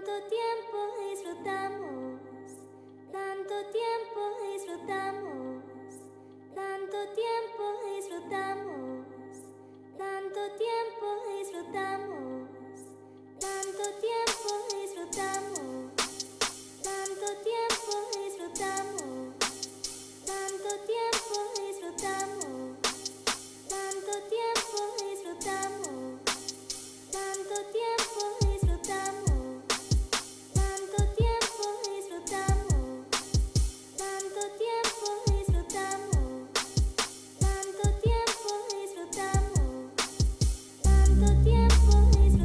Tanto tiempo disfrutamos, tanto tiempo disfrutamos, tanto tiempo disfrutamos, tanto tiempo disfrutamos, tanto tiempo disfrutamos, tanto tiempo disfrutamos, tanto tiempo disfrutamos, tanto tiempo disfrutamos, tanto tiempo disfrutamos, tanto tiempo disfrutamos, tanto tiempo disfrutamos, tanto tiempo disfrutamos, tanto tiempo disfrutamos.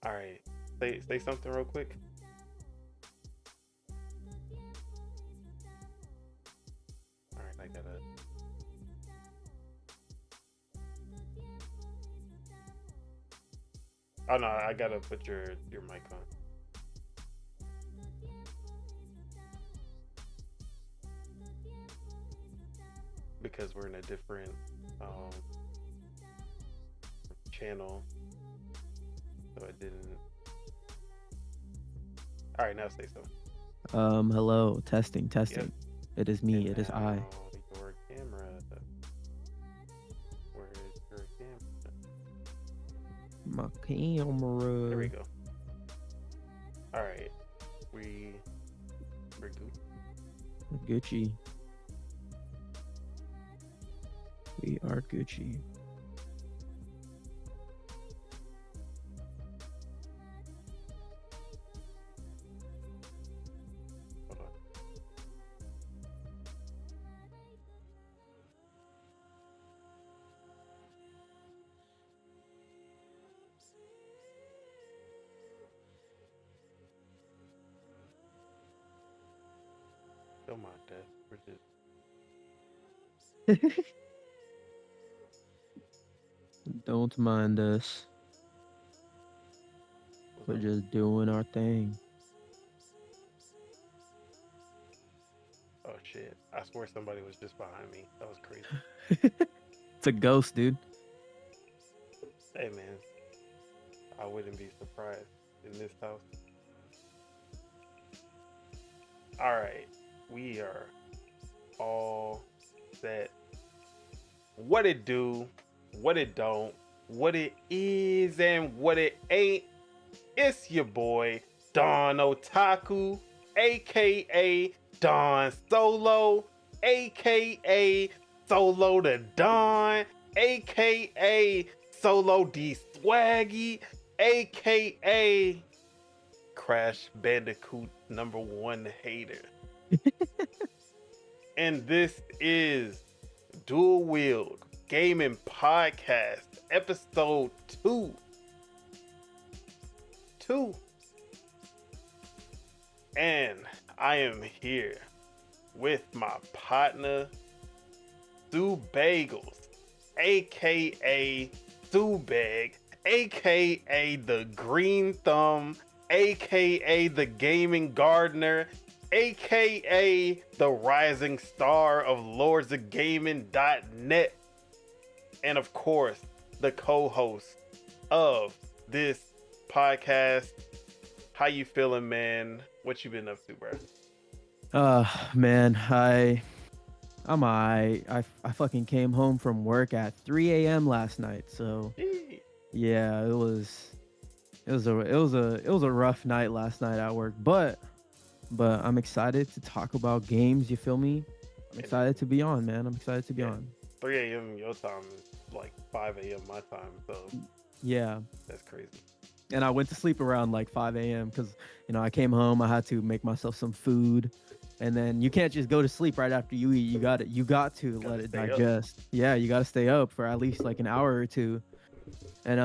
All right. Say something real quick. All right, I gotta. Oh no, I gotta put your mic on because we're in a different um channel, so I didn't. All right, now say something. Hello, testing, Yep. testing. It is me, And it is I. now your camera. Where is your camera? My There we camera. go. All right, we we're good. Gucci. We are Gucci. Hold on. Don't mind that. We're just Don't mind us. what's We're up. just doing our thing. Oh shit! I swear somebody was just behind me. That was crazy. It's a ghost, dude. Hey man, I wouldn't be surprised in this house. All right, we are all set. What it do? What it don't? What it is and what it ain't? It's your boy Don Otaku, aka Don Solo, aka Solo the Don, aka Solo D Swaggy, aka Crash Bandicoot #1 hater. And this is Dual-Wield Gaming Podcast, episode 2. 2. And I am here with my partner, Subegels, aka Subeg, aka the Green Thumb, aka the Gaming Gardener, aka the rising star of lordsofgaming.net, and of course, the co-host of this podcast. How you feeling, man? What you been up to, bro? Man, I fucking came home from work at 3 a.m. last night. So Eee. yeah, it was a rough night last night at work. But I'm excited to talk about games. You feel me? I'm And excited to be on, man. I'm excited to be yeah, on. 3 a.m. your time is like 5 a.m. my time, so Yeah. that's crazy. And I went to sleep around like 5 a.m. because I came home. I had to make myself some food, and then you can't just go to sleep right after you eat. You got to let Gotta it stay up. digest. Yeah, you got to stay up for at least like an hour or two. And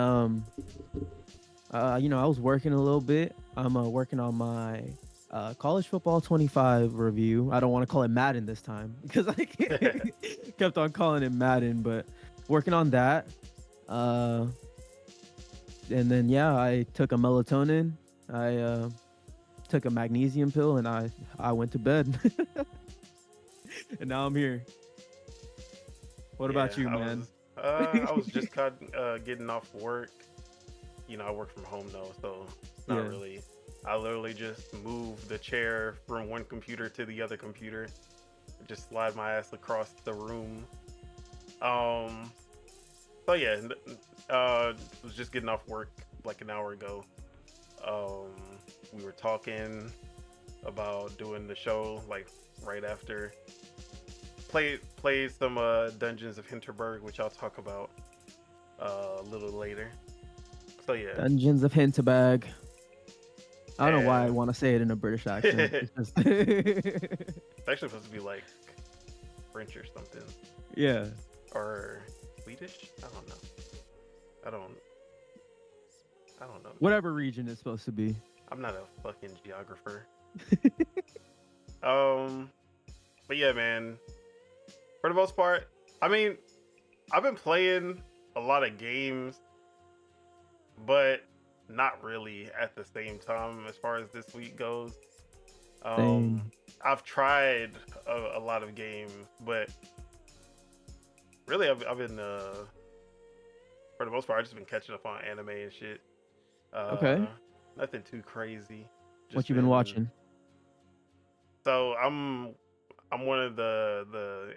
I was working a little bit. I'm working on my college football 25 review. I don't want to call it Madden this time because I kept on calling it Madden, but working on that. Uh, and then yeah, I took a melatonin. I took a magnesium pill, and I went to bed. And now I'm here. What Yeah, about you, man? I was just getting off work. You know, I work from home though, so it's not Yeah. really. I literally just move the chair from one computer to the other computer, just slide my ass across the room. Um, so yeah, was just getting off work like an hour ago. Um, we were talking about doing the show like right after. Played some Dungeons of Hinterberg, which I'll talk about a little later. So yeah, Dungeons of Hinterbag. I don't know why I and want to say it in a British accent. it's It's just actually supposed to be like French or something, yeah. or Swedish. I don't know. I don't. I don't know. Whatever region it's supposed to be. I'm not a fucking geographer. But yeah, man. For the most part, I mean, I've been playing a lot of games, but not really at the same time as far as this week goes. Same. I've tried a lot of games, but really, I've been for the most part, I've just been catching up on anime and shit. Okay. Nothing too crazy. What you been watching? So I'm one of the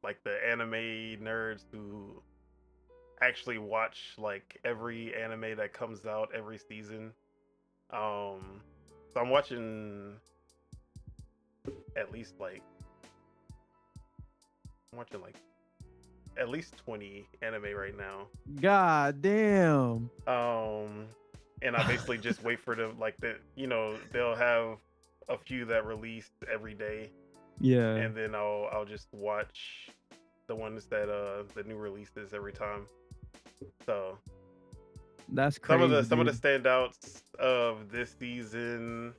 like the anime nerds who actually watch like every anime that comes out every season. So I'm watching at least like at least 20 anime right now. God damn. And I basically just wait for them, like they'll have a few that release every day. Yeah. And then I'll just watch the ones that the new releases every time. So that's crazy. Some of the standouts of this season.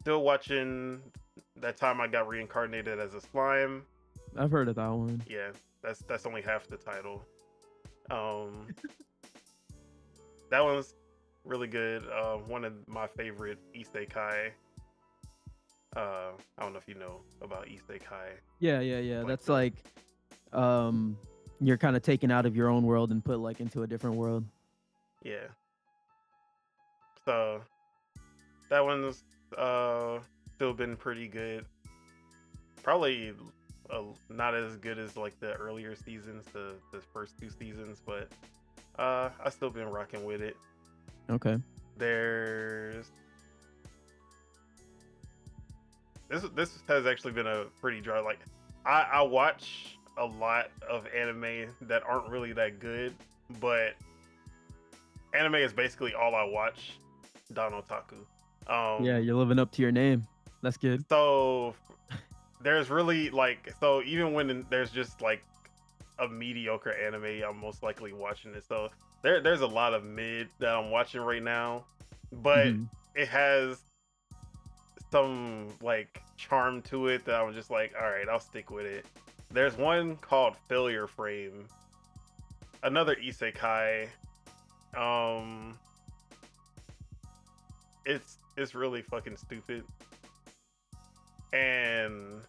Still watching That Time I Got Reincarnated as a Slime. I've heard of that one. Yeah, that's only half the title. That one's really good. One of my favorite isekai. I don't know if you know about isekai. Yeah. That's like, you're kind of taken out of your own world and put like into a different world. Yeah. So that one's still been pretty good. Probably not as good as like the earlier seasons, the first two seasons, but I still been rocking with it. Okay. This has actually been a pretty dry. Like I watch a lot of anime that aren't really that good, but anime is basically all I watch. Otaku. Yeah, you're living up to your name. That's good. So there's really like, so even when there's just like a mediocre anime, I'm most likely watching it. So there's a lot of mid that I'm watching right now, but it has some like charm to it that I'm just like, all right, I'll stick with it. There's one called Failure Frame, another isekai. It's really fucking stupid, and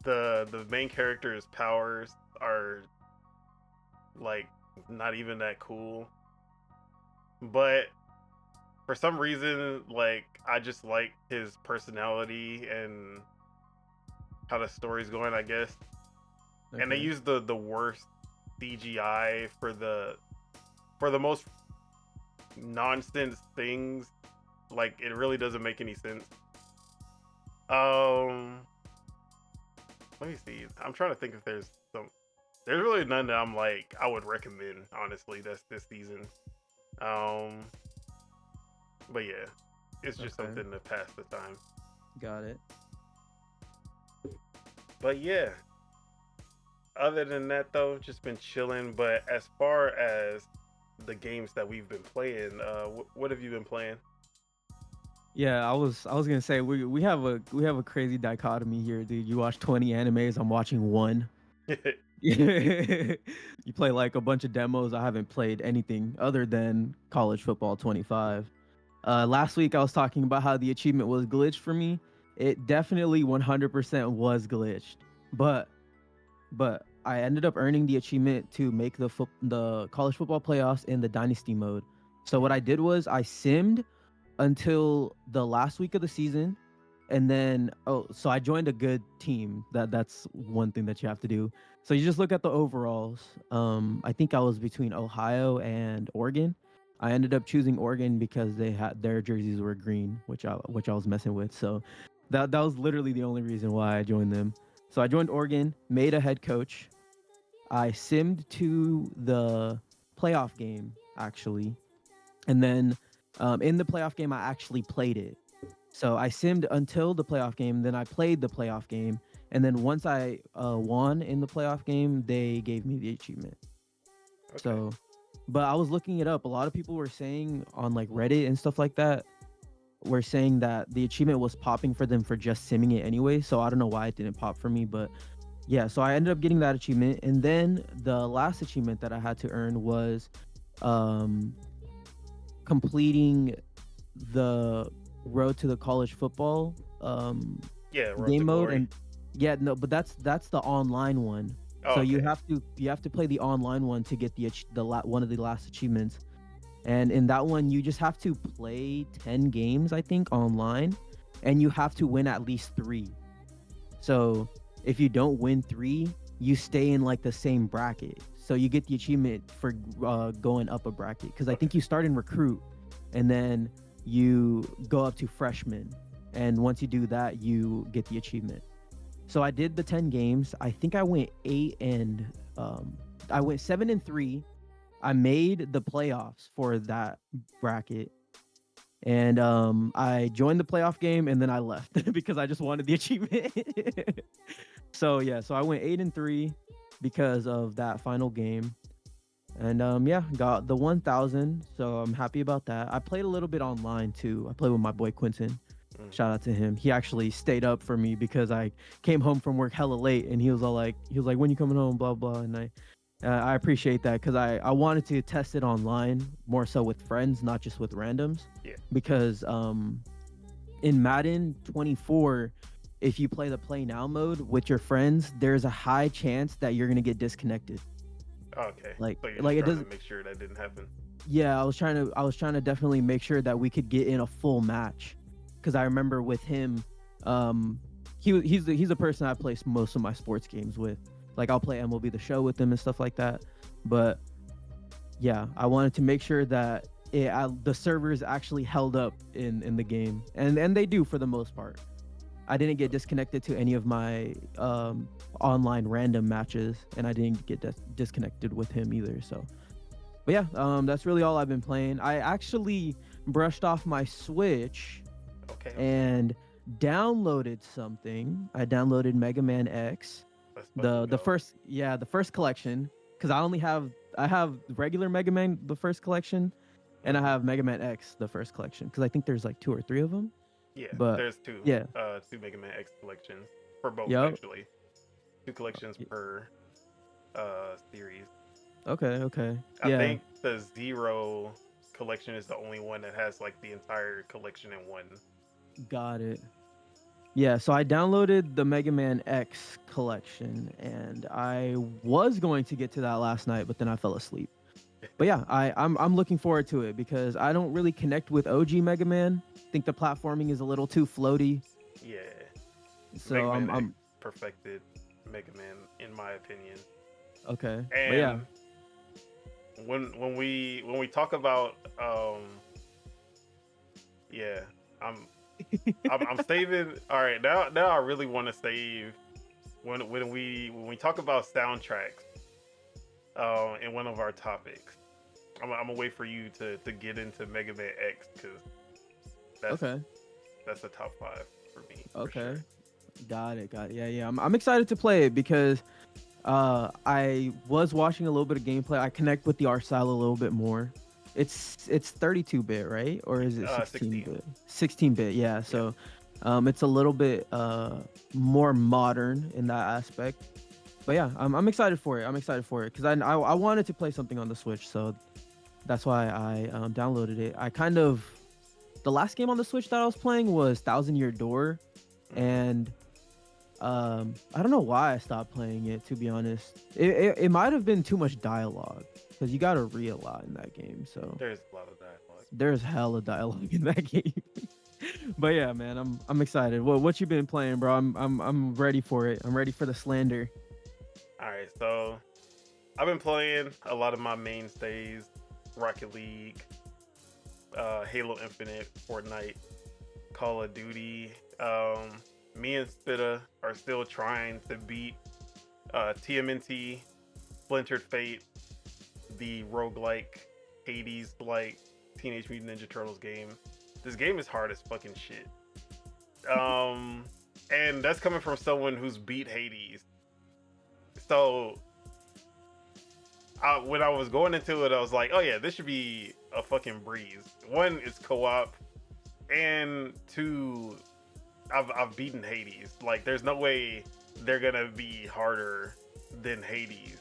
the main character's powers are like not even that cool, but for some reason, like I just like his personality and how the story's going, I guess. Okay. And they use the worst CGI for the most nonsense things. Like it really doesn't make any sense. Let me see. I'm trying to think if there's really none that I'm like I would recommend, honestly, that's this season. But yeah, it's just something to pass the time. Got it. But yeah, other than that though, just been chilling. But as far as the games that we've been playing, what have you been playing? Yeah, I was gonna say we have a crazy dichotomy here, dude. You watch 20 animes, I'm watching one. You play like a bunch of demos. I haven't played anything other than College Football 25. Last week I was talking about how the achievement was glitched for me. It definitely 100% was glitched, but I ended up earning the achievement to make the college football playoffs in the dynasty mode. So what I did was I simmed until the last week of the season, and then so I joined a good team. That's one thing that you have to do. So you just look at the overalls. I think I was between Ohio and Oregon. I ended up choosing Oregon because they had their jerseys were green, which I was messing with. So that was literally the only reason why I joined them. So I joined Oregon, made a head coach. I simmed to the playoff game actually, and then in the playoff game I actually played it. So I simmed until the playoff game, then I played the playoff game, and then once I won in the playoff game, they gave me the achievement. So, but I was looking it up. A lot of people were saying on like Reddit and stuff like that, were saying that the achievement was popping for them for just simming it anyway. So I don't know why it didn't pop for me, but yeah. So I ended up getting that achievement, and then the last achievement that I had to earn was um completing the road to the college football Yeah, Road to game mode. Glory. And yeah, no, but that's the online one. Oh, So okay. you have to play the online one to get one of the last achievements. And in that one, you just have to play 10 games, I think, online, and you have to win at least 3. So if you don't win 3, you stay in like the same bracket. So you get the achievement for going up a bracket, because I think you start in recruit and then you go up to freshman. And once you do that, you get the achievement. So I did the 10 games. I think I went 7-3. I made the playoffs for that bracket, and I joined the playoff game, and then I left because I just wanted the achievement. So yeah, so I went 8-3 because of that final game, and yeah, got the 1,000. So I'm happy about that. I played a little bit online too. I played with my boy Quentin. Shout out to him. He actually stayed up for me because I came home from work hella late, and he was like, when you coming home, blah blah. And I appreciate that, because I wanted to test it online more so with friends, not just with randoms. Yeah. Because in Madden 24, if you play the play now mode with your friends, there's a high chance that you're gonna get disconnected. Okay. Like So you're like just it trying doesn't. to make sure that didn't happen. Yeah, I was trying to definitely make sure that we could get in a full match, because I remember with him, he's the person I play most of my sports games with. Like I'll play MLB The Show with him and stuff like that. But yeah, I wanted to make sure that the servers actually held up in the game, and they do for the most part. I didn't get disconnected to any of my online random matches, and I didn't get disconnected with him either. So, but yeah, that's really all I've been playing. I actually brushed off my Switch Okay. and downloaded something. I downloaded Mega Man X, Let's fucking the go. first collection, because I have regular Mega Man, the first collection, and I have Mega Man X, the first collection, because I think there's like 2 or 3 of them. Yeah, But there's two. yeah, Two Mega Man X collections for both yep. actually. 2 collections per series. Okay, I yeah, think the Zero collection is the only one that has like the entire collection in one. got it. Yeah, so I downloaded the Mega Man X collection, and I was going to get to that last night, but then I fell asleep. But yeah, I'm looking forward to it, because I don't really connect with OG Mega Man. I think the platforming is a little too floaty. Yeah. So Mega Man X I'm perfected Mega Man in my opinion. okay. And But yeah, when we talk about yeah, I'm saving. All right, now I really want to save when we talk about soundtracks in one of our topics. I'm gonna wait for you to get into Mega Man X, because that's a top 5 for me. okay. For sure. Got it. Yeah. I'm excited to play it, because I was watching a little bit of gameplay. I connect with the art style a little bit more. It's 32-bit, right? Or is it 16-bit? 16-bit, yeah. So it's a little bit more modern in that aspect. But yeah, I'm excited for it. Because I wanted to play something on the Switch, so that's why I downloaded it. The last game on the Switch that I was playing was Thousand Year Door, and I don't know why I stopped playing it, to be honest. It might have been too much dialogue, because you gotta read a lot in that game. So There's a lot of dialogue. there's hella dialogue in that game. But yeah, man, I'm excited. What you been playing, bro? I'm ready for it. I'm ready for the slander. All right, so I've been playing a lot of my mainstays: Rocket League, Halo Infinite, Fortnite, Call of Duty. Me and Spitta are still trying to beat TMNT, Splintered Fate, the roguelike Hades-like Teenage Mutant Ninja Turtles game. This game is hard as fucking shit. And that's coming from someone who's beat Hades. So when I was going into it, I was like, oh yeah, this should be a fucking breeze. One, it's co-op, and two, I've beaten Hades. Like, there's no way they're gonna be harder than Hades.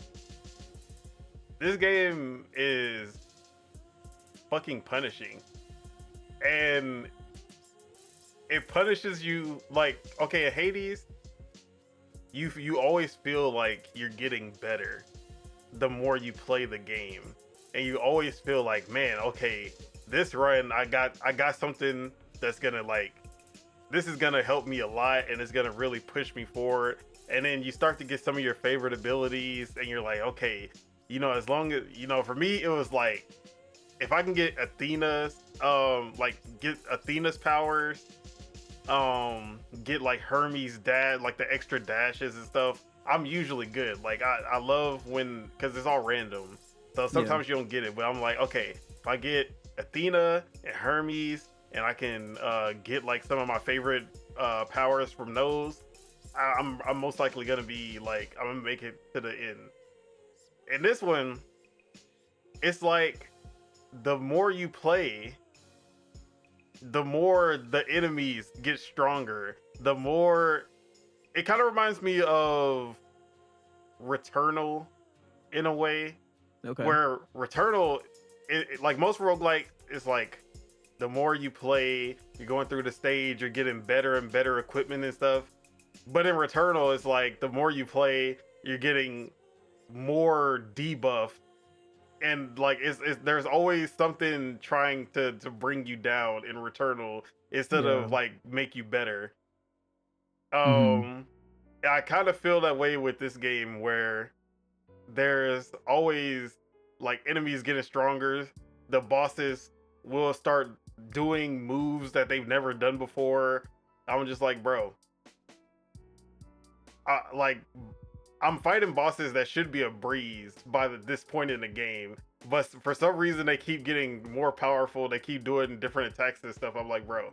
This game is fucking punishing, and it punishes you like, okay, at Hades, you always feel like you're getting better the more you play the game, and you always feel like, man, okay, this run I got something that's gonna like, this is gonna help me a lot, and it's gonna really push me forward. And then you start to get some of your favorite abilities, and you're like, okay, as long as, for me, it was like, if I can get Athena's, get Athena's powers, get like Hermes' dad, like the extra dashes and stuff, I'm usually good. Like, I love when, because it's all random, so sometimes you don't get it, but I'm like, okay, if I get Athena and Hermes, and I can get like some of my favorite powers from those, I'm most likely gonna be like, I'm gonna make it to the end. And this one, it's like, the more you play, the more the enemies get stronger. The more, it kind of reminds me of Returnal in a way, Okay. where Returnal, like most roguelike, is like, the more you play, you're going through the stage, you're getting better and better equipment and stuff. But in Returnal, it's like, the more you play, you're getting more debuff, and like, there's always something trying to bring you down in Returnal instead of like make you better. Mm-hmm. I kind of feel that way with this game, where there's always like enemies getting stronger. The bosses will start doing moves that they've never done before. I'm just like, bro, like, I'm fighting bosses that should be a breeze by this point in the game, but for some reason they keep getting more powerful. They keep doing different attacks and stuff. I'm like, bro,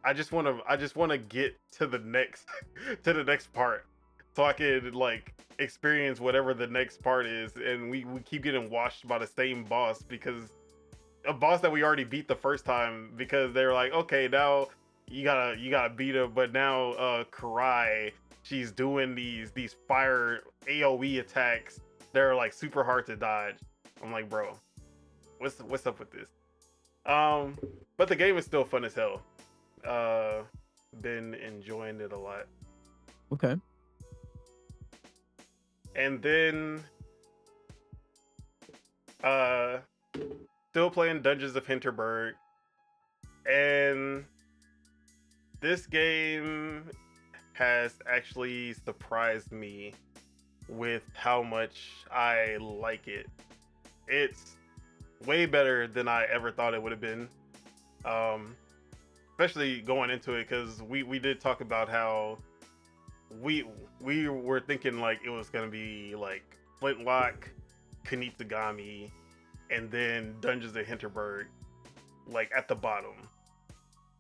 I just want to get to the next to the next part, so I could like experience whatever the next part is. And we keep getting washed by the same boss, because a boss that we already beat the first time, because they're like, okay, now you gotta beat her, but now Karai, she's doing these fire AoE attacks that are like super hard to dodge. I'm like, bro, what's up with this? But the game is still fun as hell. Been enjoying it a lot. Okay. And then still playing Dungeons of Hinterberg, and this game has actually surprised me with how much I like it. It's way better than I ever thought it would have been. Especially going into it, because we did talk about how we were thinking like it was gonna be like Flintlock, Kunitsugami, and then Dungeons of Hinterberg, like at the bottom,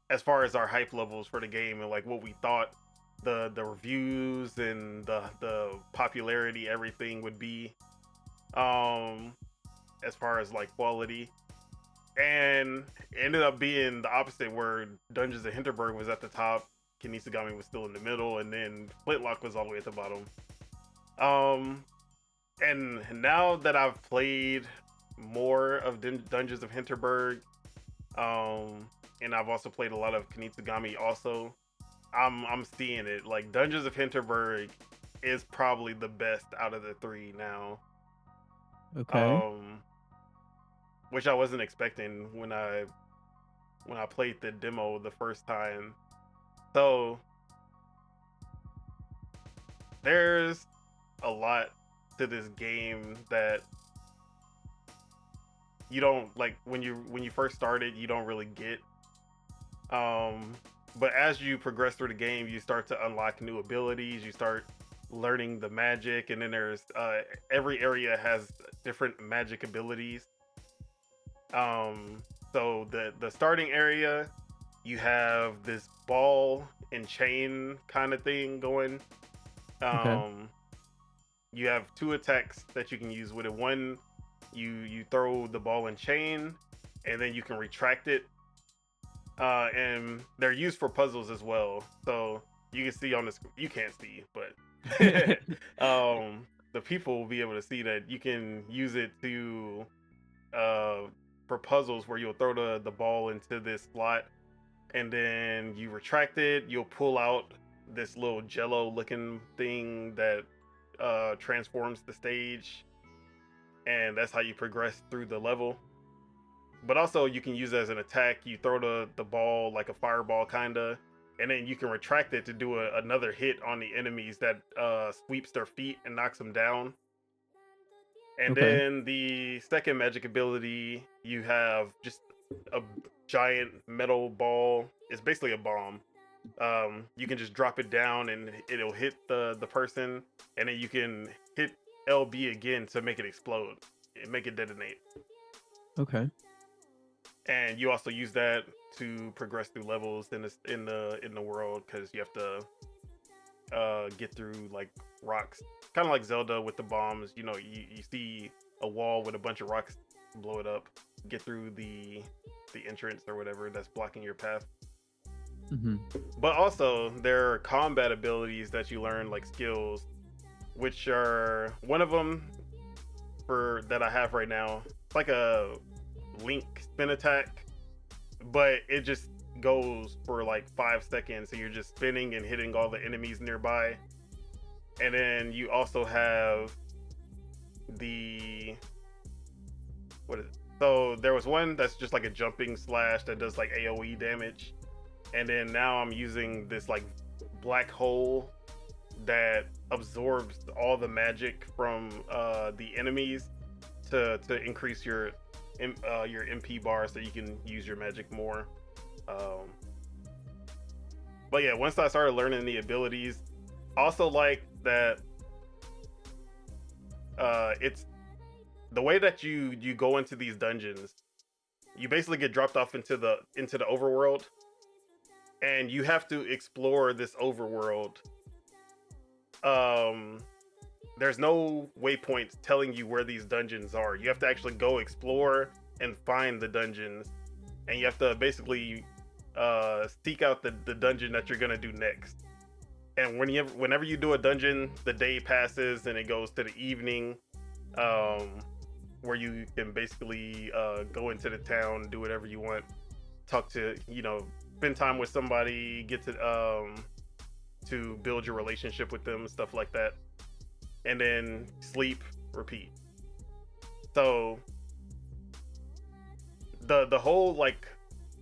as far as our hype levels for the game, and like what we thought the reviews and the popularity, everything would be, as far as like quality. And it ended up being the opposite, where Dungeons of Hinterberg was at the top, Kunitsugami was still in the middle, and then Flintlock was all the way at the bottom. And now that I've played more of Dungeons of Hinterberg, and I've also played a lot of Kunitsugami also, I'm seeing it. Like, Dungeons of Hinterberg is probably the best out of the three now. Okay. Which I wasn't expecting when I played the demo the first time. So there's a lot to this game that you don't, like, when you first started, you don't really get. But as you progress through the game, you start to unlock new abilities, you start learning the magic, and then there's every area has different magic abilities. So the starting area, you have this ball and chain kind of thing going. Okay. you have two attacks that you can use with it. One, you throw the ball in chain, and then you can retract it. And they're used for puzzles as well. So you can see on the screen. You can't see, but the people will be able to see that you can use it to for puzzles where you'll throw the ball into this slot, and then you retract it. You'll pull out this little jello looking thing that transforms the stage, and that's how you progress through the level. But also you can use it as an attack. You throw the ball like a fireball kinda, and then you can retract it to do another hit on the enemies that sweeps their feet and knocks them down. And Okay. then the second magic ability, you have just a giant metal ball. It's basically a bomb. You can just drop it down and it'll hit the person, and then you can hit LB again to make it explode and make it detonate. Okay. And you also use that to progress through levels in the world, because you have to get through like rocks, kind of like Zelda with the bombs. You know, you see a wall with a bunch of rocks, blow it up, get through the entrance or whatever that's blocking your path. Mm-hmm. But also there are combat abilities that you learn, like skills, which are one of them for that I have right now. It's like a Link spin attack, but it just goes for like 5 seconds, so you're just spinning and hitting all the enemies nearby. And then you also have the what is it? So there was one that's just like a jumping slash that does like AoE damage, and then now I'm using this like black hole that absorbs all the magic from the enemies to increase your MP bar so you can use your magic more. But yeah, once I started learning the abilities, also like that it's the way that you go into these dungeons. You basically get dropped off into the overworld, and you have to explore this overworld. There's no waypoints telling you where these dungeons are. You have to actually go explore and find the dungeons, and you have to basically seek out the dungeon that you're gonna do next. And whenever you do a dungeon, the day passes and it goes to the evening, where you can basically go into the town, do whatever you want, talk to, spend time with somebody, get to build your relationship with them, stuff like that, and then sleep, repeat. So the whole like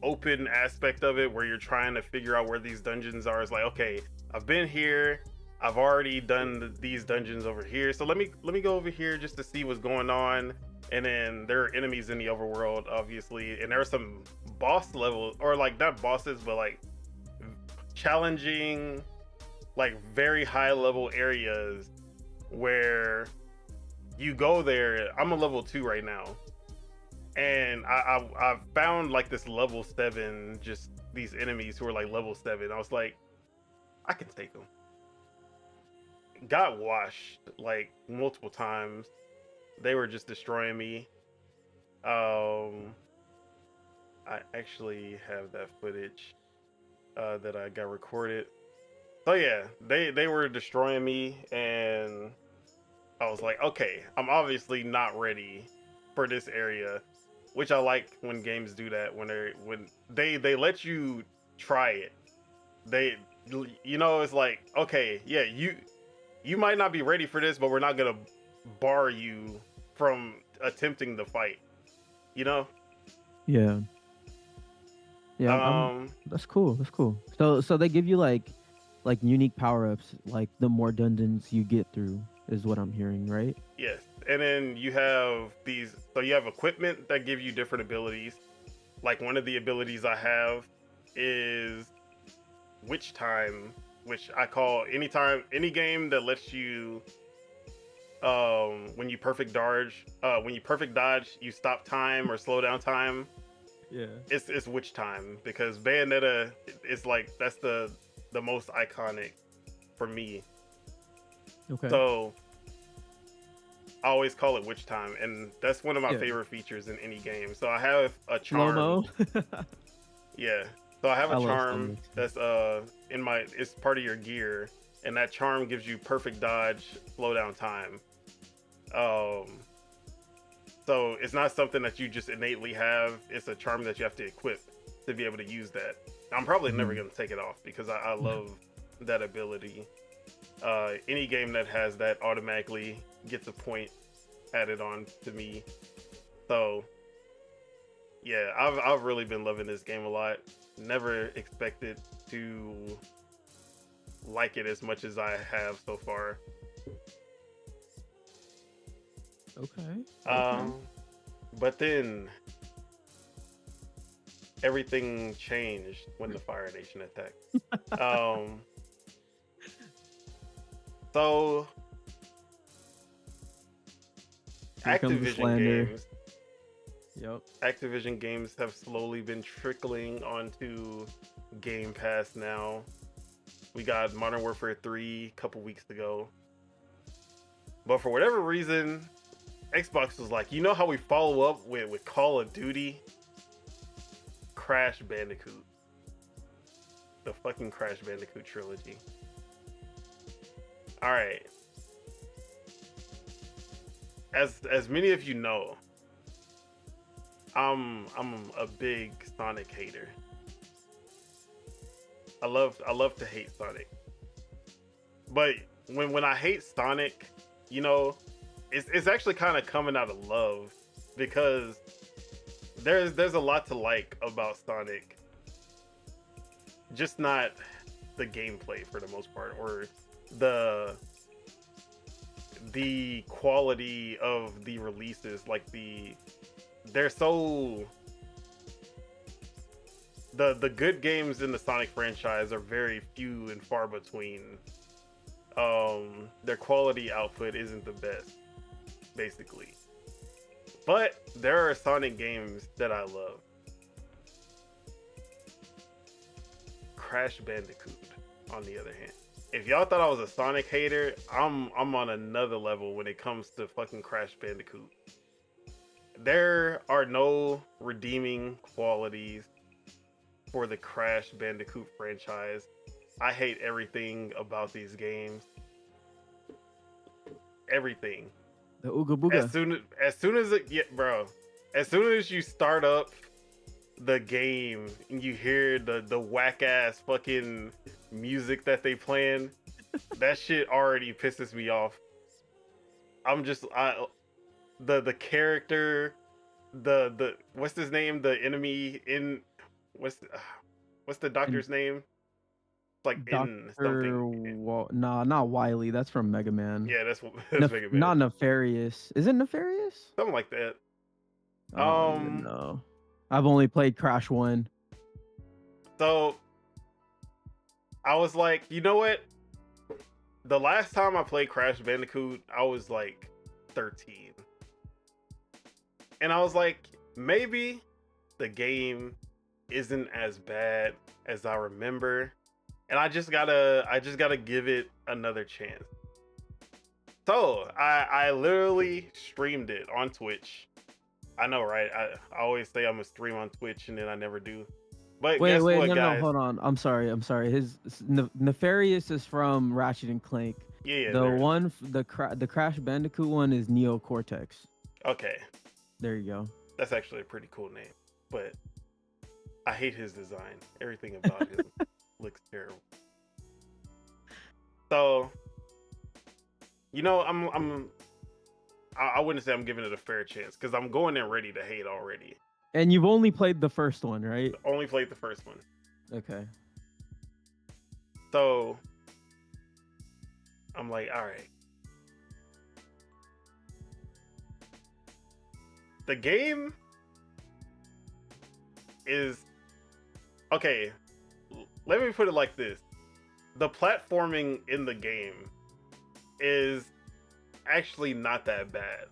open aspect of it, where you're trying to figure out where these dungeons are, is like, okay, I've been here, I've already done these dungeons over here, so let me go over here just to see what's going on. And then there are enemies in the overworld, obviously, and there are some boss levels, or like not bosses, but like challenging, like very high level areas where you go there. I'm a level 2 right now, and I've found like this level 7, just these enemies who are like level 7. I was like, I can take them. Got washed like multiple times. They were just destroying me. I actually have that footage that I got recorded. So yeah, they were destroying me, and I was like, okay, I'm obviously not ready for this area, which I like when games do that, when they let you try it. It's like, okay, yeah, you might not be ready for this, but we're not gonna bar you from attempting the fight. Yeah. That's cool. So they give you like unique power-ups, like the more dungeons you get through, is what I'm hearing, right? Yes. And then you have you have equipment that give you different abilities. Like one of the abilities I have is Witch Time, which I call any game that lets you when you perfect dodge, you stop time or slow down time. Yeah. It's Witch Time, because Bayonetta is like, that's the most iconic for me. Okay. So I always call it witch time, and that's one of my Yeah. favorite features in any game. So I have a Slow charm. mo. Yeah. So I have I a love slow charm mo. that's in my it's part of your gear, and that charm gives you perfect dodge, slowdown time. Um so it's not something that you just innately have. It's a charm that you have to equip to be able to use that. I'm probably never gonna take it off because I love that ability. Any game that has that automatically gets a point added on to me. So yeah, I've really been loving this game a lot. Never expected to like it as much as I have so far. Okay. But then everything changed when the Fire Nation attacked. So Here comes the slander. Yep. Activision games have slowly been trickling onto Game Pass now. We got Modern Warfare 3 a couple weeks ago. But for whatever reason, Xbox was like, you know how we follow up with Call of Duty? Crash Bandicoot. The fucking Crash Bandicoot trilogy. Alright. As many of you know, I'm a big Sonic hater. I love to hate Sonic. But when I hate Sonic, you know, it's actually kind of coming out of love because there's a lot to like about Sonic. Just not the gameplay for the most part, or the quality of the releases. Like they're so the good games in the Sonic franchise are very few and far between. Their quality output isn't the best, basically. But there are Sonic games that I love. Crash Bandicoot, on the other hand. If y'all thought I was a Sonic hater, I'm on another level when it comes to fucking Crash Bandicoot. There are no redeeming qualities for the Crash Bandicoot franchise. I hate everything about these games. Everything. The Ooga Booga. As soon as it as soon as you start up the game and you hear the whack ass fucking music that they playing, that shit already pisses me off. The character, the what's his name? The enemy in what's the doctor's name? It's like in something. Nah, not Wily. That's from Mega Man. Yeah, that's Mega Man. Not Nefarious. Is it Nefarious? Something like that. I don't even know. I've only played Crash 1. So I was like, you know what? The last time I played Crash Bandicoot, I was like 13. And I was like, maybe the game isn't as bad as I remember. And I just gotta give it another chance. So I literally streamed it on Twitch. I know, right? I always say I'm gonna stream on Twitch and then I never do. But Wait, guess what, no, guys? hold on. I'm sorry. His Nefarious is from Ratchet and Clank. Yeah. The Crash Bandicoot one is Neo Cortex. Okay. There you go. That's actually a pretty cool name, but I hate his design. Everything about him looks terrible. So, you know, I wouldn't say I'm giving it a fair chance because I'm going in ready to hate already. And you've only played the first one, right? Only played the first one. Okay. So, I'm like, all right. The game is okay. Let me put it like this. The platforming in the game is actually not that bad.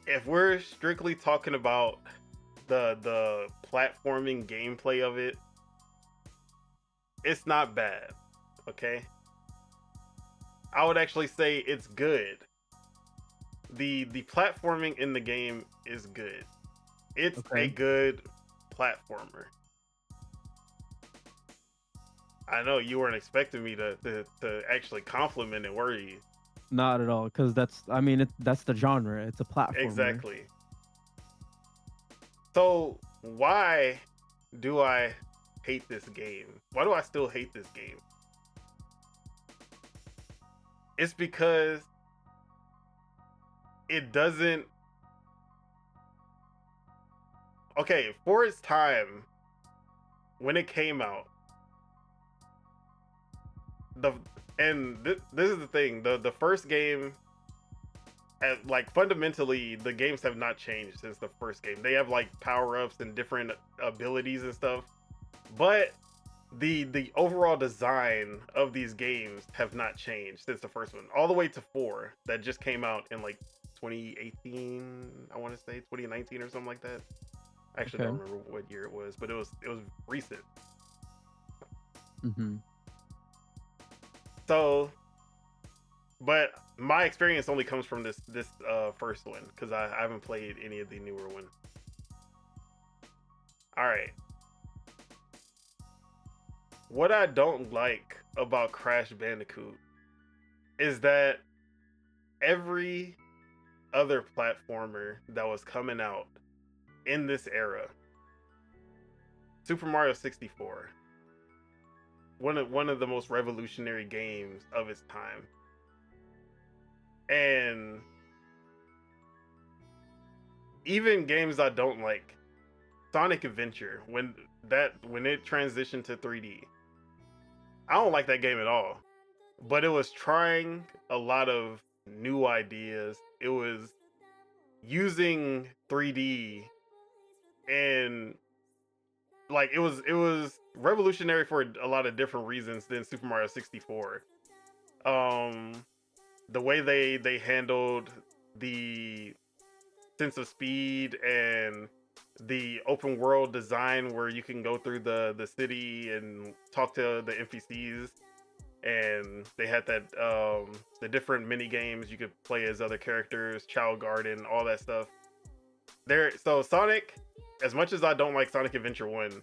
If we're strictly talking about the platforming gameplay of it, it's not bad. Okay? I would actually say it's good. the platforming in the game is good. It's a Okay. good platformer. I know you weren't expecting me to actually compliment it, were you? Not at all, because that's the genre. It's a platformer. Exactly. So why do I hate this game? Why do I still hate this game? It's because it doesn't. Okay, for its time, when it came out, the this is the thing. The first game, like fundamentally, the games have not changed since the first game. They have like power ups and different abilities and stuff, but the overall design of these games have not changed since the first one, all the way to 4 that just came out in like 2018. I want to say 2019 or something like that. I actually Okay. don't remember what year it was, but it was recent. Mm-hmm. So, but my experience only comes from this first one because I haven't played any of the newer one. All right. What I don't like about Crash Bandicoot is that every other platformer that was coming out in this era, Super Mario 64, one of the most revolutionary games of its time, and even games I don't like, Sonic Adventure, when it transitioned to 3D, I don't like that game at all. But it was trying a lot of new ideas. It was using 3D, and like it was revolutionary for a lot of different reasons than Super Mario 64. Um the way they handled the sense of speed and the open world design where you can go through the city and talk to the NPCs, and they had that the different mini games you could play as other characters, Child Garden, all that stuff. So Sonic, as much as I don't like Sonic Adventure 1,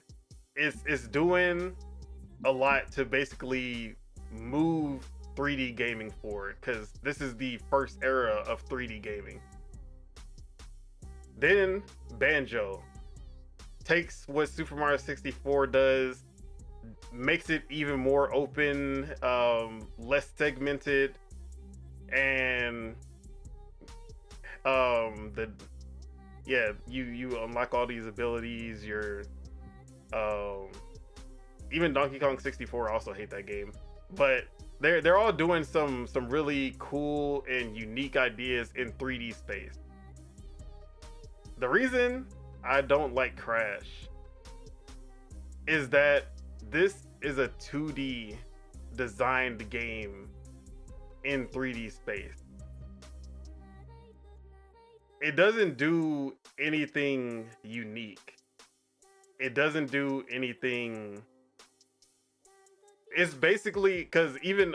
it's doing a lot to basically move 3D gaming forward, because this is the first era of 3D gaming. Then Banjo takes what Super Mario 64 does, makes it even more open, less segmented, and the yeah, you unlock all these abilities. You're even Donkey Kong 64. I also hate that game, but they're all doing some really cool and unique ideas in 3D space. The reason I don't like Crash is that this is a 2D designed game in 3D space. It doesn't do anything unique. It doesn't do anything. It's basically, because even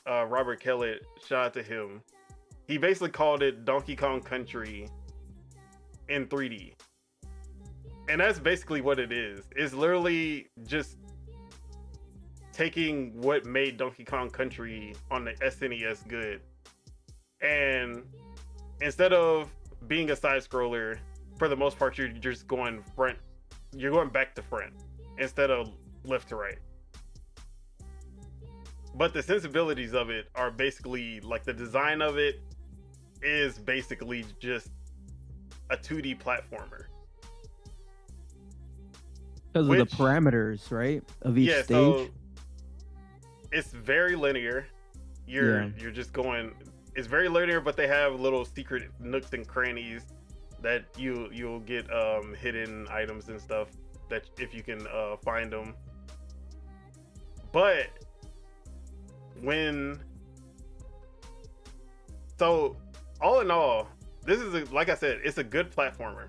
Robert Kellett, shout out to him, he basically called it Donkey Kong Country in 3D. And that's basically what it is. It's literally just taking what made Donkey Kong Country on the SNES good, and instead of being a side scroller, for the most part, you're just going front. You're going back to front instead of left to right. But the sensibilities of it are basically like the design of it is basically just a 2D platformer. Because of the parameters, right, of each stage. So it's very linear. You're just going. It's very linear, but they have little secret nooks and crannies that you'll get hidden items and stuff that if you can find them. But all in all, this is like I said, it's a good platformer.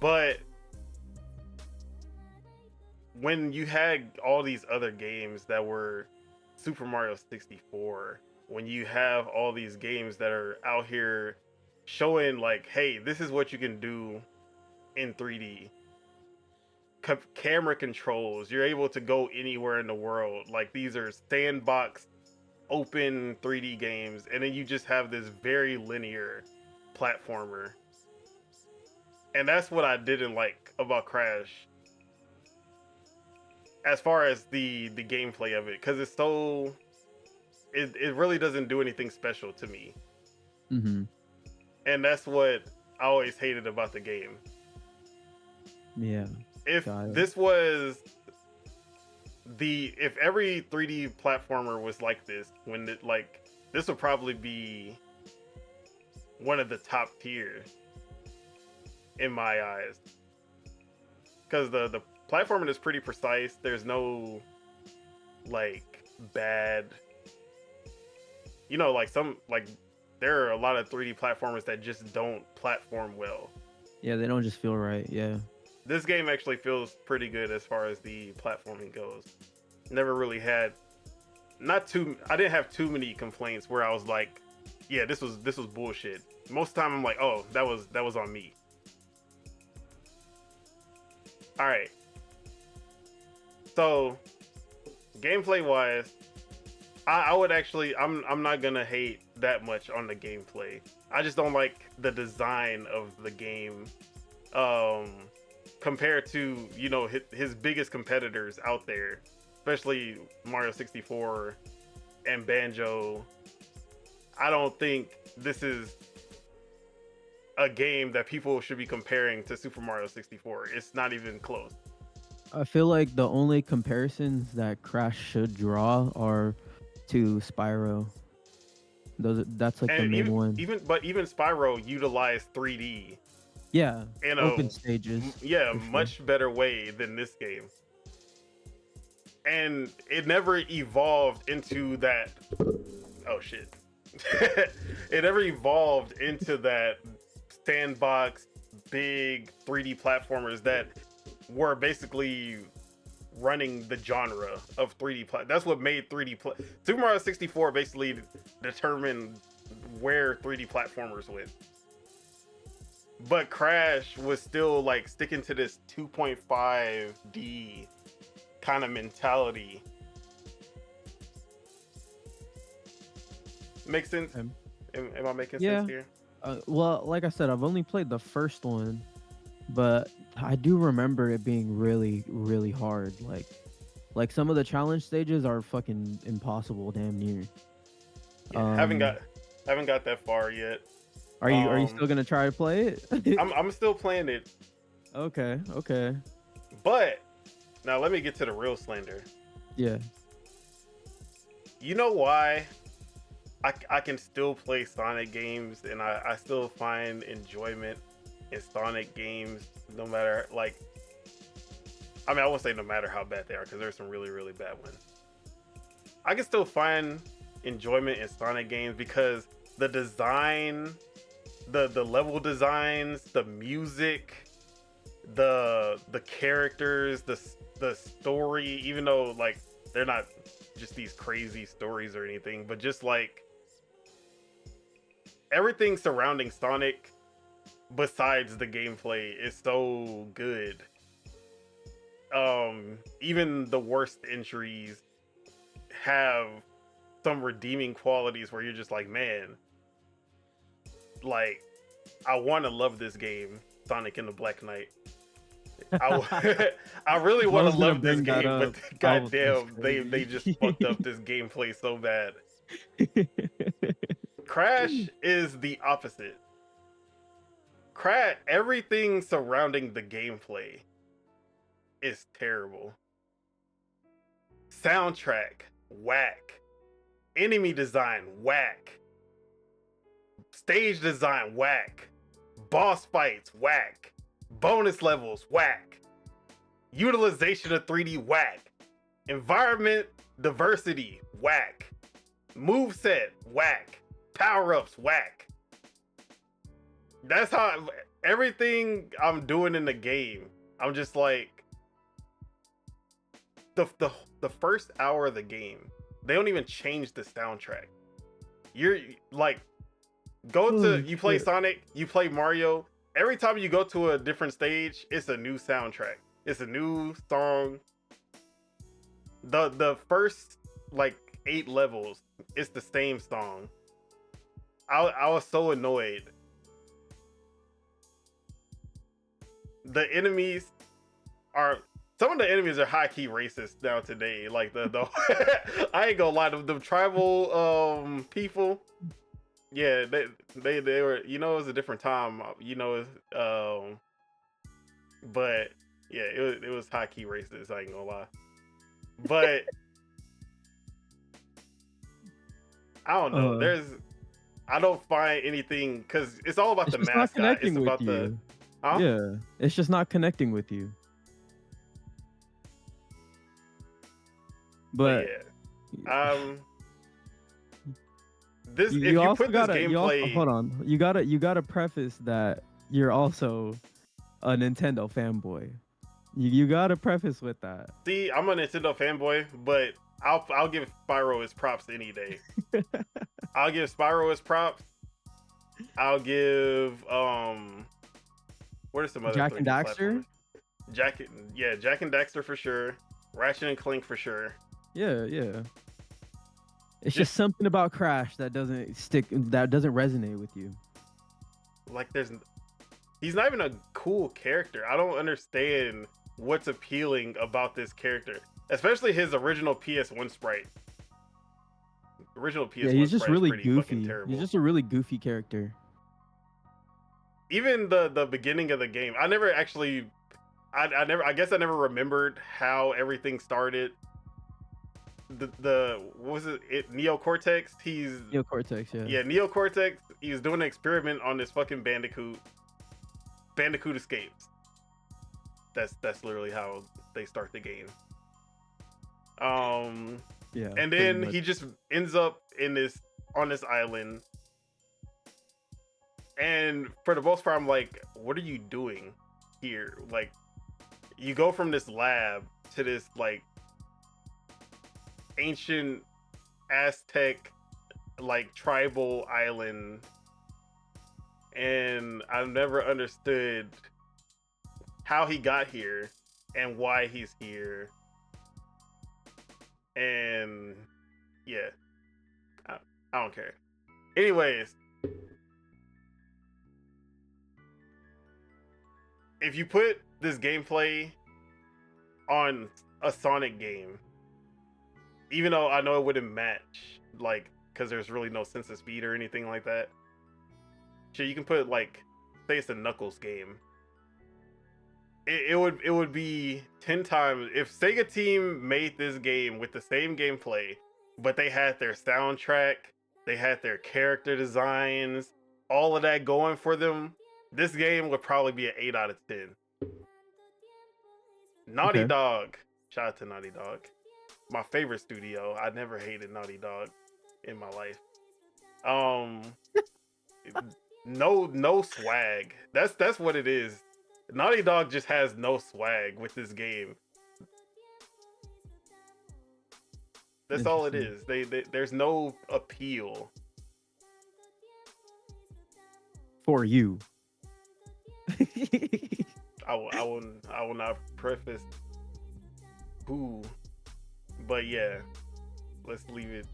But when you had all these other games that were Super Mario 64 when you have all these games that are out here showing like, hey, this is what you can do in 3D. Camera controls, you're able to go anywhere in the world. Like, these are sandbox open 3D games, and then you just have this very linear platformer. And that's what I didn't like about Crash, as far as the gameplay of it, because it's so it really doesn't do anything special to me. Mm-hmm. And that's what I always hated about the game. Yeah. If this was if every 3D platformer was like this, this would probably be one of the top tier in my eyes, because the platforming is pretty precise. There's no like bad, there are a lot of 3D platformers that just don't platform well. Yeah, they don't just feel right. Yeah. This game actually feels pretty good as far as the platforming goes. Never really had I didn't have too many complaints where I was like, yeah, this was bullshit. Most of the time I'm like, oh, that was on me. All right. So, gameplay wise, I would actually, I'm not gonna hate that much on the gameplay. I just don't like the design of the game, compared to, his biggest competitors out there, especially Mario 64 and Banjo. I don't think this is a game that people should be comparing to Super Mario 64. It's not even close. I feel like the only comparisons that Crash should draw are to Spyro. That's like the main one. Even Spyro utilized 3D. Yeah, in open stages. Yeah, sure. Much better way than this game. And it never evolved into that. Oh shit! It never evolved into that sandbox, big 3D platformers that were basically running the genre of 3D That's what made 3D Super Mario 64 basically determined where 3D platformers went. But Crash was still like sticking to this 2.5D kind of mentality. Makes sense? Am I making sense here? Well, like I said, I've only played the first one, but I do remember it being really, really hard. Like some of the challenge stages are fucking impossible, damn near. Yeah, haven't got that far yet. Are you still gonna try to play it? I'm still playing it. Okay. But now let me get to the real slander. Yeah. You know why I can still play Sonic games, and I still find enjoyment in Sonic games, no matter, I won't say no matter how bad they are, because there's some really, really bad ones. I can still find enjoyment in Sonic games because the design, the level designs, the music, the characters, the story, even though they're not just these crazy stories or anything, but just everything surrounding Sonic besides the gameplay is so good. Even the worst entries have some redeeming qualities where you're just like, man, I want to love this game, Sonic and the Black Knight. I really want to love this game, but goddamn, they just fucked up this gameplay so bad. Crash is the opposite. Everything surrounding the gameplay is terrible. Soundtrack, whack. Enemy design, whack. Stage design, whack. Boss fights, whack. Bonus levels, whack. Utilization of 3D, whack. Environment diversity, whack. Moveset, whack. Power-ups, whack. That's how everything I'm doing in the game, I'm just like, the first hour of the game, they don't even change the soundtrack. You're like, you play Sonic, you play Mario. Every time you go to a different stage, it's a new soundtrack. It's a new song. The first like 8 levels, it's the same song. I was so annoyed. The enemies are some of the enemies are high key racist now today. Like the I ain't gonna lie, the tribal people. Yeah, they were, you know, it was a different time, you know, but yeah, it was high key racist. I ain't gonna lie, but I don't know. I don't find anything because it's all about the mascot. It's about the yeah, it's just not connecting with you. But yeah, this if you put this gameplay, hold on, you gotta preface that you're also a Nintendo fanboy. You gotta preface with that. See, I'm a Nintendo fanboy, but I'll give Spyro his props any day. I'll give Spyro his props. I'll give what are some other Jak and Daxter? Jak and Daxter for sure. Ratchet and Clank for sure. Yeah. It's just something about Crash that doesn't resonate with you. Like he's not even a cool character. I don't understand what's appealing about this character, especially his original PS1 sprite. Yeah, he's just really goofy. He's just a really goofy character. Even the beginning of the game, I guess I never remembered how everything started. What was it? Neocortex. Neocortex, yeah. Yeah, Neocortex. He was doing an experiment on this fucking Bandicoot. Bandicoot escapes. That's literally how they start the game. Yeah. And then he just ends up on this island. And for the most part, I'm like, what are you doing here? Like, you go from this lab to this like ancient Aztec like tribal island, and I've never understood how he got here and why he's here. And yeah, I don't care. Anyways, if you put this gameplay on a Sonic game, even though I know it wouldn't match, like, because there's really no sense of speed or anything like that. Shit, you can put like, say it's a Knuckles game. It would be 10 times if Sega team made this game with the same gameplay, but they had their soundtrack, they had their character designs, all of that going for them. This game would probably be an 8 out of 10. Naughty Dog. Shout out to Naughty Dog. My favorite studio. I never hated Naughty Dog in my life. No swag. That's what it is. Naughty Dog just has no swag with this game. That's all it is. There's no appeal for you. I will not preface who, but yeah, let's leave it.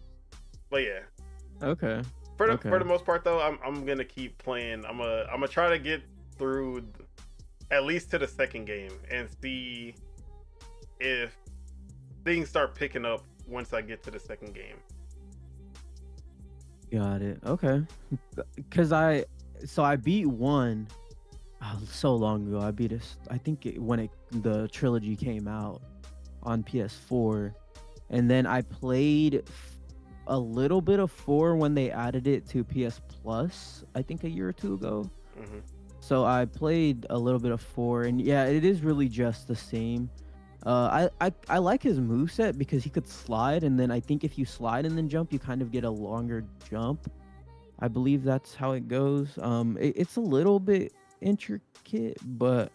But yeah, okay. For the most part though, I'm gonna keep playing. I'm gonna try to get through at least to the second game and see if things start picking up once I get to the second game. Got it. Okay. Because I beat one so long ago. I beat it. I think when the trilogy came out on PS4, and then I played a little bit of 4 when they added it to PS Plus. I think a year or two ago. Mm-hmm. So I played a little bit of 4, and yeah, it is really just the same. I like his moveset because he could slide, and then I think if you slide and then jump, you kind of get a longer jump. I believe that's how it goes. It's a little bit intricate, but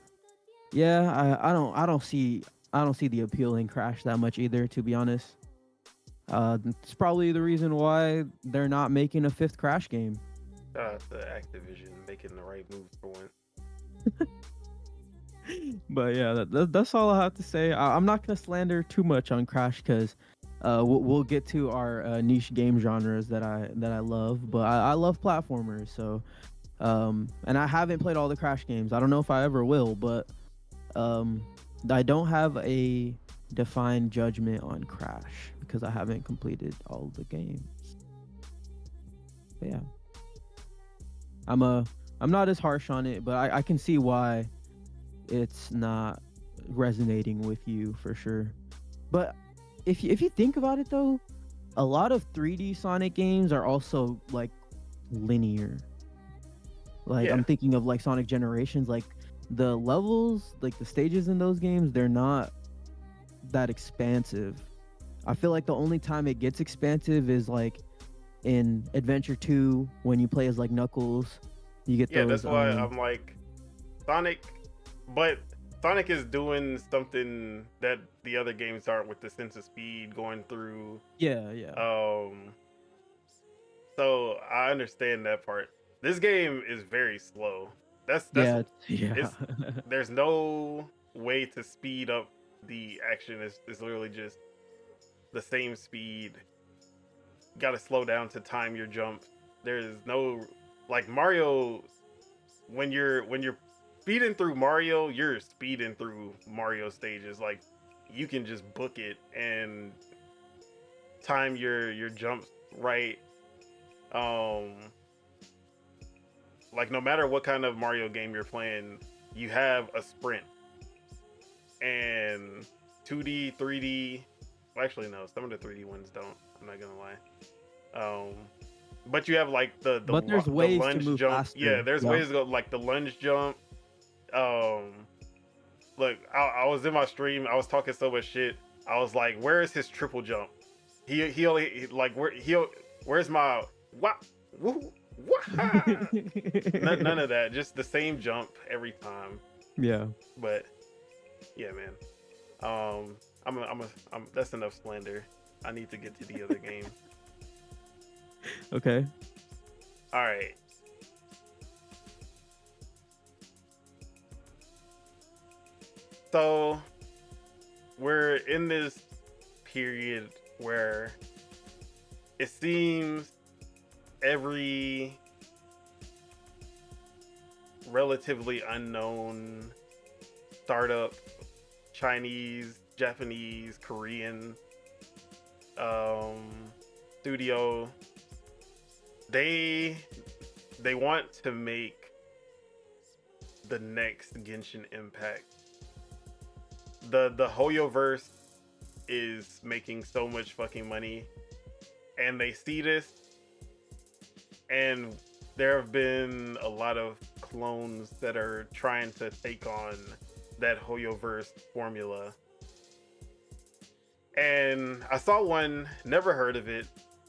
yeah, I don't see the appeal in Crash that much either, to be honest. It's probably the reason why they're not making a fifth Crash game. The Activision making the right move for once. But yeah, that's all I have to say. I'm not gonna slander too much on Crash because we'll get to our niche game genres that I love. But I love platformers, so and I haven't played all the Crash games. I don't know if I ever will, but um, I don't have a defined judgment on Crash because I haven't completed all the games. But yeah, I'm not as harsh on it, but I can see why it's not resonating with you for sure. But if you think about it though, a lot of 3D Sonic games are also like linear. Like Yeah. I'm thinking of like Sonic Generations, like the levels, like the stages in those games, they're not that expansive. I feel like the only time it gets expansive is like in Adventure 2 when you play as like Knuckles. You get Yeah, those that's why I'm like Sonic, but Sonic is doing something that the other games aren't with the sense of speed going through. yeah. So I understand that part. This game is very slow. That's Yeah, yeah. it's there's no way to speed up the action. It's literally just the same speed. Got to slow down to time your jump. There's no like Mario when you're speeding through Mario, you're speeding through Mario stages. Like you can just book it and time your jumps right. Um like no matter what kind of Mario game you're playing, you have a sprint. And 2D, 3D, well, actually no, some of the 3D ones don't. I'm not gonna lie. But you have like But there's ways to lunge move jump. faster. Yeah, there's ways to go like the lunge jump. Look, I was in my stream. I was talking so much shit. I was like, "Where is his triple jump? He only like where's my what? Woo, what? None of that. Just the same jump every time. Yeah. But yeah, man. That's enough slander. I need to get to the other game. Okay. All right. So we're in this period where it seems every relatively unknown startup, Chinese, Japanese, Korean studio, they want to make the next Genshin Impact. The Hoyoverse is making so much fucking money, and they see this, and there have been a lot of clones that are trying to take on that Hoyoverse formula. And I saw one, never heard of it.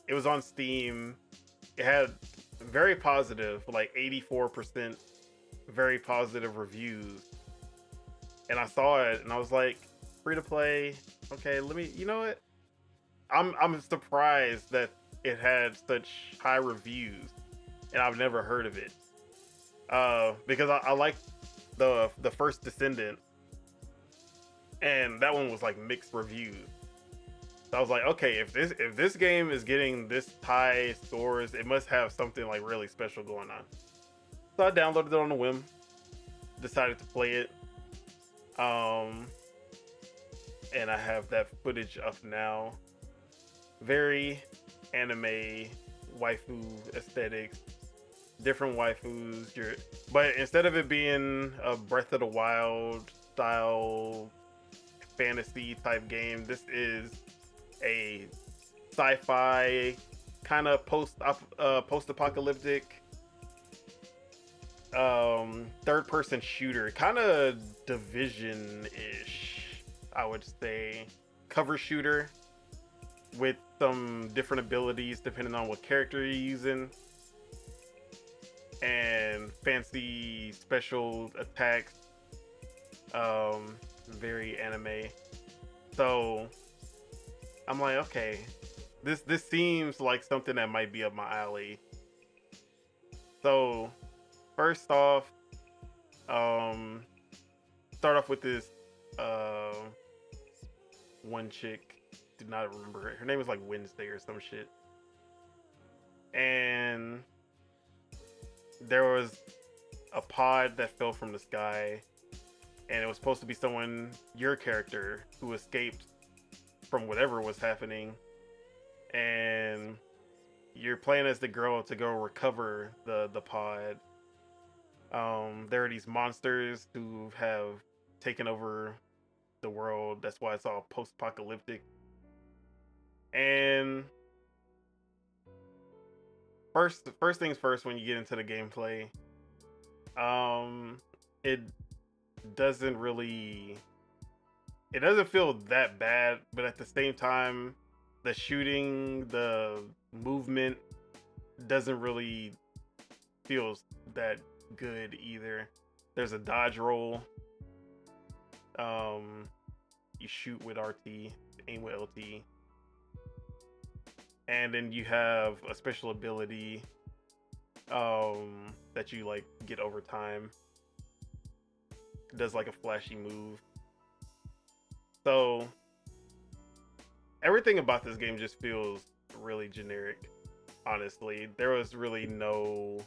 It was on Steam. It had very positive, like 84% very positive reviews. And I saw it and I was like, free to play. Okay, you know what? I'm surprised that it had such high reviews and I've never heard of it. Because I like the first Descendant, and that one was like mixed reviews. So I was like, okay, if this game is getting this high scores, it must have something like really special going on. So I downloaded it on a whim, decided to play it, and I have that footage up now. Very anime waifu aesthetics, different waifus. But instead of it being a Breath of the Wild style fantasy type game, this is a sci-fi kind of post-apocalyptic third-person shooter, kind of Division-ish, I would say, cover shooter with some different abilities depending on what character you're using, and fancy special attacks. Very anime. So I'm like, okay, this seems like something that might be up my alley. So first off, um, start off with this uh one chick. Do not remember her. Her name was like Wednesday or some shit. And there was a pod that fell from the sky, and it was supposed to be someone, your character, who escaped from whatever was happening, and you're playing as the girl to go recover the pod. There are these monsters who have taken over the world. That's why it's all post-apocalyptic. And first things first, when you get into the gameplay, it doesn't really, it doesn't feel that bad, but at the same time, the shooting, the movement doesn't really feel that good either. There's a dodge roll. You shoot with RT, aim with LT. And then you have a special ability that you like get over time. It does like a flashy move. So everything about this game just feels really generic, honestly. There was really no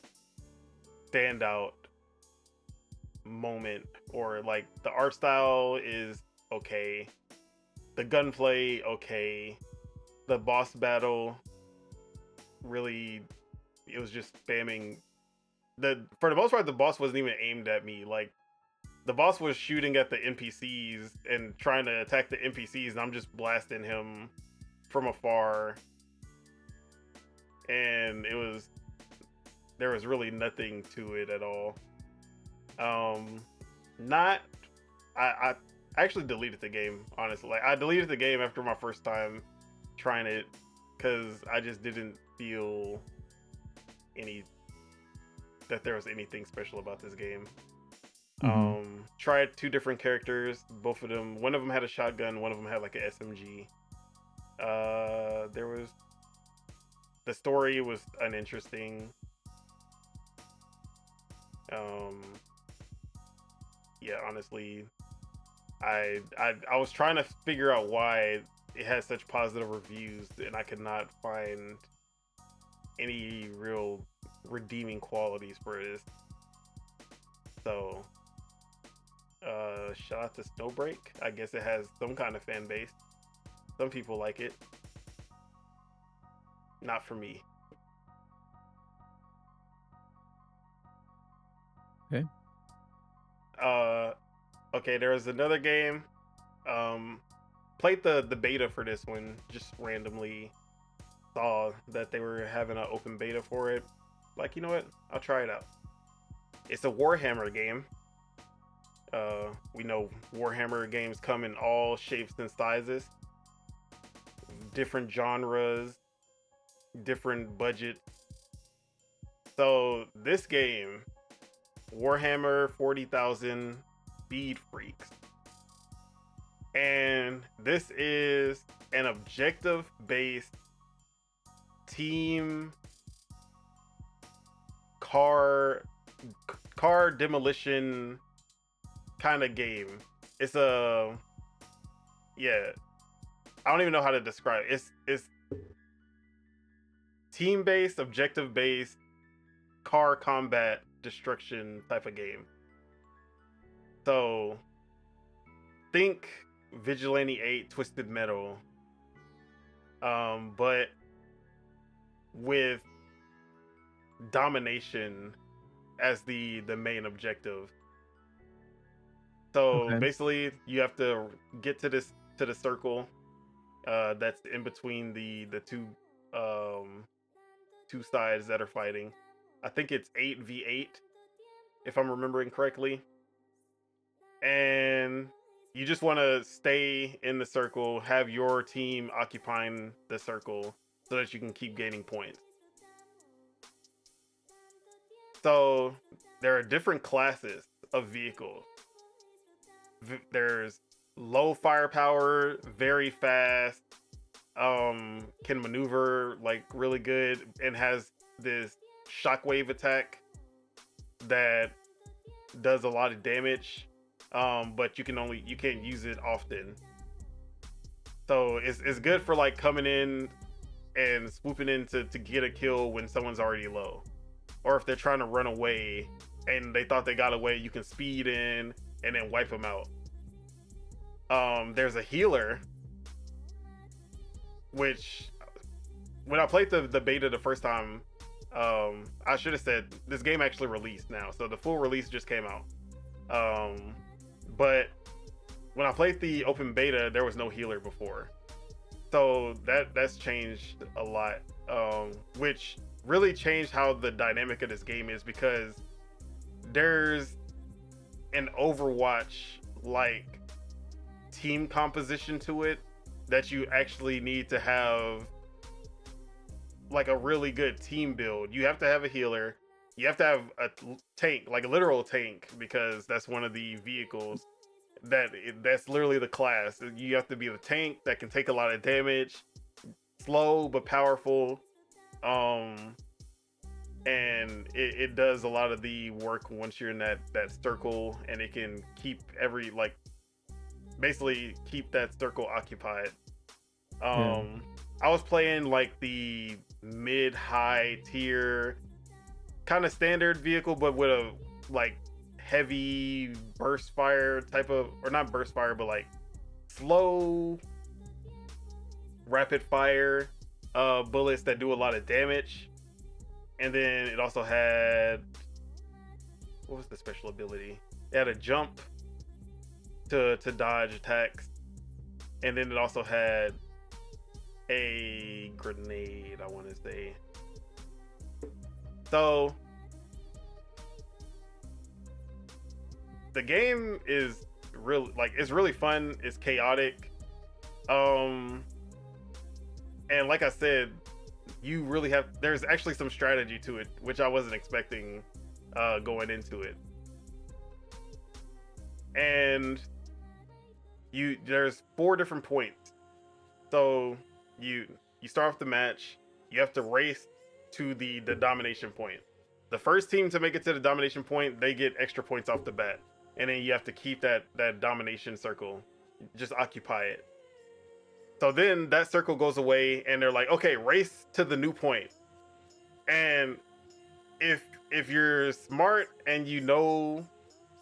standout moment, or like the art style is okay, the gunplay okay, the boss battle really, it was just spamming for the most part. The boss wasn't even aimed at me. Like, the boss was shooting at the NPCs and trying to attack the NPCs, and I'm just blasting him from afar. And there was really nothing to it at all. I actually deleted the game, honestly. Like, I deleted the game after my first time trying it, because I just didn't feel that there was anything special about this game. Tried 2 different characters, both of them, one of them had a shotgun, one of them had like an SMG. The story was uninteresting. Yeah, honestly, I was trying to figure out why it has such positive reviews, and I could not find any real redeeming qualities for this. So shout out to Snowbreak. I guess it has some kind of fan base. Some people like it. Not for me. Okay. Okay, there was another game. Played the beta for this one, just randomly saw that they were having an open beta for it. Like, you know what? I'll try it out. It's a Warhammer game. We know Warhammer games come in all shapes and sizes, different genres, different budget. So this game, Warhammer 40,000 Speed Freaks, and this is an objective-based team car demolition kind of game. It's I don't even know how to describe it. It's team-based, objective-based car combat destruction type of game. So think Vigilante 8 Twisted Metal, but with domination as the main objective. So basically, you have to get to the circle that's in between the two sides that are fighting. I think it's 8v8, if I'm remembering correctly. And you just want to stay in the circle, have your team occupying the circle so that you can keep gaining points. So there are different classes of vehicles. There's low firepower, very fast, can maneuver like really good and has this shockwave attack that does a lot of damage. But you can't use it often. So it's good for like coming in and swooping in to get a kill when someone's already low. Or if they're trying to run away and they thought they got away, you can speed in and then wipe them out. There's a healer, which when I played the beta the first time, I should have said this game actually released now. So the full release just came out. But when I played the open beta, there was no healer before. So that's changed a lot, which really changed how the dynamic of this game is, because there's an Overwatch like team composition to it that you actually need to have like a really good team build. You have to have a healer, you have to have a tank, like a literal tank, because that's one of the vehicles that's literally the class. You have to be the tank that can take a lot of damage, slow but powerful, and it does a lot of the work once you're in that circle, and it can keep basically keep that circle occupied. I was playing like the mid-high tier kind of standard vehicle, but with a like heavy burst fire type of, or not burst fire, but like slow rapid fire bullets that do a lot of damage. And then it also had, what was the special ability? It had a jump to dodge attacks. And then it also had a grenade, I want to say. So the game is really it's really fun. It's chaotic. And like I said, you really have, there's actually some strategy to it, which I wasn't expecting going into it. And there's 4 different points. So you start off the match, you have to race to the domination point. The first team to make it to the domination point, they get extra points off the bat. And then you have to keep that domination circle, just occupy it. So then that circle goes away and they're like, okay, race to the new point. And if you're smart and you know,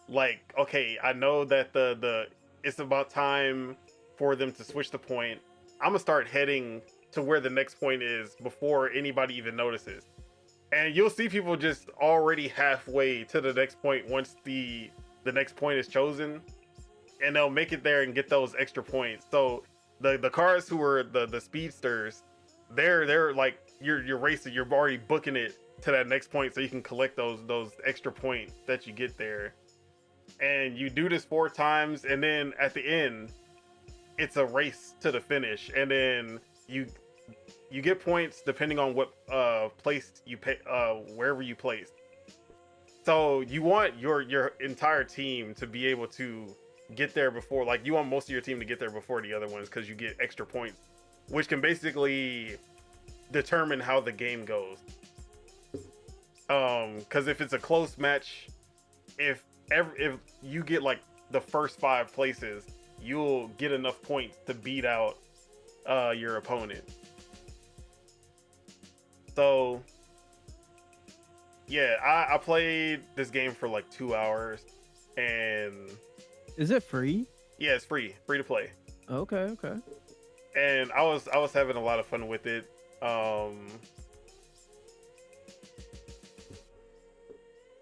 like, okay, I know that the it's about time for them to switch the point, I'm gonna start heading to where the next point is before anybody even notices. And you'll see people just already halfway to the next point once the next point is chosen, and they'll make it there and get those extra points. So the cars who are the speedsters, they're like, you're racing, you're already booking it to that next point so you can collect those extra points that you get there. And you do this 4 times, and then at the end it's a race to the finish, and then you get points depending on what place you pay, wherever you place. So you want your entire team to be able to get there before, like, you want most of your team to get there before the other ones, because you get extra points, which can basically determine how the game goes. Because if it's a close match, if you get like the first 5 places, you'll get enough points to beat out your opponent. So yeah, I played this game for like 2 hours, and Is it free? yeah, it's free to play. Okay. And I was having a lot of fun with it.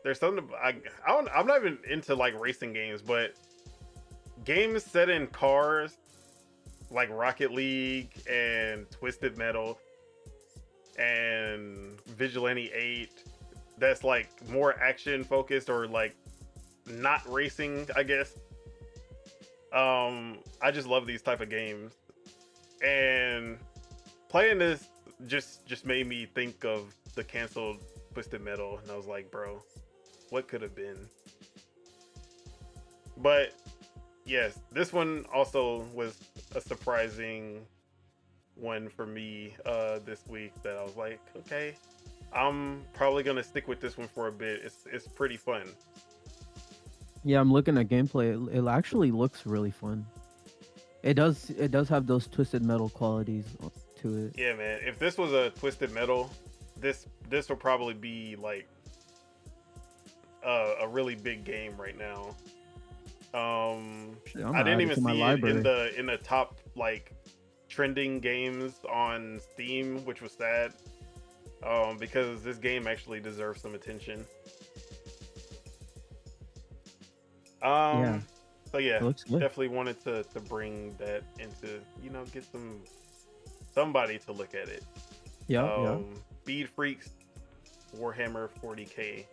There's something I'm not even into like racing games, but games set in cars like Rocket League and Twisted Metal and Vigilante 8, that's like more action focused, or like not racing, I guess. I just love these type of games, and playing this just made me think of the canceled Twisted Metal, and I was like, bro, what could have been? But yes, this one also was a surprising one for me this week that I was like, okay, I'm probably gonna stick with this one for a bit. It's pretty fun. Yeah, I'm looking at gameplay. It actually looks really fun. It does have those twisted metal qualities to it. Yeah, man. If this was a Twisted Metal, this will probably be like a really big game right now. Shit, I'm I gonna didn't add it even to my see it library. in the top like trending games on Steam, which was sad. Because this game actually deserves some attention. Yeah, So yeah, it looks good. definitely wanted to bring that into, get somebody to look at it. Yeah, yeah. Speed Freaks Warhammer 40K.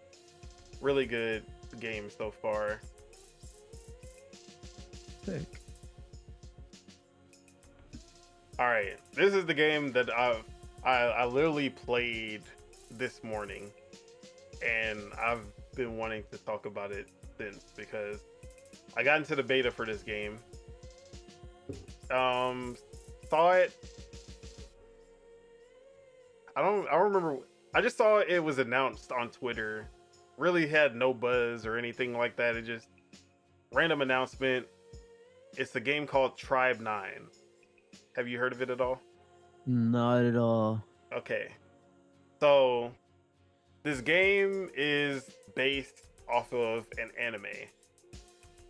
Really good game so far. Sick. All right, this is the game that I literally played this morning, and I've been wanting to talk about it since because I got into the beta for this game. Saw it. I don't remember. I just saw it was announced on Twitter. Really had no buzz or anything like that. It just random announcement. It's a game called Tribe 9. Have you heard of it at all? Not at all. Okay. So this game is based off of an anime,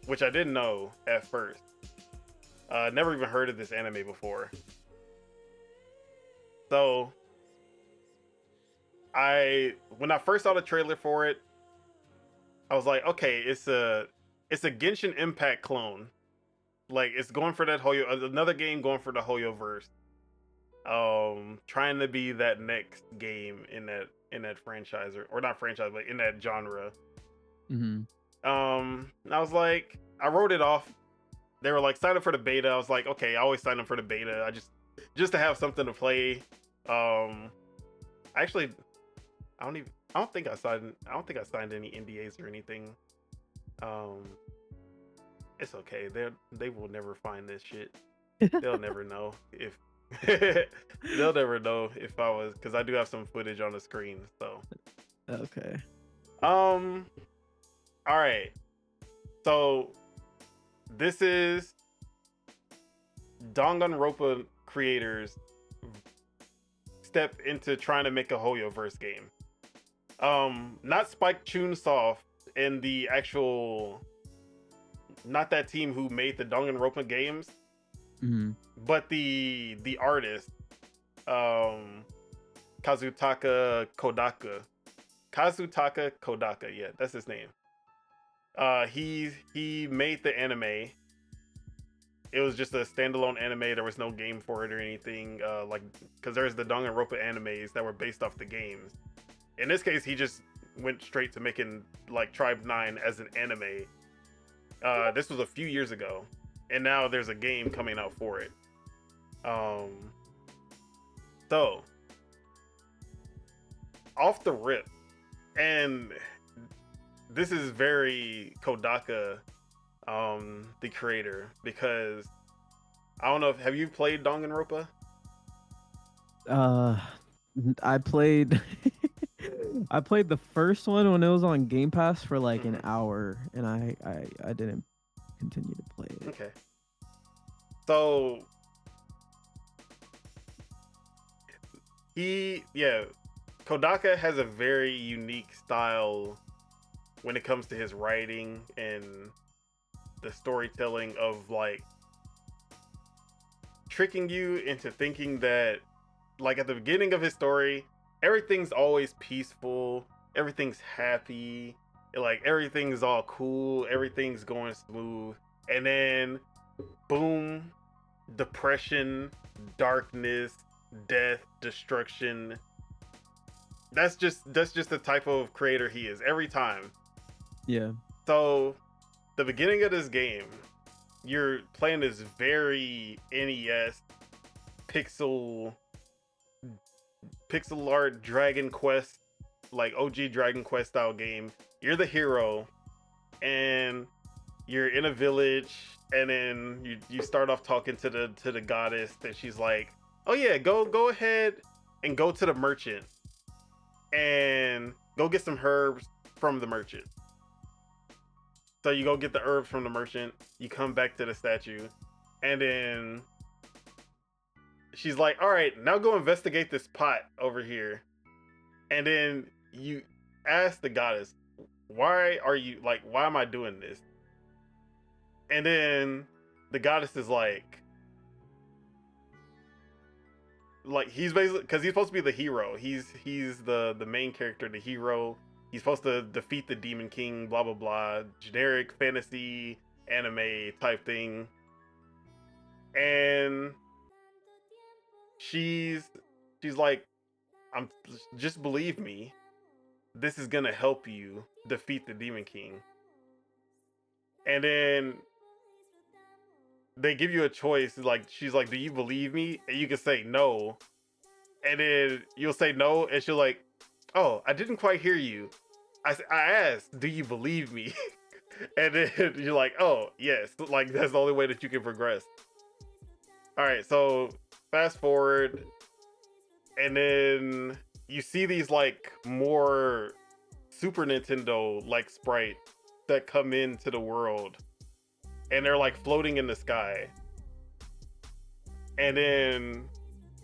which I didn't know at first. Never even heard of this anime before. So when I first saw the trailer for it, I was like, okay, it's a Genshin Impact clone. Like it's going for that Hoyo, another game going for the Hoyo verse. Trying to be that next game in that franchise or not franchise, but in that genre. Mm-hmm. I was like, I wrote it off. They were like, sign up for the beta. I was like, okay, I always sign up for the beta. I just to have something to play. Actually, I don't think I signed any NDAs or anything. It's okay. They will never find this shit. They'll never know if they'll never know if I was, because I do have some footage on the screen. So Okay. all right. So this is Danganronpa creators step into trying to make a Hoyoverse game. Not Spike Chunsoft and the actual, not that team who made the Danganronpa games, Mm-hmm. but the artist, Kazutaka Kodaka, yeah, that's his name. He made the anime. It was just a standalone anime. There was no game for it or anything. Because there's the Danganronpa animes that were based off the games. In this case, he just went straight to making like Tribe 9 as an anime. This was a few years ago, and now there's a game coming out for it. So off the rip, and this is very Kodaka, the creator, because I don't know if have you played Danganronpa? I played I played the first one when it was on Game Pass for like an hour, and I didn't continue to play it. Okay. So Kodaka has a very unique style when it comes to his writing and the storytelling of like tricking you into thinking that like at the beginning of his story, everything's always peaceful, everything's happy, like everything's all cool, everything's going smooth, and then boom, depression, darkness, death, destruction. That's just the type of creator he is every time. Yeah. So the beginning of this game, you're playing this very NES pixel art Dragon Quest, like OG Dragon Quest style game. You're the hero, and you're in a village, and then you start off talking to the goddess, and she's like, oh yeah, go ahead and go to the merchant and go get some herbs from the merchant. So you go get the herbs from the merchant, you come back to the statue, and then she's like, all right, now go investigate this pot over here. And then you ask the goddess, why am I doing this? And then the goddess is like he's basically, because he's supposed to be the hero. He's the main character, the hero. He's supposed to defeat the Demon King, blah blah blah, generic fantasy anime type thing. And she's like, just believe me, this is gonna help you defeat the Demon King. And then they give you a choice. Like, she's like, do you believe me? And you can say no. And then you'll say no, and she'll like, oh, I didn't quite hear you. I asked, do you believe me? And then you're like, oh, yes. Like, that's the only way that you can progress. All right, so fast forward, and then you see these like more Super Nintendo like sprites that come into the world, and they're like floating in the sky. And then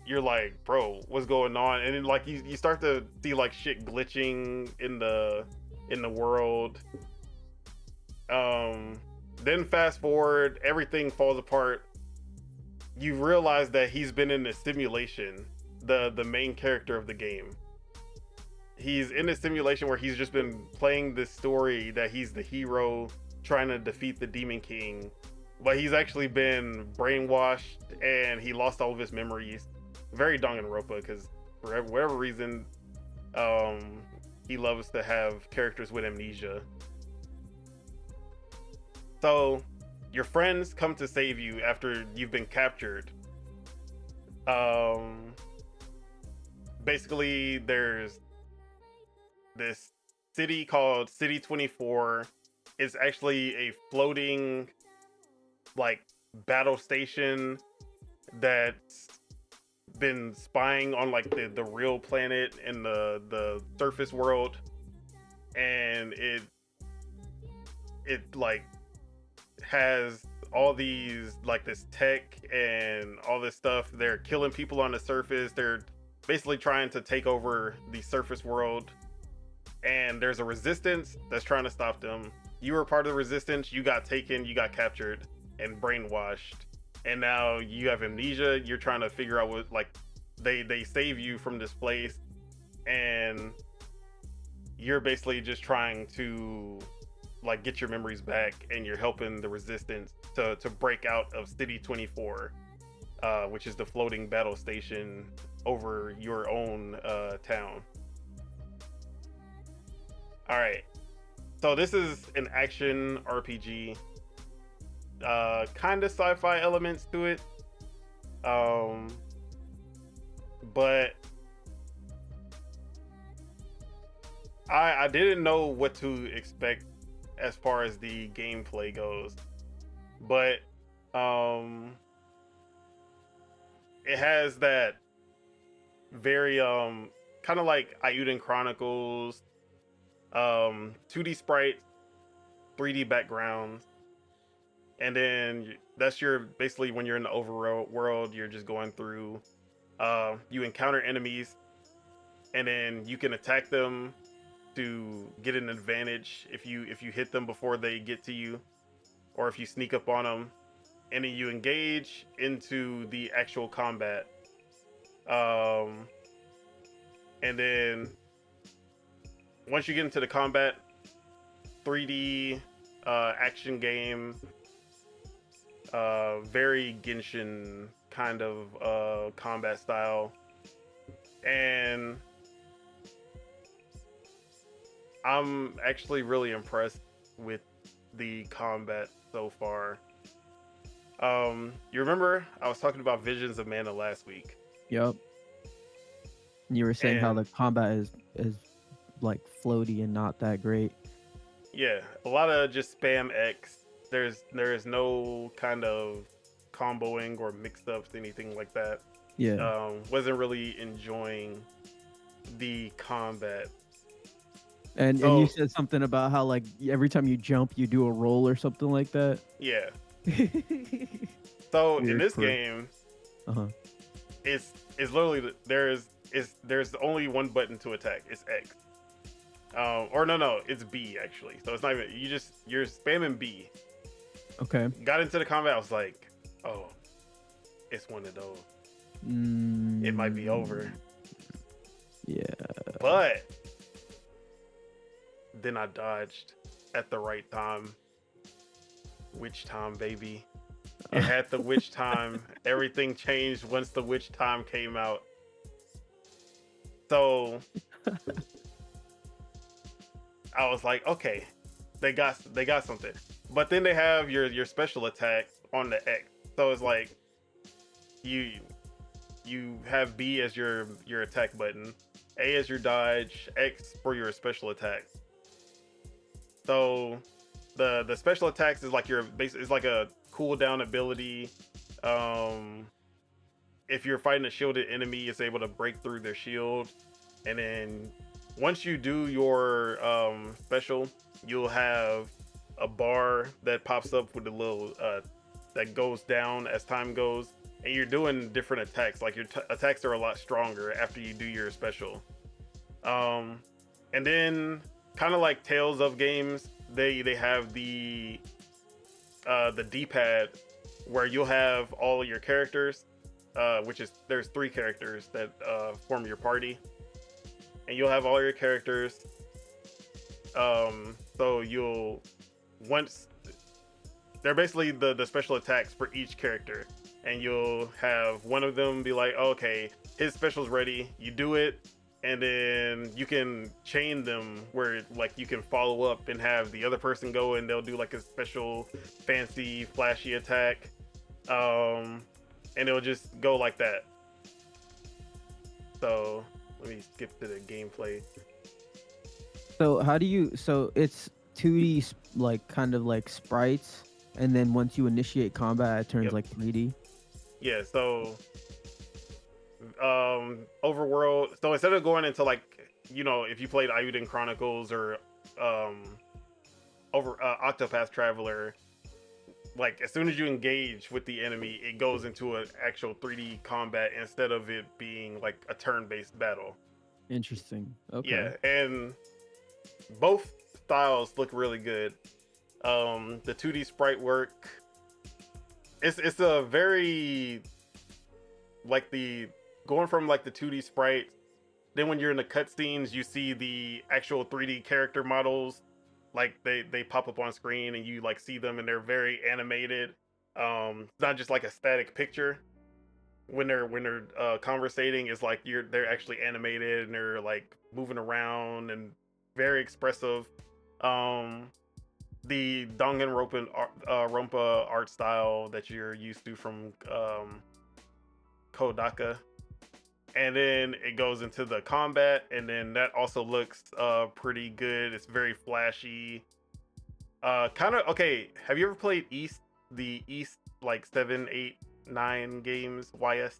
you're like, bro, what's going on? And then like you start to see like shit glitching in the world. Then fast forward, everything falls apart. You realize that he's been in a simulation, the main character of the game. He's in a simulation where he's just been playing this story that he's the hero trying to defeat the Demon King, but he's actually been brainwashed and he lost all of his memories. Very Danganronpa, because for whatever reason, he loves to have characters with amnesia. So your friends come to save you after you've been captured. Basically, there's this city called City 24. It's actually a floating like battle station that's been spying on like the real planet and the surface world, and it like has all these like this tech and all this stuff. They're killing people on the surface. They're basically trying to take over the surface world, and there's a resistance that's trying to stop them. You were part of the resistance. You got taken, you got captured and brainwashed, and now you have amnesia. You're trying to figure out what, like, they save you from this place, and you're basically just trying to like get your memories back, and you're helping the resistance to break out of City 24, which is the floating battle station over your own town. All right, so this is an action RPG, kind of sci-fi elements to it, but I didn't know what to expect as far as the gameplay goes, but it has that very kind of like Ayuden Chronicles, 2D sprites, 3D backgrounds, and then that's your basically when you're in the overworld, you're just going through. You encounter enemies, and then you can attack them to get an advantage if you hit them before they get to you, or if you sneak up on them, and then you engage into the actual combat. And then once you get into the combat, 3D action game, very Genshin kind of combat style, and I'm actually really impressed with the combat so far. You remember I was talking about Visions of Mana last week? Yep. You were saying how the combat is like floaty and not that great. Yeah, a lot of just spam X. There is no kind of comboing or mix-ups, anything like that. Yeah. Wasn't really enjoying the combat. And you So said something about how like every time you jump, you do a roll or something like that. yeah. So in Weird this quirk. game, Uh-huh. it's literally there's only one button to attack. It's X. Or no, it's B actually. So it's not even you're spamming B. Okay. Got into the combat, I was like, oh, it's one of those. It might be over. Yeah. But then I dodged at the right time. Witch time, baby. It had the witch time. Everything changed once the witch time came out. So I was like, okay, they got something. But then they have your special attack on the X. So it's like you have B as your attack button, A as your dodge, X for your special attack. So the special attacks is like it's like a cooldown ability. If you're fighting a shielded enemy, it's able to break through their shield, and then once you do your special, you'll have a bar that pops up with a little that goes down as time goes, and you're doing different attacks. Like your attacks are a lot stronger after you do your special. And then kind of like Tales of games, they have the D-pad where you'll have all of your characters, there's 3 characters that form your party, and you'll have all your characters. So once they're basically the special attacks for each character, and you'll have one of them be like, oh, okay, his special's ready. You do it, and then you can chain them where like you can follow up and have the other person go, and they'll do like a special fancy flashy attack, and it'll just go like that. So let me skip to the gameplay. So it's 2D like kind of like sprites, and then once you initiate combat, it turns like 3D. Yeah, so overworld. So instead of going into like, if you played Ayuden Chronicles or Octopath Traveler, like as soon as you engage with the enemy, it goes into an actual 3D combat instead of it being like a turn-based battle. Interesting. Okay. Yeah, and both styles look really good. The 2D sprite work, it's a very like going from like the 2D sprites, then when you're in the cutscenes, you see the actual 3D character models, like they pop up on screen and you like see them and they're very animated. It's not just like a static picture. When they're conversating, it's like they're actually animated and they're like moving around and very expressive. The Danganronpa art style that you're used to from Kodaka, and then it goes into the combat, and then that also looks pretty good. It's very flashy. Kind of okay. Have you ever played the East like 7, 8, 9 games? YS.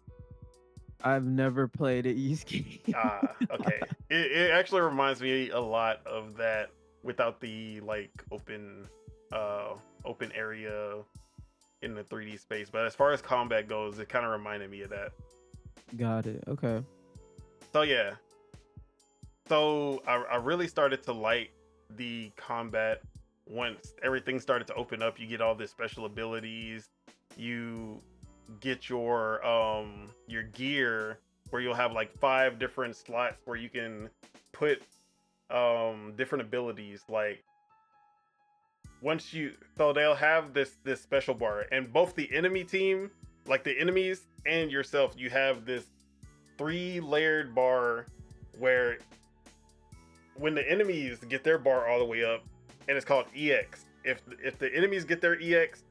I've never played an East game. Okay. It actually reminds me a lot of that without the like open area in the 3D space. But as far as combat goes, it kind of reminded me of that. Got it. Okay. So yeah. So I really started to like the combat once everything started to open up. You get all the special abilities. You get your gear where you'll have like 5 different slots where you can put different abilities. Like so they'll have this special bar, and both the enemy team, like the enemies and yourself, you have this 3-layered bar where when the enemies get their bar all the way up, and it's called EX. If the enemies get their EX,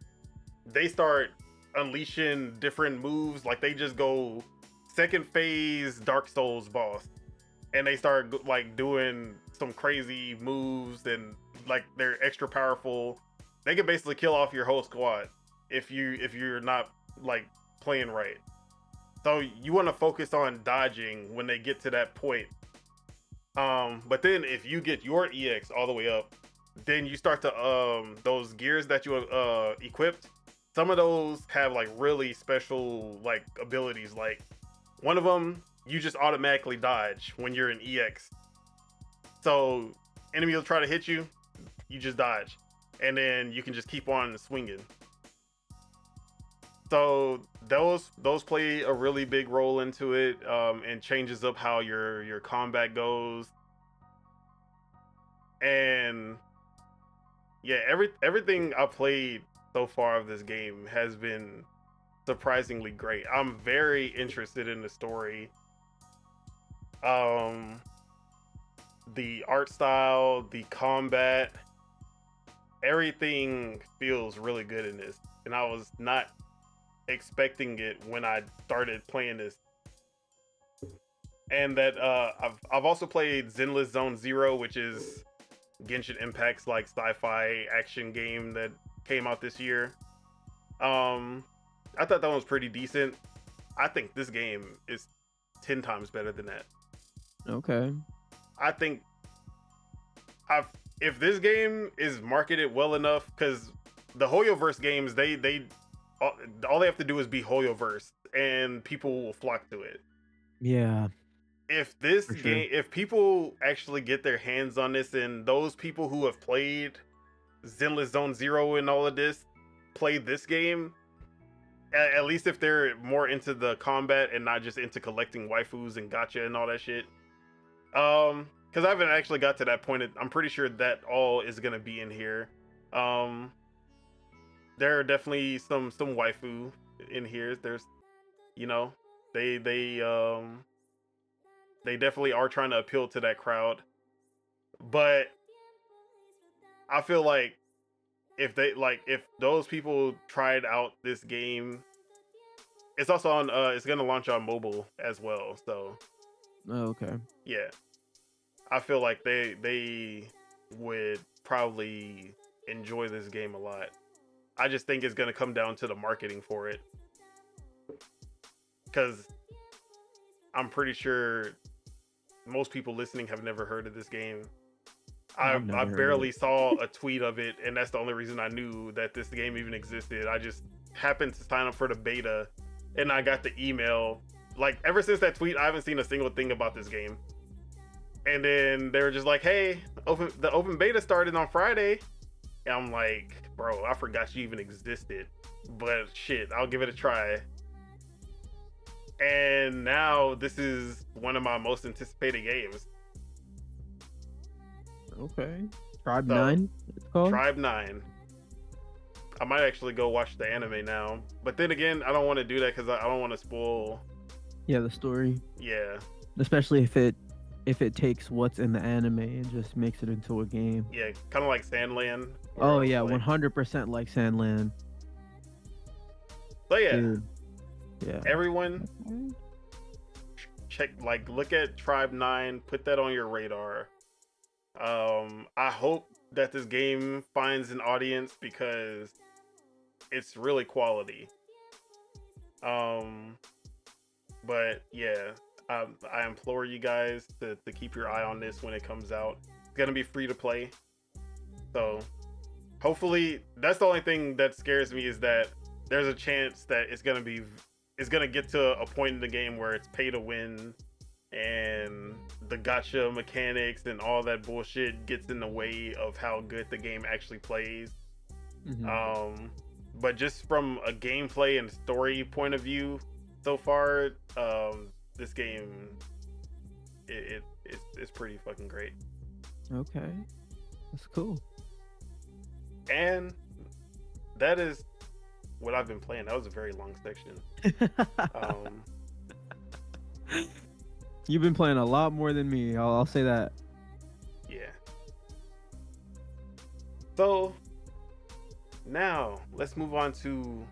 they start unleashing different moves. Like they just go second phase Dark Souls boss, and they start like doing some crazy moves, and like they're extra powerful. They can basically kill off your whole squad if you're not like playing right. So you want to focus on dodging when they get to that point. But then if you get your EX all the way up, then you start to those gears that you equipped. Some of those have like really special like abilities. Like one of them, you just automatically dodge when you're in EX. So enemy will try to hit you, you just dodge, and then you can just keep on swinging. So those play a really big role into it, and changes up how your combat goes. And yeah, everything I played so far of this game has been surprisingly great. I'm very interested in the story. The art style, the combat, everything feels really good in this. And I was not expecting it when I started playing this. And that I've also played Zenless Zone Zero, which is Genshin Impact's like sci-fi action game that came out this year. I thought that one was pretty decent. I think this game is 10 times better than that. Okay. I think if this game is marketed well enough, because the Hoyoverse games, they all they have to do is be Hoyoverse and people will flock to it. Yeah. If this For sure. game, if people actually get their hands on this, and those people who have played Zenless Zone Zero and all of this play this game, at least if they're more into the combat and not just into collecting waifus and gacha and all that shit. Because I haven't actually got to that point. I'm pretty sure that all is gonna be in here. There are definitely some waifu in here. There's, you know, they definitely are trying to appeal to that crowd. But I feel like if those people tried out this game, it's also on it's gonna launch on mobile as well. So Okay. yeah, I feel like they would probably enjoy this game a lot. I just think it's gonna come down to the marketing for it, because I'm pretty sure most people listening have never heard of this game. I barely saw a tweet of it, and that's the only reason I knew that this game even existed. I just happened to sign up for the beta, and I got the email. Like, ever since that tweet, I haven't seen a single thing about this game. And then they were just like, hey, the open beta started on Friday. And I'm like, bro, I forgot you even existed. But shit, I'll give it a try. And now this is one of my most anticipated games. Okay. Tribe 9, it's called? Tribe 9. I might actually go watch the anime now. But then again, I don't want to do that because I don't want to spoil. Yeah, the story. Yeah. Especially if it takes what's in the anime and just makes it into a game. Yeah, kind of like Sandland. Oh yeah, 100% like Sandland. So yeah. Dude. Yeah. Everyone look at Tribe 9, put that on your radar. I hope that this game finds an audience because it's really quality. But yeah, I implore you guys to keep your eye on this when it comes out. It's gonna be free to play, so hopefully, that's the only thing that scares me, is that there's a chance that it's gonna get to a point in the game where it's pay to win, and the gacha mechanics and all that bullshit gets in the way of how good the game actually plays. Mm-hmm. But just from a gameplay and story point of view, so far, this game it's pretty fucking great. Okay, that's cool. And that is what I've been playing. That was a very long section. You've been playing a lot more than me. I'll say that. Yeah. So now let's move on to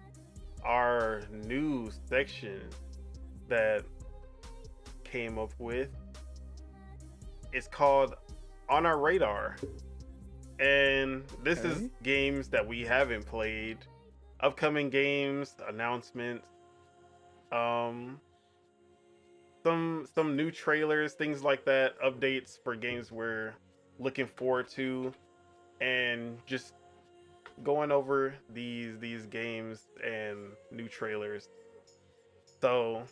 our new section that came up with. It's called On Our Radar. And this is games that we haven't played, upcoming games, announcements. some new trailers, things like that, updates for games we're looking forward to, and just going over these games and new trailers. So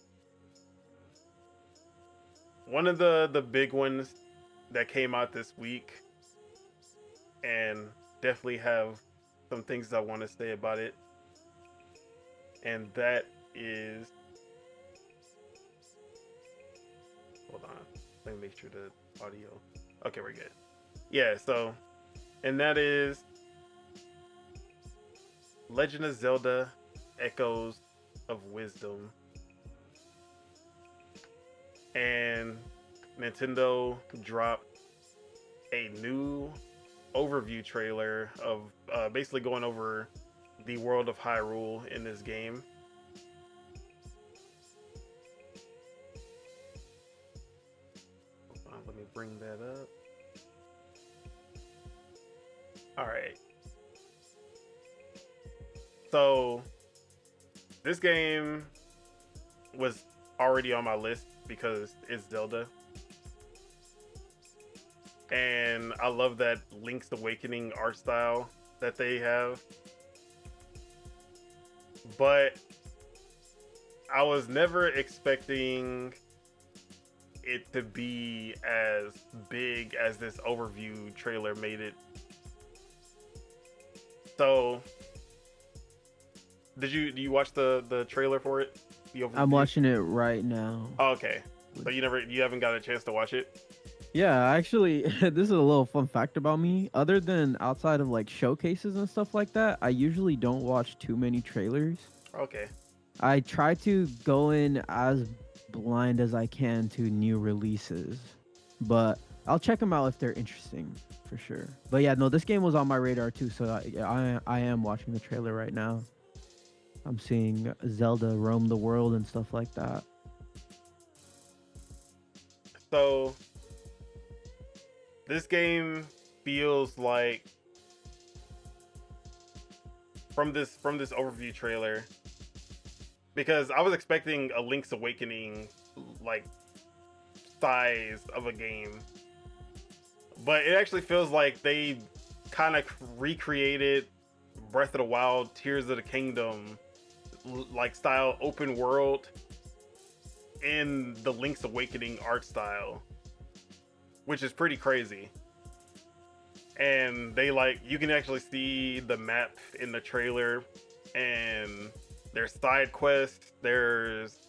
one of the big ones that came out this week, and definitely have some things I want to say about it, and that is, hold on, let me make sure the audio, okay, we're good. Yeah, so, and that is Legend of Zelda Echoes of Wisdom. And Nintendo dropped a new overview trailer of basically going over the world of Hyrule in this game. Hold on, let me bring that up. All right. So this game was already on my list because it's Zelda. And I love that Link's Awakening art style that they have. But I was never expecting it to be as big as this overview trailer made it. So do you watch the trailer for it? I'm watching it right now. Oh, okay. So you haven't got a chance to watch it? Yeah, actually, this is a little fun fact about me. Other than outside of like showcases and stuff like that, I usually don't watch too many trailers. Okay. I try to go in as blind as I can to new releases, but I'll check them out if they're interesting for sure. But yeah, no, this game was on my radar too, so I am watching the trailer right now. I'm seeing Zelda roam the world and stuff like that. So this game feels like from this overview trailer, because I was expecting a Link's Awakening like size of a game, but it actually feels like they kind of recreated Breath of the Wild, Tears of the Kingdom like style open world in the Link's Awakening art style, which is pretty crazy. And they you can actually see the map in the trailer, and there's side quests, there's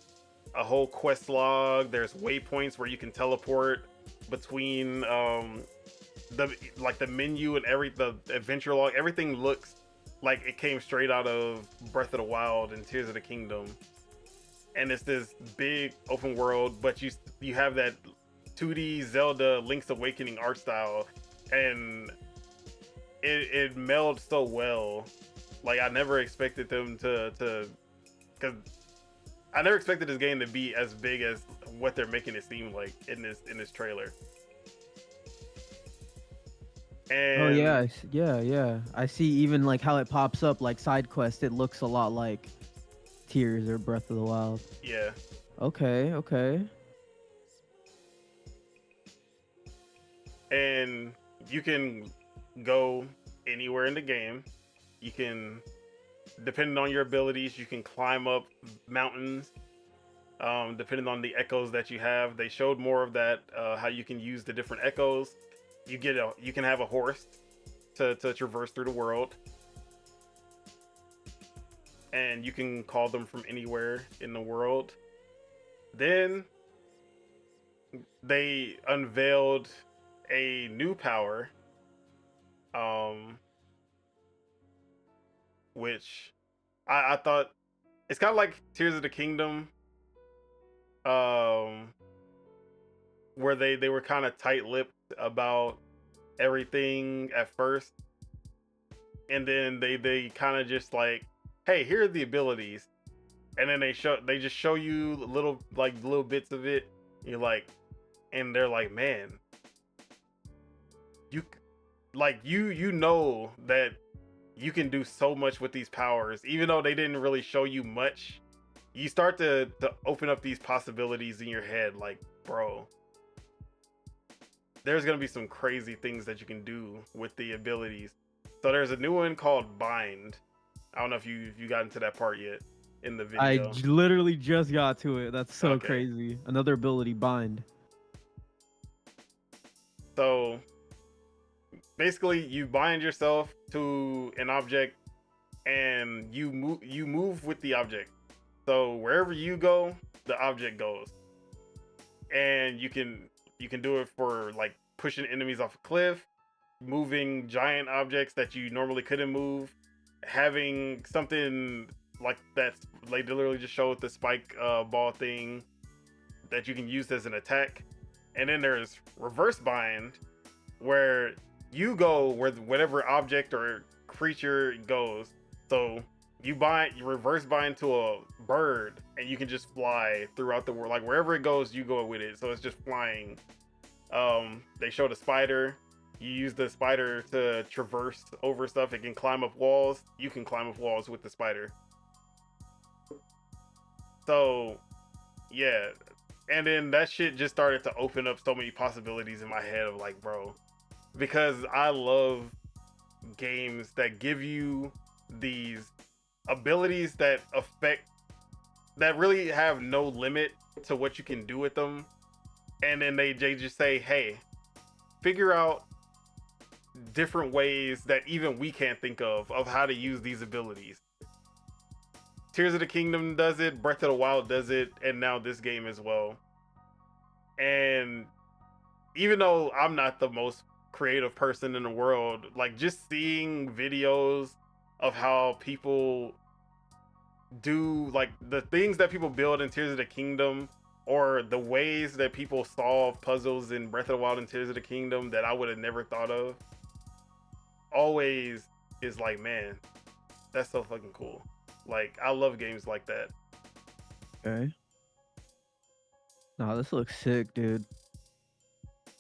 a whole quest log, there's waypoints where you can teleport between the menu and the adventure log. Everything looks like it came straight out of Breath of the Wild and Tears of the Kingdom. And it's this big open world, but you have that 2D Zelda Link's Awakening art style, and it melds so well. Like, I never expected them to because I never expected this game to be as big as what they're making it seem like in this trailer. And oh yeah, yeah. I see even like how it pops up like side quest. It looks a lot like Tears or Breath of the Wild. yeah. Okay. And you can go anywhere in the game. You can, depending on your abilities, you can climb up mountains. Depending on the echoes that you have, they showed more of that. How you can use the different echoes. You can have a horse to traverse through the world, and you can call them from anywhere in the world. Then they unveiled a new power, which I thought it's kind of like Tears of the Kingdom, where they were kind of tight-lipped about everything at first, and then they kind of just like, hey, here are the abilities, and then they just show you little bits of it. You're like, and they're like, man, you know that you can do so much with these powers, even though they didn't really show you much. you start to open up these possibilities in your head, like, bro, there's gonna be some crazy things that you can do with the abilities. So there's a new one called Bind. I don't know if you got into that part yet in the video. Literally just got to it. That's so Okay. crazy. Another ability, Bind. So basically, you bind yourself to an object, and you move with the object. So wherever you go, the object goes, and you can do it for like pushing enemies off a cliff, moving giant objects that you normally couldn't move, having something like that's like they literally just showed the spike ball thing that you can use as an attack. And then there's reverse bind, where you go where whatever object or creature goes. So you reverse bind to a bird, and you can just fly throughout the world. Like wherever it goes, you go with it. So it's just flying. They showed a spider. You use the spider to traverse over stuff. It can climb up walls. You can climb up walls with the spider. So yeah. And then that shit just started to open up so many possibilities in my head of like, bro, because I love games that give you these abilities that really have no limit to what you can do with them. And then they just say, hey, figure out different ways that even we can't think of how to use these abilities. Tears of the Kingdom does it, Breath of the Wild does it, and now this game as well. And even though I'm not the most creative person in the world, like just seeing videos of how people do like the things that people build in Tears of the Kingdom, or the ways that people solve puzzles in Breath of the Wild and Tears of the Kingdom that I would have never thought of, always is like, man, that's so fucking cool. Like, I love games like that. Okay. No, this looks sick, dude.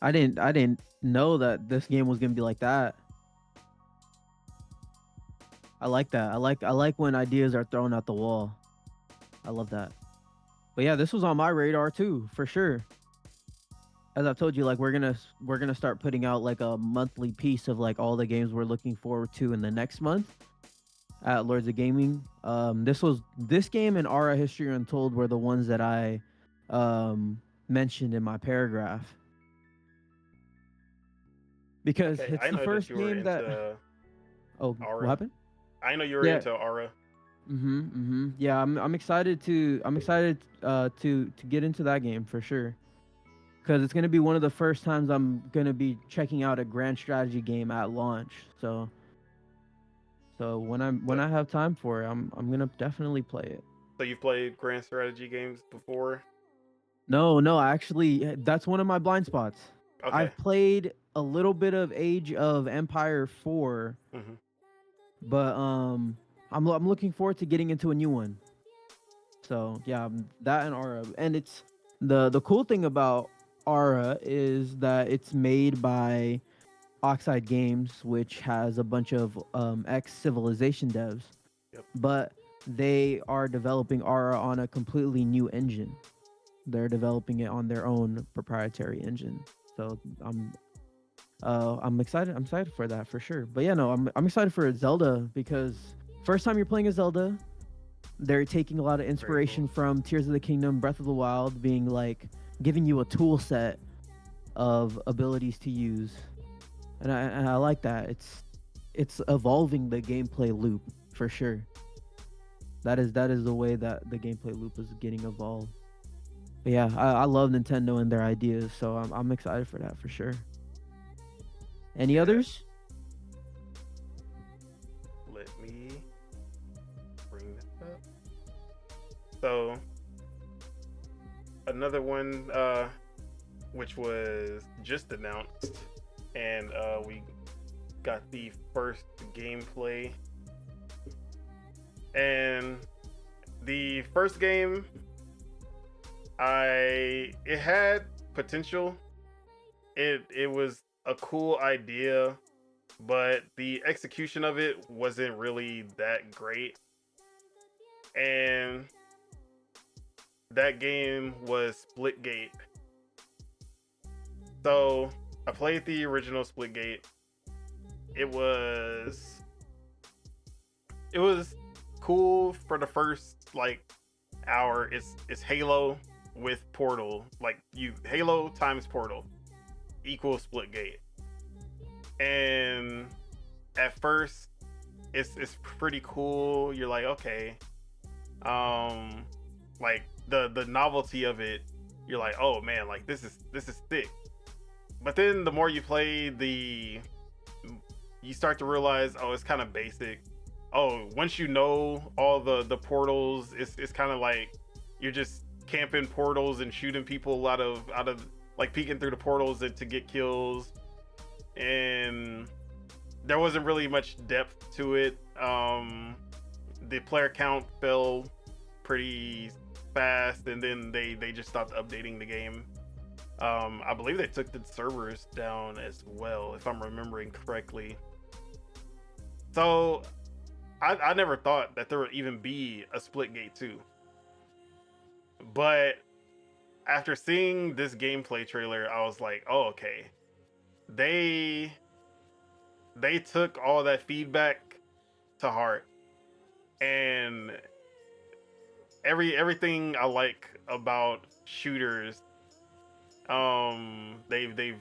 I didn't know that this game was gonna be like that. I like that. I like when ideas are thrown at the wall. I love that. But yeah, this was on my radar too, for sure. As I've told you, like we're gonna start putting out like a monthly piece of like all the games we're looking forward to in the next month at Lords of Gaming. This game and Aura History Untold were the ones that I mentioned in my paragraph. Because Okay, it's I the know first that you were game that into Oh, Aura. what happened? I know you were Yeah. into Aura. Yeah, I'm excited to get into that game for sure. Because it's gonna be one of the first times I'm gonna be checking out a grand strategy game at launch. So when I have time for it, I'm gonna definitely play it. So you've played grand strategy games before? No, actually, that's one of my blind spots. Okay. I've played a little bit of Age of Empire 4, but I'm looking forward to getting into a new one. So yeah, that and Aura, and it's the cool thing about Aura is that it's made by Oxide Games, which has a bunch of ex-Civilization devs. Yep. But they are developing Aura on a completely new engine. They're developing it on their own proprietary engine. So I'm excited. I'm excited for that for sure. But yeah, no, I'm excited for Zelda because first time you're playing a Zelda, they're taking a lot of inspiration from Tears of the Kingdom, Breath of the Wild, being like giving you a tool set of abilities to use, and I like that. It's evolving the gameplay loop for sure. That is the way that the gameplay loop is getting evolved. But yeah, I love Nintendo and their ideas, so I'm excited for that for sure. Any others? Let me bring this up. So another one which was just announced, and we got the first gameplay. And the first game, it had potential. It was a cool idea, but the execution of it wasn't really that great. And that game was Splitgate. So I played the original Splitgate. It was cool for the first like hour. It's Halo with Portal. Like Halo times Portal equals Splitgate. And at first it's pretty cool. You're like, okay. Like the novelty of it, you're like, oh man, like this is thick. But then the more you play, you start to realize, oh, it's kind of basic. Oh, once you know all the portals, it's kind of like you're just camping portals and shooting people out of like peeking through the portals to get kills. And there wasn't really much depth to it. The player count fell pretty fast, and then they just stopped updating the game. I believe they took the servers down as well, if I'm remembering correctly. So I never thought that there would even be a Splitgate 2. But after seeing this gameplay trailer, I was like, oh, okay. They took all that feedback to heart, and everything I like about shooters, they've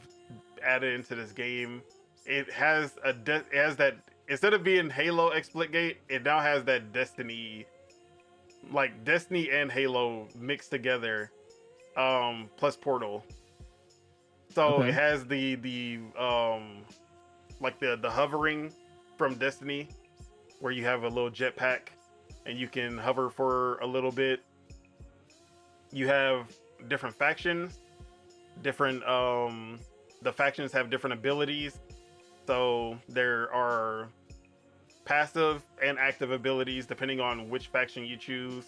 added into this game. It has that, instead of being Halo x Splitgate, it now has that Destiny, like Destiny and Halo mixed together, plus Portal. So Okay. it has the like the hovering from Destiny, where you have a little jetpack and you can hover for a little bit. You have different factions. The factions have different abilities. So there are passive and active abilities depending on which faction you choose.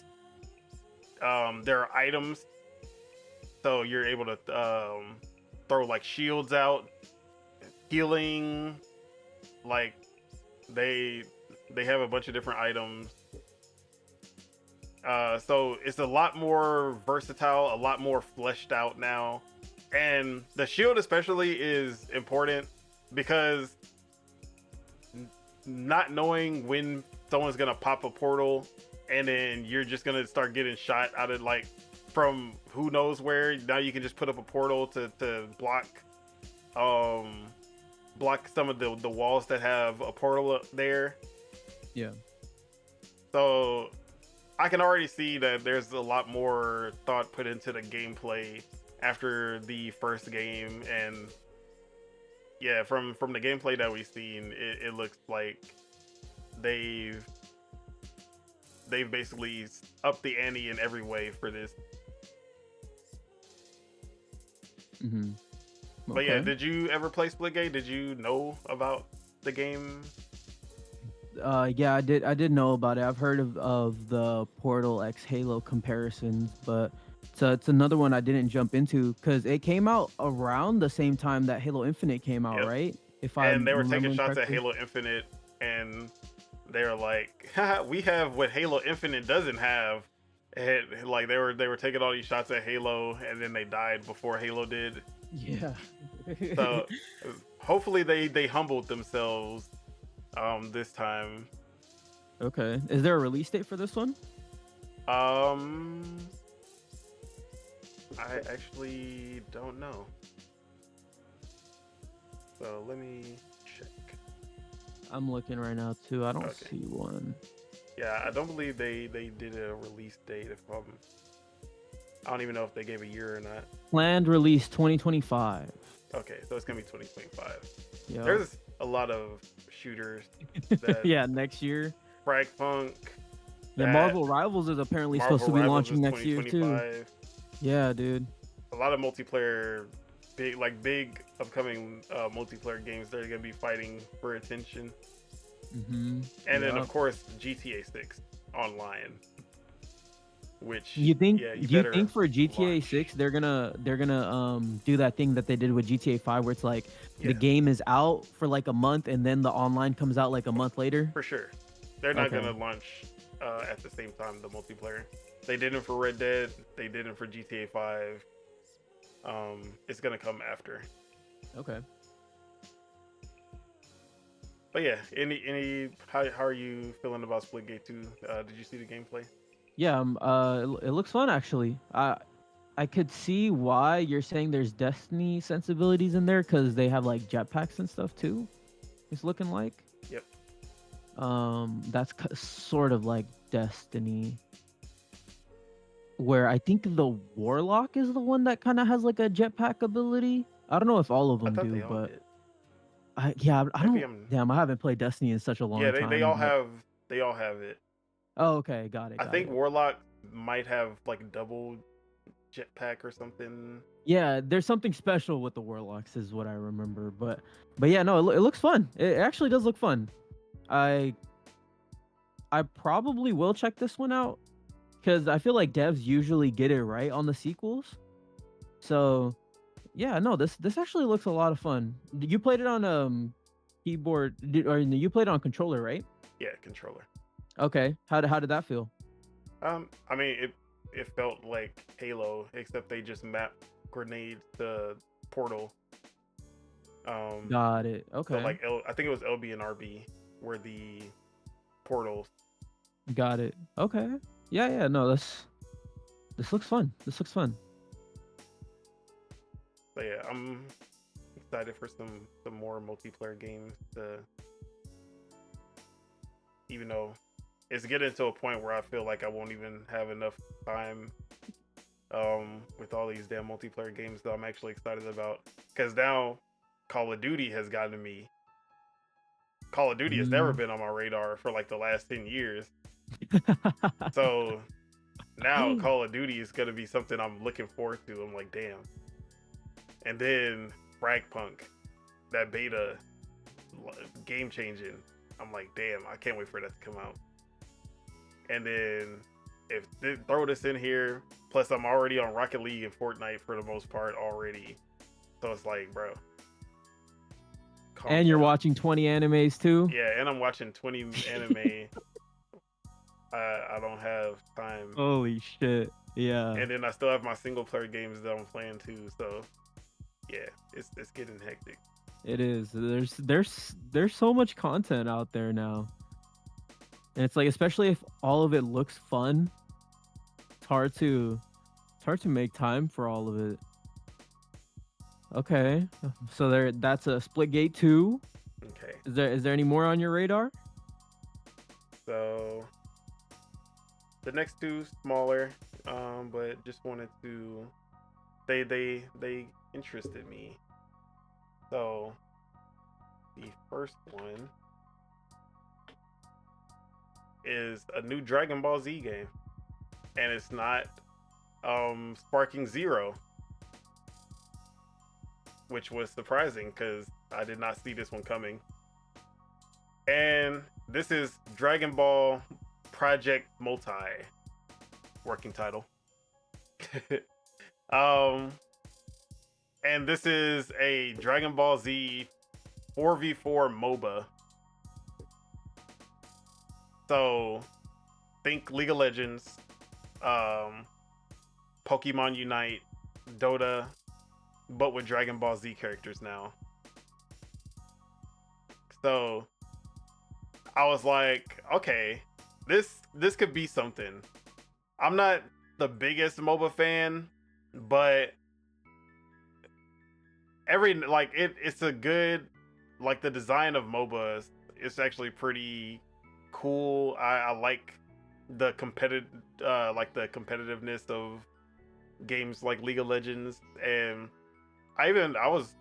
There are items. So you're able to throw like shields out, healing, like they have a bunch of different items. So it's a lot more versatile, a lot more fleshed out now. And the shield especially is important because not knowing when someone's gonna pop a portal, and then you're just gonna start getting shot out of like from who knows where. Now you can just put up a portal to block some of the walls that have a portal up there. Yeah. So I can already see that there's a lot more thought put into the gameplay after the first game. And yeah, from the gameplay that we've seen, it looks like they've basically upped the ante in every way for this. Mm-hmm. But yeah, did you ever play Splitgate? Did you know about the game? Yeah, I did know about it. I've heard of the Portal X Halo comparisons, but it's another one I didn't jump into because it came out around the same time that Halo Infinite came out, Yep. right? And they were taking shots at Halo Infinite, and they're like, haha, we have what Halo Infinite doesn't have. And like they were taking all these shots at Halo, and then they died before Halo did. Yeah. So hopefully they humbled themselves this time. Okay. Is there a release date for this one? I actually don't know. So let me check. I'm looking right now too. I don't Okay. see one. Yeah, I don't believe they did a release date. I don't even know if they gave a year or not. Planned release 2025. Okay, so it's gonna be 2025. Yeah. There's a lot of shooters that Yeah, next year. Fragpunk. Yeah, that Marvel Rivals is apparently Marvel supposed to be Rivals launching is next year too. 2025. Yeah, dude. A lot of multiplayer, big upcoming multiplayer games. They're gonna be fighting for attention. Mm-hmm. And then of course GTA 6 online. Which You think? yeah, Do you think for GTA launch. 6 they're gonna do that thing that they did with GTA 5 where it's like Yeah. the game is out for like a month and then the online comes out like a month later? For sure. They're not Okay. gonna launch at the same time, the multiplayer. They did it for Red Dead. They did it for GTA 5. It's gonna come after. Okay. But yeah, how are you feeling about Splitgate 2? Did you see the gameplay? Yeah. It looks fun actually. I could see why you're saying there's Destiny sensibilities in there because they have like jetpacks and stuff too. It's looking like. Yep. That's sort of like Destiny, where I think the Warlock is the one that kind of has like a jetpack ability. I don't know if all of I them thought do, they all but did. I Maybe don't. I'm. Damn, I haven't played Destiny in such a Yeah, long they time. all But have. They all have it. oh, okay, got it, I got think it. Warlock might have like double jetpack or something. Yeah, there's something special with the Warlocks, is what I remember. But yeah, no, it looks fun. It actually does look fun. I I probably will check this one out because I feel like devs usually get it right on the sequels. So yeah, no, this actually looks a lot of fun. You played it on keyboard, or you played it on controller, right? Yeah, controller. Okay, how did that feel? I mean, it felt like Halo, except they just mapped grenades to portal. Got it. So Okay, like I think it was LB and RB were the portals. got it. Okay, yeah. No, this looks fun. This looks fun. So yeah, I'm excited for some more multiplayer games. Even though it's getting to a point where I feel like I won't even have enough time with all these damn multiplayer games that I'm actually excited about. Because now Call of Duty has gotten to me. Call of Duty has never been on my radar for like the last 10 years. So now Call of Duty is going to be something I'm looking forward to. I'm like, damn. And then Fragpunk, that beta, game changing. I'm like, damn, I can't wait for that to come out. And then if they throw this in here, plus I'm already on Rocket League and Fortnite for the most part already. So it's like, bro. And you're watching 20 animes too? Yeah, and I'm watching 20 anime. I don't have time. Holy shit. Yeah. And then I still have my single player games that I'm playing too. So yeah, it's getting hectic. It is. There's so much content out there now. And it's like, especially if all of it looks fun, it's hard to make time for all of it. Okay. So that's a Splitgate 2. Okay. Is there any more on your radar? So the next two smaller, but just wanted to they interested me. So the first one is a new Dragon Ball Z game, and it's not Sparking Zero, which was surprising because I did not see this one coming. And this is Dragon Ball Project Multi, working title. And this is a Dragon Ball Z 4v4 MOBA. So think League of Legends, Pokemon Unite, Dota, but with Dragon Ball Z characters now. So I was like, okay, this could be something. I'm not the biggest MOBA fan, but it's a good, like, the design of MOBAs is actually pretty cool. I like the competitiveness of games like League of Legends, and I was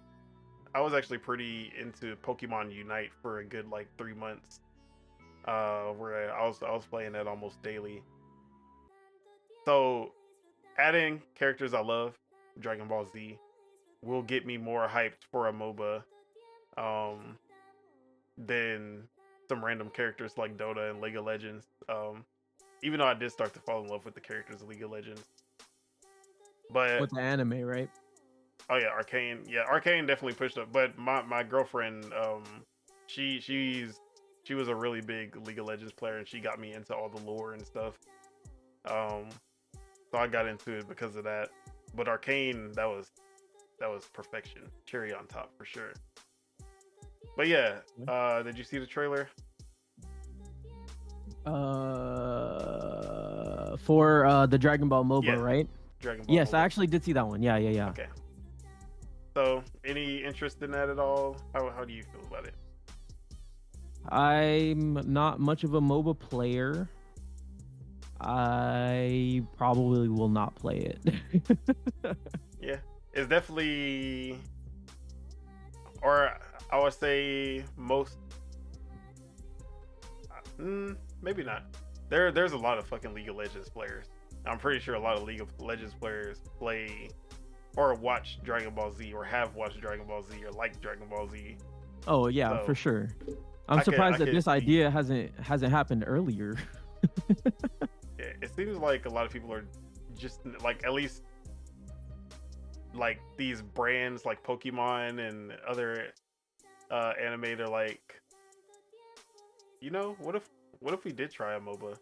actually pretty into Pokemon Unite for a good like 3 months, where I was playing that almost daily. So adding characters I love, Dragon Ball Z, will get me more hyped for a MOBA than some random characters like Dota and League of Legends. Even though I did start to fall in love with the characters of League of Legends. But with the anime, right? Oh yeah, Arcane. Yeah, Arcane definitely pushed up. But my girlfriend, she was a really big League of Legends player, and she got me into all the lore and stuff. so I got into it because of that. But Arcane, that was perfection, cherry on top for sure. But yeah, did you see the trailer? For the Dragon Ball MOBA, Yeah, right? Dragon Ball. Yes, MOBA. I actually did see that one. Yeah. Okay. So, any interest in that at all? How do you feel about it? I'm not much of a MOBA player. I probably will not play it. Yeah, it's definitely, or I would say most. Maybe not. There's a lot of fucking League of Legends players. I'm pretty sure a lot of League of Legends players play or watch Dragon Ball Z or have watched Dragon Ball Z or like Dragon Ball Z. Oh yeah, So, for sure. I'm surprised that this see. idea hasn't happened earlier. Yeah, it seems like a lot of people are just like, at least like these brands like Pokemon and other anime, they're like, what if we did try a MOBA?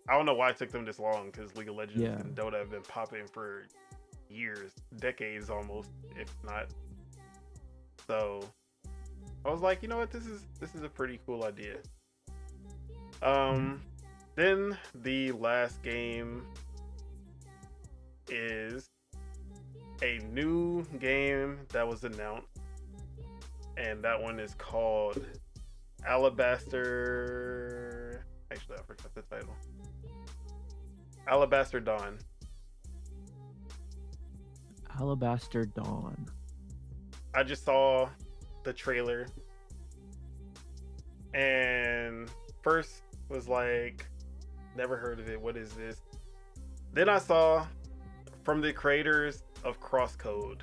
I don't know why it took them this long, because League of Legends and Dota have been popping for years, decades almost, if not. So I was like, you know what, this is a pretty cool idea. Then the last game is a new game that was announced, and that one is called Alabaster. Actually, I forgot the title. Alabaster Dawn. Alabaster Dawn. I just saw the trailer, and first was like, never heard of it. What is this? Then I saw from the creators of Crosscode,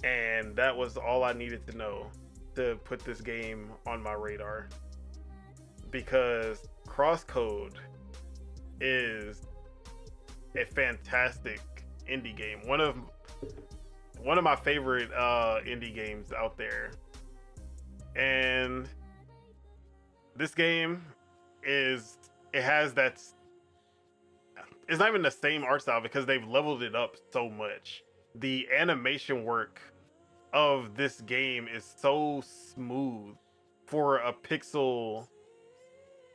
and that was all I needed to know to put this game on my radar, because Crosscode is a fantastic indie game. One of my favorite indie games out there. And this game has that, it's not even the same art style because they've leveled it up so much. The animation work of this game is so smooth for a pixel,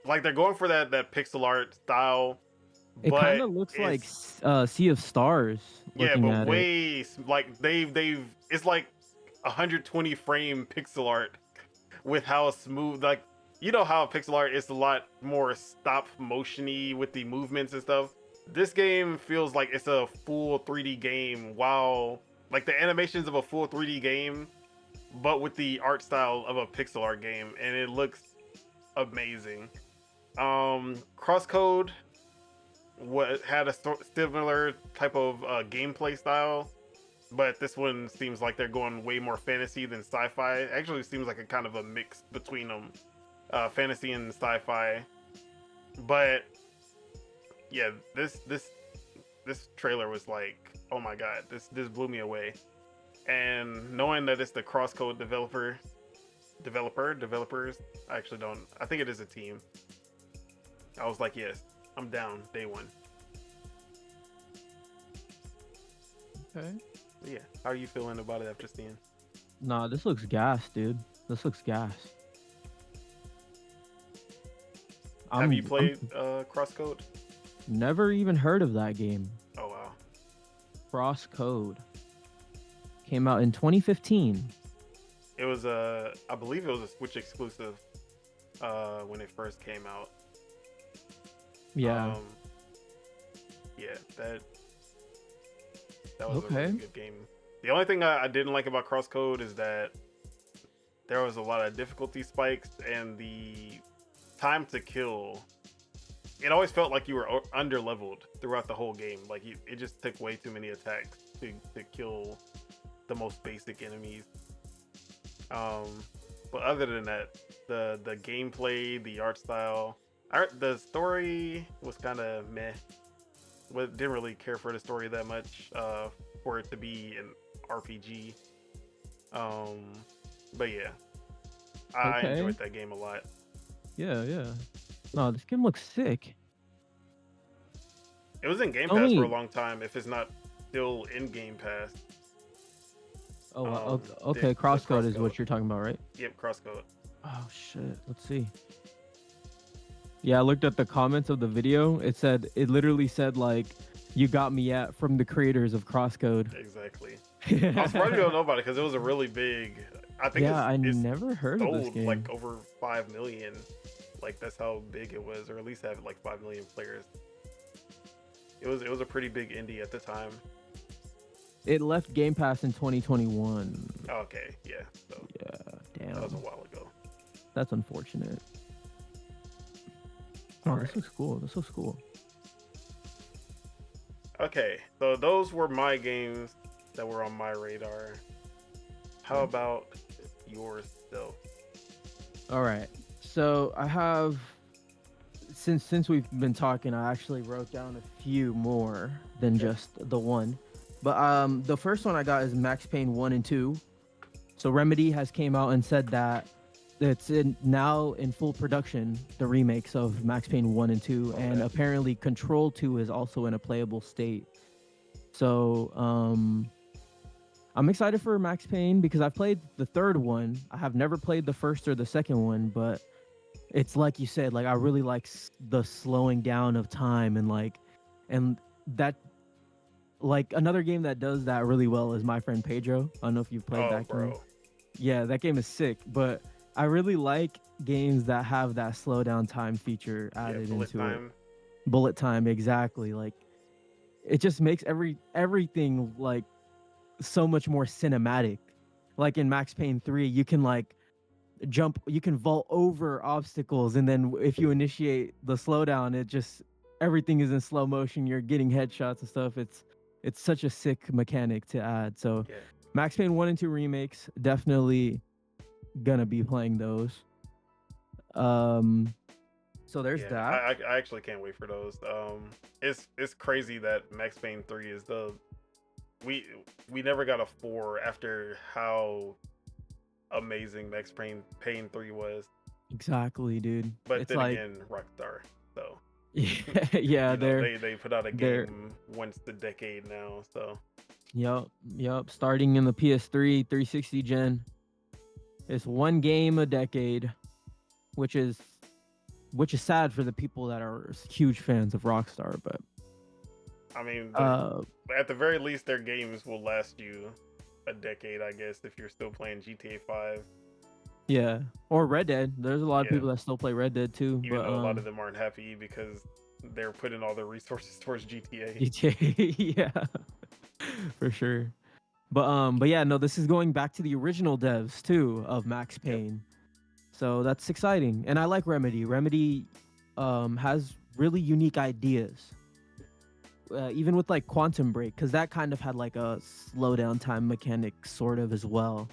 like they're going for that pixel art style. It kind of looks like Sea of Stars. Yeah, but way like they've it's like 120 frame pixel art with how smooth, like, how pixel art is a lot more stop motiony with the movements and stuff. This game feels like it's a full 3D game, while like the animations of a full 3D game, but with the art style of a pixel art game, and it looks amazing. Crosscode had a similar type of gameplay style, but this one seems like they're going way more fantasy than sci-fi. It actually seems like a kind of a mix between them, fantasy and sci-fi. But yeah, this trailer was like, oh my god, this blew me away. And knowing that it's the Crosscode developers, I actually don't, I think it is a team. I was like, yes, I'm down day one. Okay. Yeah, how are you feeling about it after seeing? Nah, this looks gas, dude. This looks gas. Have you played Crosscode? Never even heard of that game. Oh wow. Crosscode came out in 2015. It was I believe it was a Switch exclusive when it first came out. Yeah. Yeah, that was okay. a really good game. The only thing I didn't like about Crosscode is that there was a lot of difficulty spikes, and the time to kill, it always felt like you were under leveled throughout the whole game. Like it just took way too many attacks to kill the most basic enemies. But other than that, the gameplay, the art style, the story was kind of meh. Didn't really care for the story that much for it to be an RPG. But yeah, I enjoyed that game a lot. Yeah. No, this game looks sick. It was in Game Pass for a long time. If it's not still in Game Pass. Oh, wow. Okay. The Crosscode is Crosscode. what you're talking about, right? Yep, Crosscode. Oh shit. Let's see. Yeah, I looked at the comments of the video. It literally said like, "You got me at from the creators of Crosscode." Exactly. I'm surprised you don't know about it because it was a really big. I think I it's never heard of this sold game. like over 5 million. Like that's how big it was, or at least have like 5 million players. It was a pretty big indie at the time. It left Game Pass in 2021. Okay, yeah. So Yeah, damn. that was a while ago. That's unfortunate. Oh, this looks cool. This looks cool. Okay, so those were my games that were on my radar. How about yours, though? All right. So I have, since we've been talking, I actually wrote down a few more than just the one. But the first one I got is Max Payne 1 and 2. So Remedy has came out and said that it's now in full production, the remakes of Max Payne 1 and 2, and apparently Control 2 is also in a playable state. So I'm excited for Max Payne because I've played the third one. I have never played the first or the second one, but it's like you said, like I really like the slowing down of time and that, like another game that does that really well is My Friend Pedro. I don't know if you've played that game. Yeah, that game is sick, but I really like games that have that slow down time feature added into it. Bullet time, exactly. Like it just makes everything like so much more cinematic. Like in Max Payne 3, you can like you can vault over obstacles, and then if you initiate the slowdown, it just everything is in slow motion. You're getting headshots and stuff. It's such a sick mechanic to add. So Max Payne 1 and 2 remakes, definitely gonna be playing those. So there's that. I actually can't wait for those. It's crazy that Max Payne 3 is we never got a 4 after how amazing Max Payne 3 was. Exactly, dude. But it's then like, again, Rockstar. So yeah, they put out a game once a decade now. So yep. Starting in the PS3 360 gen, it's one game a decade, which is sad for the people that are huge fans of Rockstar. But I mean, at the very least, their games will last you a decade, I guess, if you're still playing GTA 5. Yeah, or Red Dead. There's a lot of people that still play Red Dead too. Even though a lot of them aren't happy because they're putting all their resources towards GTA. Yeah, for sure. But yeah, no, this is going back to the original devs too of Max Payne. So that's exciting, and I like Remedy. Remedy has really unique ideas. Even with like Quantum Break, because that kind of had like a slow down time mechanic sort of as well,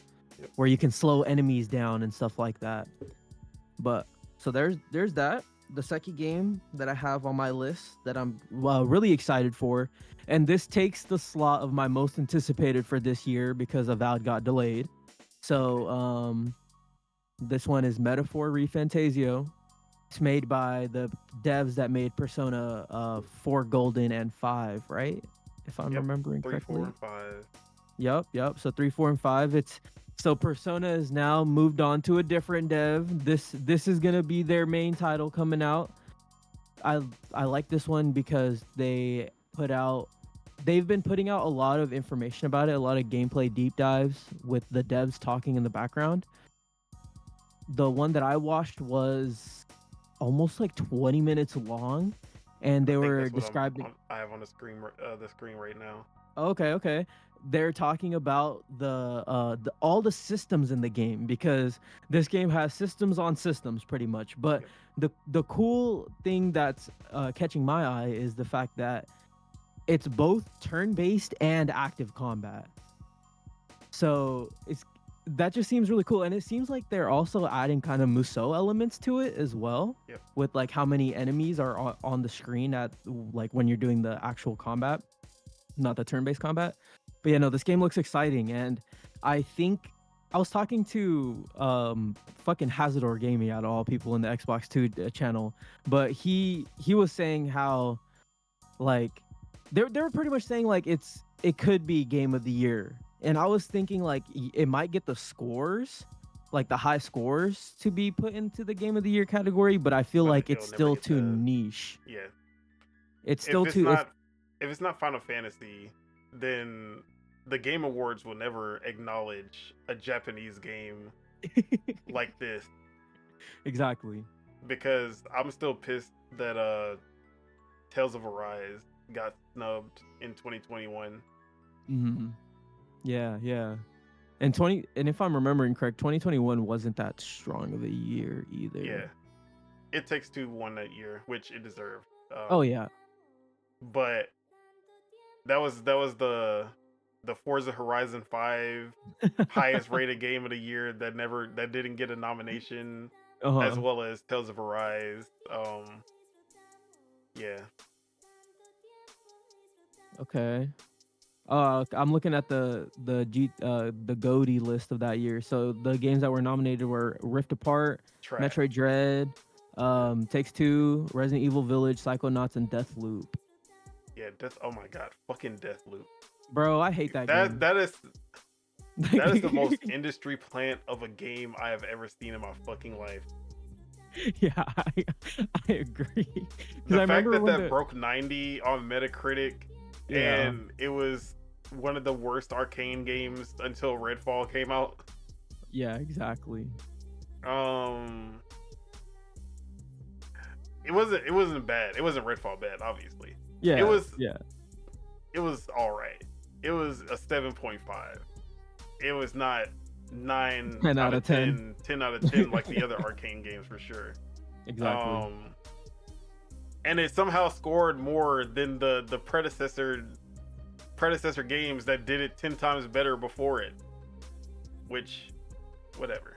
where you can slow enemies down and stuff like that. But so there's that. The second game that I have on my list that I'm really excited for, and this takes the slot of my most anticipated for this year because Avowed got delayed. So this one is Metaphor ReFantasio. It's made by the devs that made Persona 4 Golden and 5, right? If I'm remembering correctly. 3, 4, and 5. Yep. So 3, 4, and 5. So Persona is now moved on to a different dev. This is gonna be their main title coming out. I like this one because they've been putting out a lot of information about it, a lot of gameplay deep dives with the devs talking in the background. The one that I watched was almost like 20 minutes long, and they were describing. I have on the screen right now. Okay. They're talking about all the systems in the game, because this game has systems on systems pretty much. But the cool thing that's catching my eye is the fact that it's both turn-based and active combat. So that just seems really cool, and it seems like they're also adding kind of Musou elements to it as well, with like how many enemies are on the screen at like when you're doing the actual combat, not the turn-based combat. But yeah, no, this game looks exciting, and I think I was talking to fucking Hazardor Gaming, out of all people, in the Xbox 2 channel, but he was saying how like they were pretty much saying like it could be game of the year, and I was thinking like it might get the scores, like the high scores, to be put into the game of the year category, but I feel But like it's it'll never still get too the niche. yeah. It's If still it's too not if it's not Final Fantasy, then the Game Awards will never acknowledge a Japanese game like this, exactly. because I'm still pissed that Tales of Arise got snubbed in 2021. Hmm. Yeah. And if I'm remembering correct, 2021 wasn't that strong of a year either. Yeah, It Takes Two won that year, which it deserved. Oh yeah. But that was the Forza Horizon 5 highest rated game of the year that didn't get a nomination, as Uh-huh. well as Tales of Arise. Yeah, Okay. I'm looking at the GOTY list of that year. So the games that were nominated were Rift Apart, trash. Metroid Dread, Takes Two, Resident Evil Village, Psychonauts, and Deathloop. Yeah, oh my god, fucking Deathloop. Bro, I hate that game. That is the most industry plant of a game I have ever seen in my fucking life. Yeah, I agree. The fact that broke 90 on Metacritic, Yeah. and it was one of the worst arcane games until Redfall came out. Yeah, exactly. It wasn't bad. It wasn't Redfall bad, obviously. Yeah. It was Yeah. It was all right. It was a 7.5. It was not 9 10 out of 10, 10 out of 10 like the other arcane games for sure. Exactly. And it somehow scored more than the predecessor games that did it 10 times better before it. Which, whatever.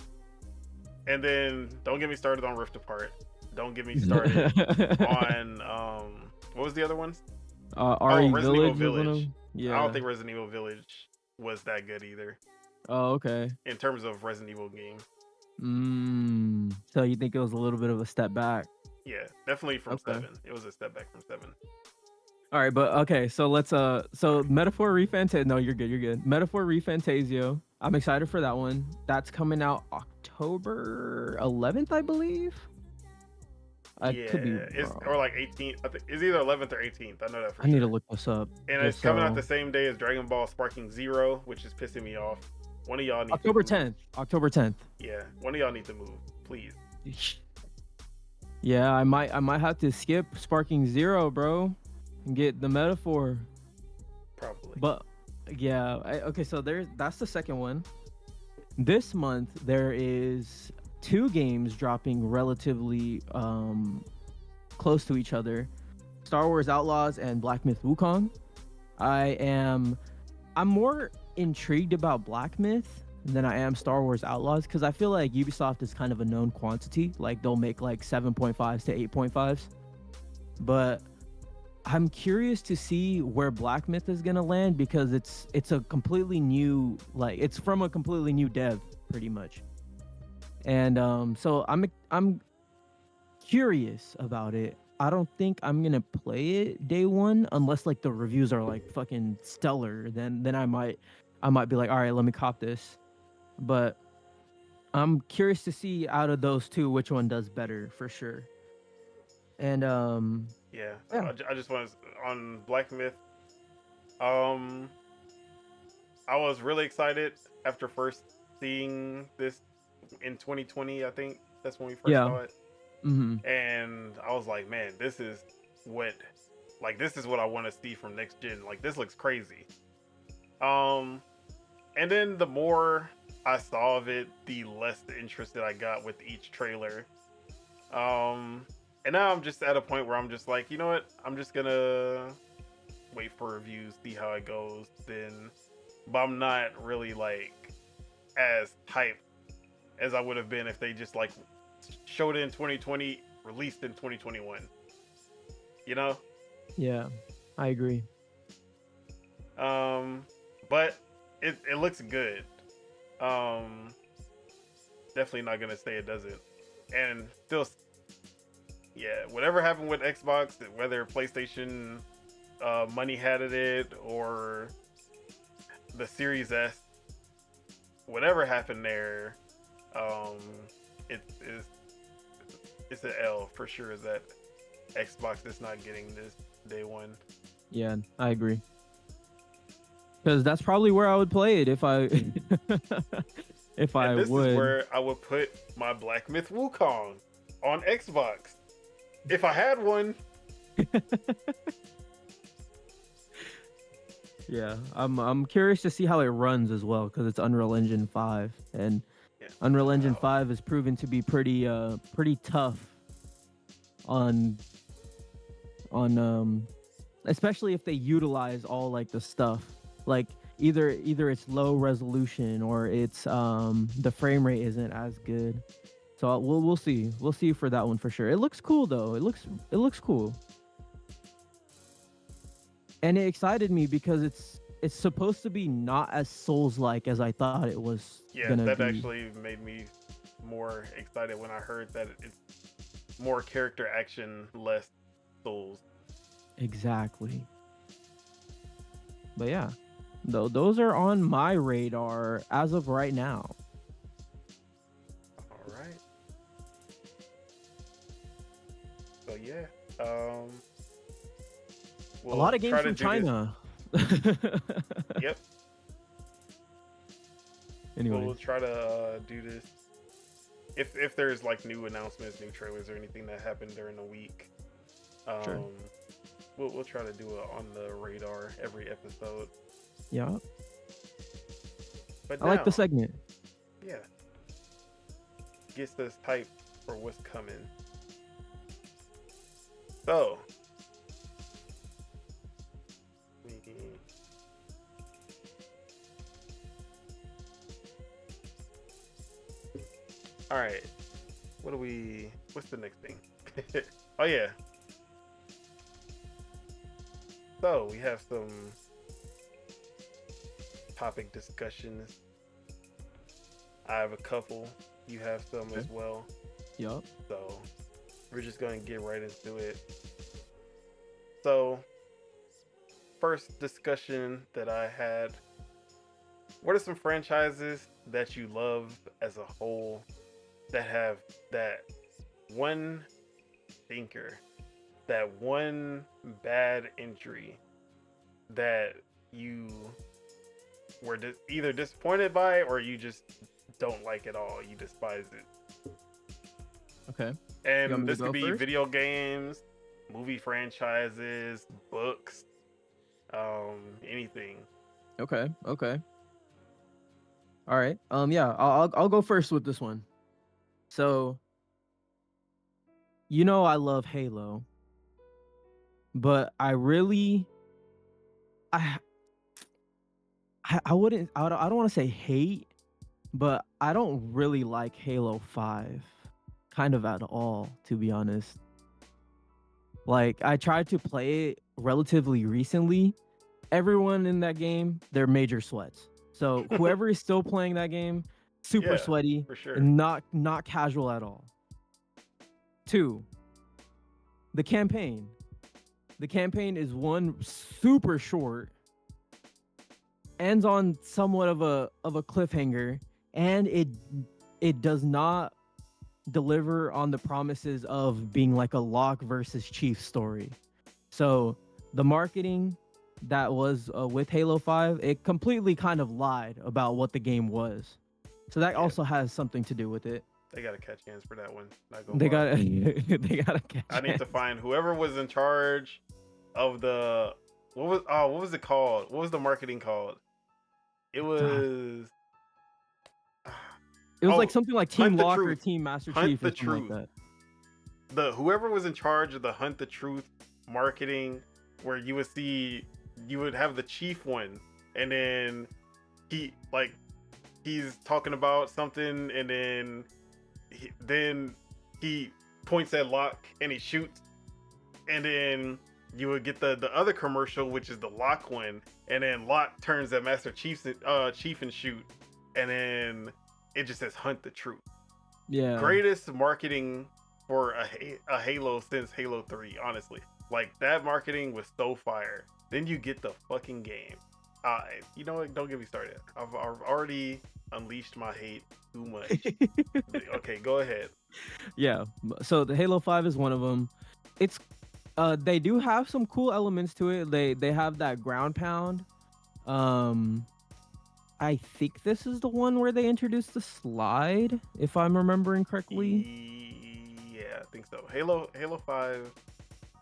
And then don't get me started on Rift Apart. Don't get me started on what was the other ones? Resident Evil Village. Yeah. I don't think Resident Evil Village was that good either. Oh, okay. In terms of Resident Evil games. So you think it was a little bit of a step back? Yeah, definitely from Okay. 7. It was a step back from 7. All right, but okay, so let's so Metaphor Refantasio. No, you're good. Metaphor Refantasio. I'm excited for that one. That's coming out October 11th, I believe. I could be wrong. Or like 18th. I think it's either 11th or 18th. I know that for I sure. need to look this up. And it's coming out the same day as Dragon Ball Sparking Zero, which is pissing me off. One of y'all need October to move. 10th. October 10th. Yeah, one of y'all need to move, please. Yeah, I might have to skip Sparking Zero, bro, and get the Metaphor. Probably. But yeah, okay, so that's the second one. This month there is 2 games dropping relatively close to each other: Star Wars Outlaws and Black Myth Wukong. I'm more intrigued about Black Myth than I am Star Wars Outlaws, because I feel like Ubisoft is kind of a known quantity. Like they'll make like 7.5s to 8.5s. But I'm curious to see where Black Myth is gonna land, because it's a completely new, like it's from a completely new dev pretty much. And so I'm curious about it. I don't think I'm gonna play it day one unless like the reviews are like fucking stellar. Then I might be like, all right, let me cop this. But I'm curious to see out of those 2 which one does better for sure. And yeah. Yeah. I just want to, on Black Myth. I was really excited after first seeing this in 2020. I think that's when we first saw it. Mm-hmm. And I was like, man, this is what I want to see from next gen. Like, this looks crazy. And then the more I saw of it, the less interested I got with each trailer. And now I'm just at a point where I'm just like, you know what? I'm just gonna wait for reviews, see how it goes. But I'm not really like as hyped as I would have been if they just like showed it in 2020, released in 2021. You know? Yeah, I agree. But it looks good. Definitely not gonna say it doesn't. And still, yeah, whatever happened with Xbox, whether PlayStation Money had it or the Series S, whatever happened there, it's it's an L for sure that Xbox is not getting this day one. Yeah, I agree. Because that's probably where I would play it if I if I And this is would. where I would put my Black Myth Wukong on Xbox if I had one. Yeah, I'm curious to see how it runs as well because it's Unreal Engine 5 and Yeah. Unreal Engine Wow. 5 is proven to be pretty tough on especially if they utilize all like the stuff like either it's low resolution or it's the frame rate isn't as good. So we'll see for that one for sure. It looks cool though. It looks cool. And it excited me because it's supposed to be not as Souls-like as I thought it was Yeah, gonna that be. actually made me more excited when I heard that it's more character action, less Souls. Exactly. But yeah, those are on my radar as of right now. All right. So yeah, A lot of games try to from do China. this. Yep. Anyway, We'll try to do this if there's like new announcements, new trailers, or anything that happened during the week. Sure. We'll try to do it on the radar every episode. yeah, But I like the now, segment. yeah, gets us hyped for what's coming. So, all right, what's the next thing? Oh yeah, so we have some topic discussions. I have a couple, you have some as well. Yup. So we're just going to get right into it. So, first discussion that I had, what are some franchises that you love as a whole that have that one thinker, that one bad entry that you were either disappointed by or you just don't like at all, you despise it? Okay. And this could be first? video games, movie franchises, books, anything. Okay. All right. Yeah, I'll go first with this one. So, I love Halo, but I really I I don't want to say hate, but I don't really like Halo 5 kind of at all, to be honest. Like I tried to play it relatively recently. Everyone in that game, they're major sweats. So whoever is still playing that game, super Yeah, sweaty for sure. and not casual at all. 2, the campaign. The campaign is one super short, ends on somewhat of a cliffhanger, and it does not deliver on the promises of being like a Locke versus Chief story. So the marketing that was with Halo 5, it completely kind of lied about what the game was. So that also has something to do with it. They gotta catch hands for that one. Not gonna They lie. got they gotta catch. I need to hands. find whoever was in charge of the what was it called? What was the marketing called? It was It was like something like Team Hunt the Lock or Truth. Team Master Hunt Chief the or something Truth. like that. The whoever was in charge of the Hunt the Truth marketing, where you would have the chief one, and then he's talking about something, and then he points at Locke and he shoots, and then you would get the other commercial, which is the Locke one, and then Locke turns at Master Chief and shoot, and then it just says Hunt the Truth. Yeah. Greatest marketing for a Halo since Halo 3, honestly. Like that marketing was so fire. Then you get the fucking game. You know what? Don't get me started. I've already unleashed my hate too much. Okay, go ahead. Yeah. So the Halo 5 is one of them. It's they do have some cool elements to it. They have that ground pound. I think this is the one where they introduced the slide, if I'm remembering correctly. Yeah, I think so. Halo 5.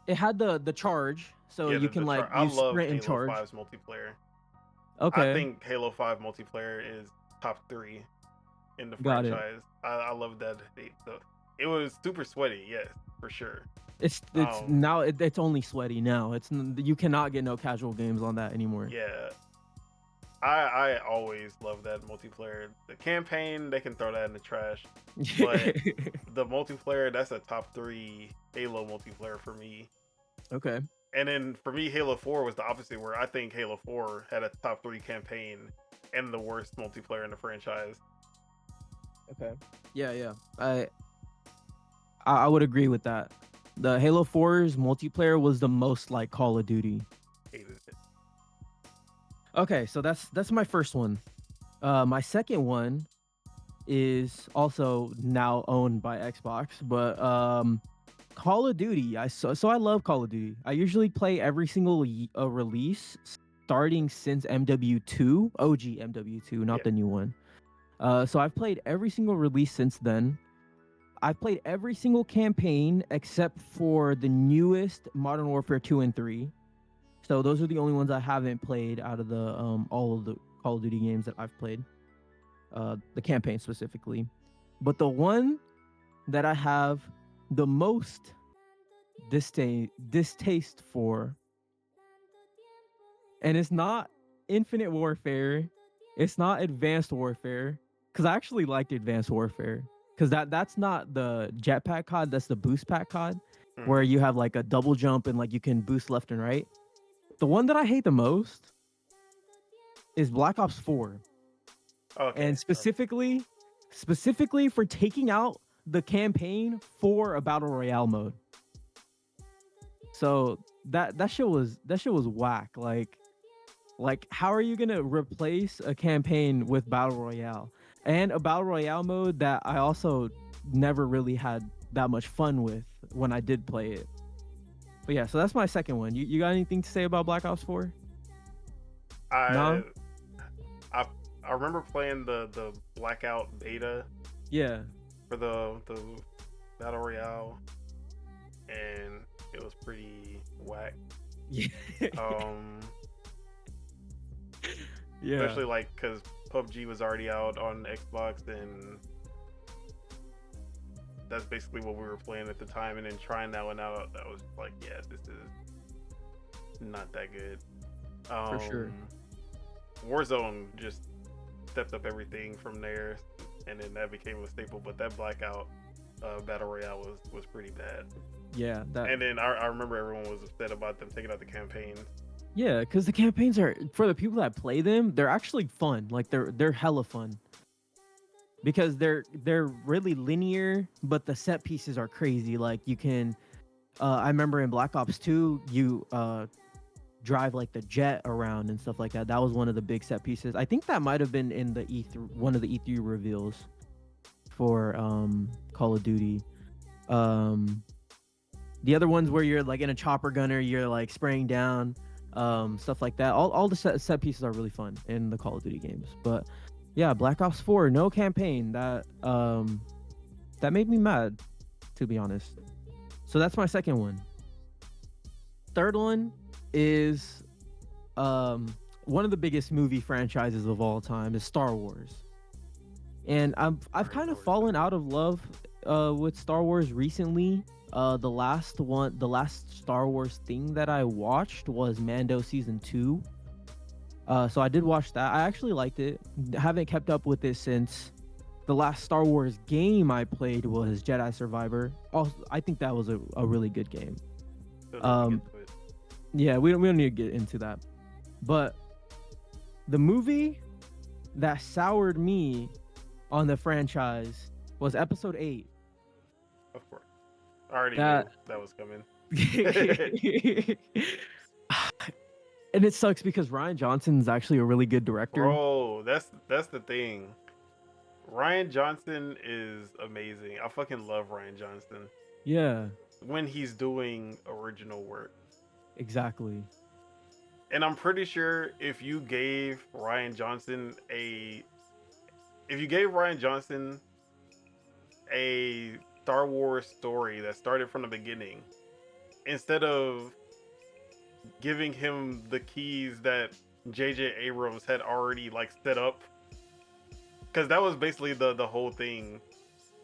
It had the charge, so Yeah, you can like I you love sprint and Halo charge. 5's multiplayer. I Okay, think Halo 5 multiplayer is top 3 in the got it. franchise. I love that. So it was super sweaty, yes, for sure. It's Um, now it's only sweaty now. You cannot get no casual games on that anymore. yeah, I always love that multiplayer. The campaign, they can throw that in the trash, but the multiplayer, that's a top 3 Halo multiplayer for me. Okay. And then for me, Halo 4 was the opposite, where I think Halo 4 had a top 3 campaign and the worst multiplayer in the franchise. Okay. Yeah. I would agree with that. The Halo 4's multiplayer was the most like Call of Duty. Hated it. Okay, so that's my first one. My second one is also now owned by Xbox, but Call of Duty. So I love Call of Duty. I usually play every single release starting since MW2, OG MW2, not Yeah. the new one. So I've played every single release since then. I've played every single campaign except for the newest Modern Warfare 2 and 3. So those are the only ones I haven't played out of the all of the Call of Duty games that I've played. The campaign specifically. But the one that I have the most distaste for, and it's not Infinite Warfare, it's not Advanced Warfare, because I actually liked Advanced Warfare. Because that's not the jetpack COD, that's the boost pack COD, where you have like a double jump and like you can boost left and right. The one that I hate the most is Black Ops 4. Okay. And specifically for taking out the campaign for a battle royale mode. So that shit was whack. Like how are you gonna replace a campaign with battle royale and a battle royale mode that I also never really had that much fun with when I did play it. But yeah, so that's my second one. You got anything to say about Black Ops 4? No? I remember playing the Blackout beta. Yeah. For the battle royale, and it was pretty whack. Yeah. Yeah. Especially like because PUBG was already out on Xbox, and that's basically what we were playing at the time. And then trying that one out, I was like, yeah, this is not that good. For sure. Warzone just stepped up everything from there, and then that became a staple. But that Blackout battle royale was pretty bad. Yeah. And then I remember everyone was upset about them taking out the campaigns. Yeah, because the campaigns are, for the people that play them, they're actually fun. Like they're hella fun. Because they're really linear, but the set pieces are crazy. Like you can I remember in Black Ops 2, you drive like the jet around and stuff like that. That was one of the big set pieces. I think that might have been in the one of the E3 reveals for Call of Duty. The other ones where you're like in a chopper gunner, you're like spraying down, stuff like that. All the set pieces are really fun in the Call of Duty games. But yeah, Black Ops 4, no campaign. That made me mad, to be honest. So that's my second one. Third one is one of the biggest movie franchises of all time is Star Wars. And I've kind of fallen out of love with Star Wars recently. The last Star Wars thing that I watched was Mando Season 2. So I did watch that. I actually liked it. Haven't kept up with it since the last Star Wars game I played was Jedi Survivor. Also, I think that was a really good game. Yeah, we don't need to get into that. But the movie that soured me on the franchise was Episode 8. Of course. I already knew that was coming. And it sucks because Ryan Johnson's actually a really good director. Bro, that's the thing. Ryan Johnson is amazing. I fucking love Ryan Johnson Yeah, when he's doing original work. exactly. And I'm pretty sure if you gave Ryan Johnson a Star Wars story that started from the beginning, instead of giving him the keys that JJ Abrams had already like set up, because that was basically the whole thing,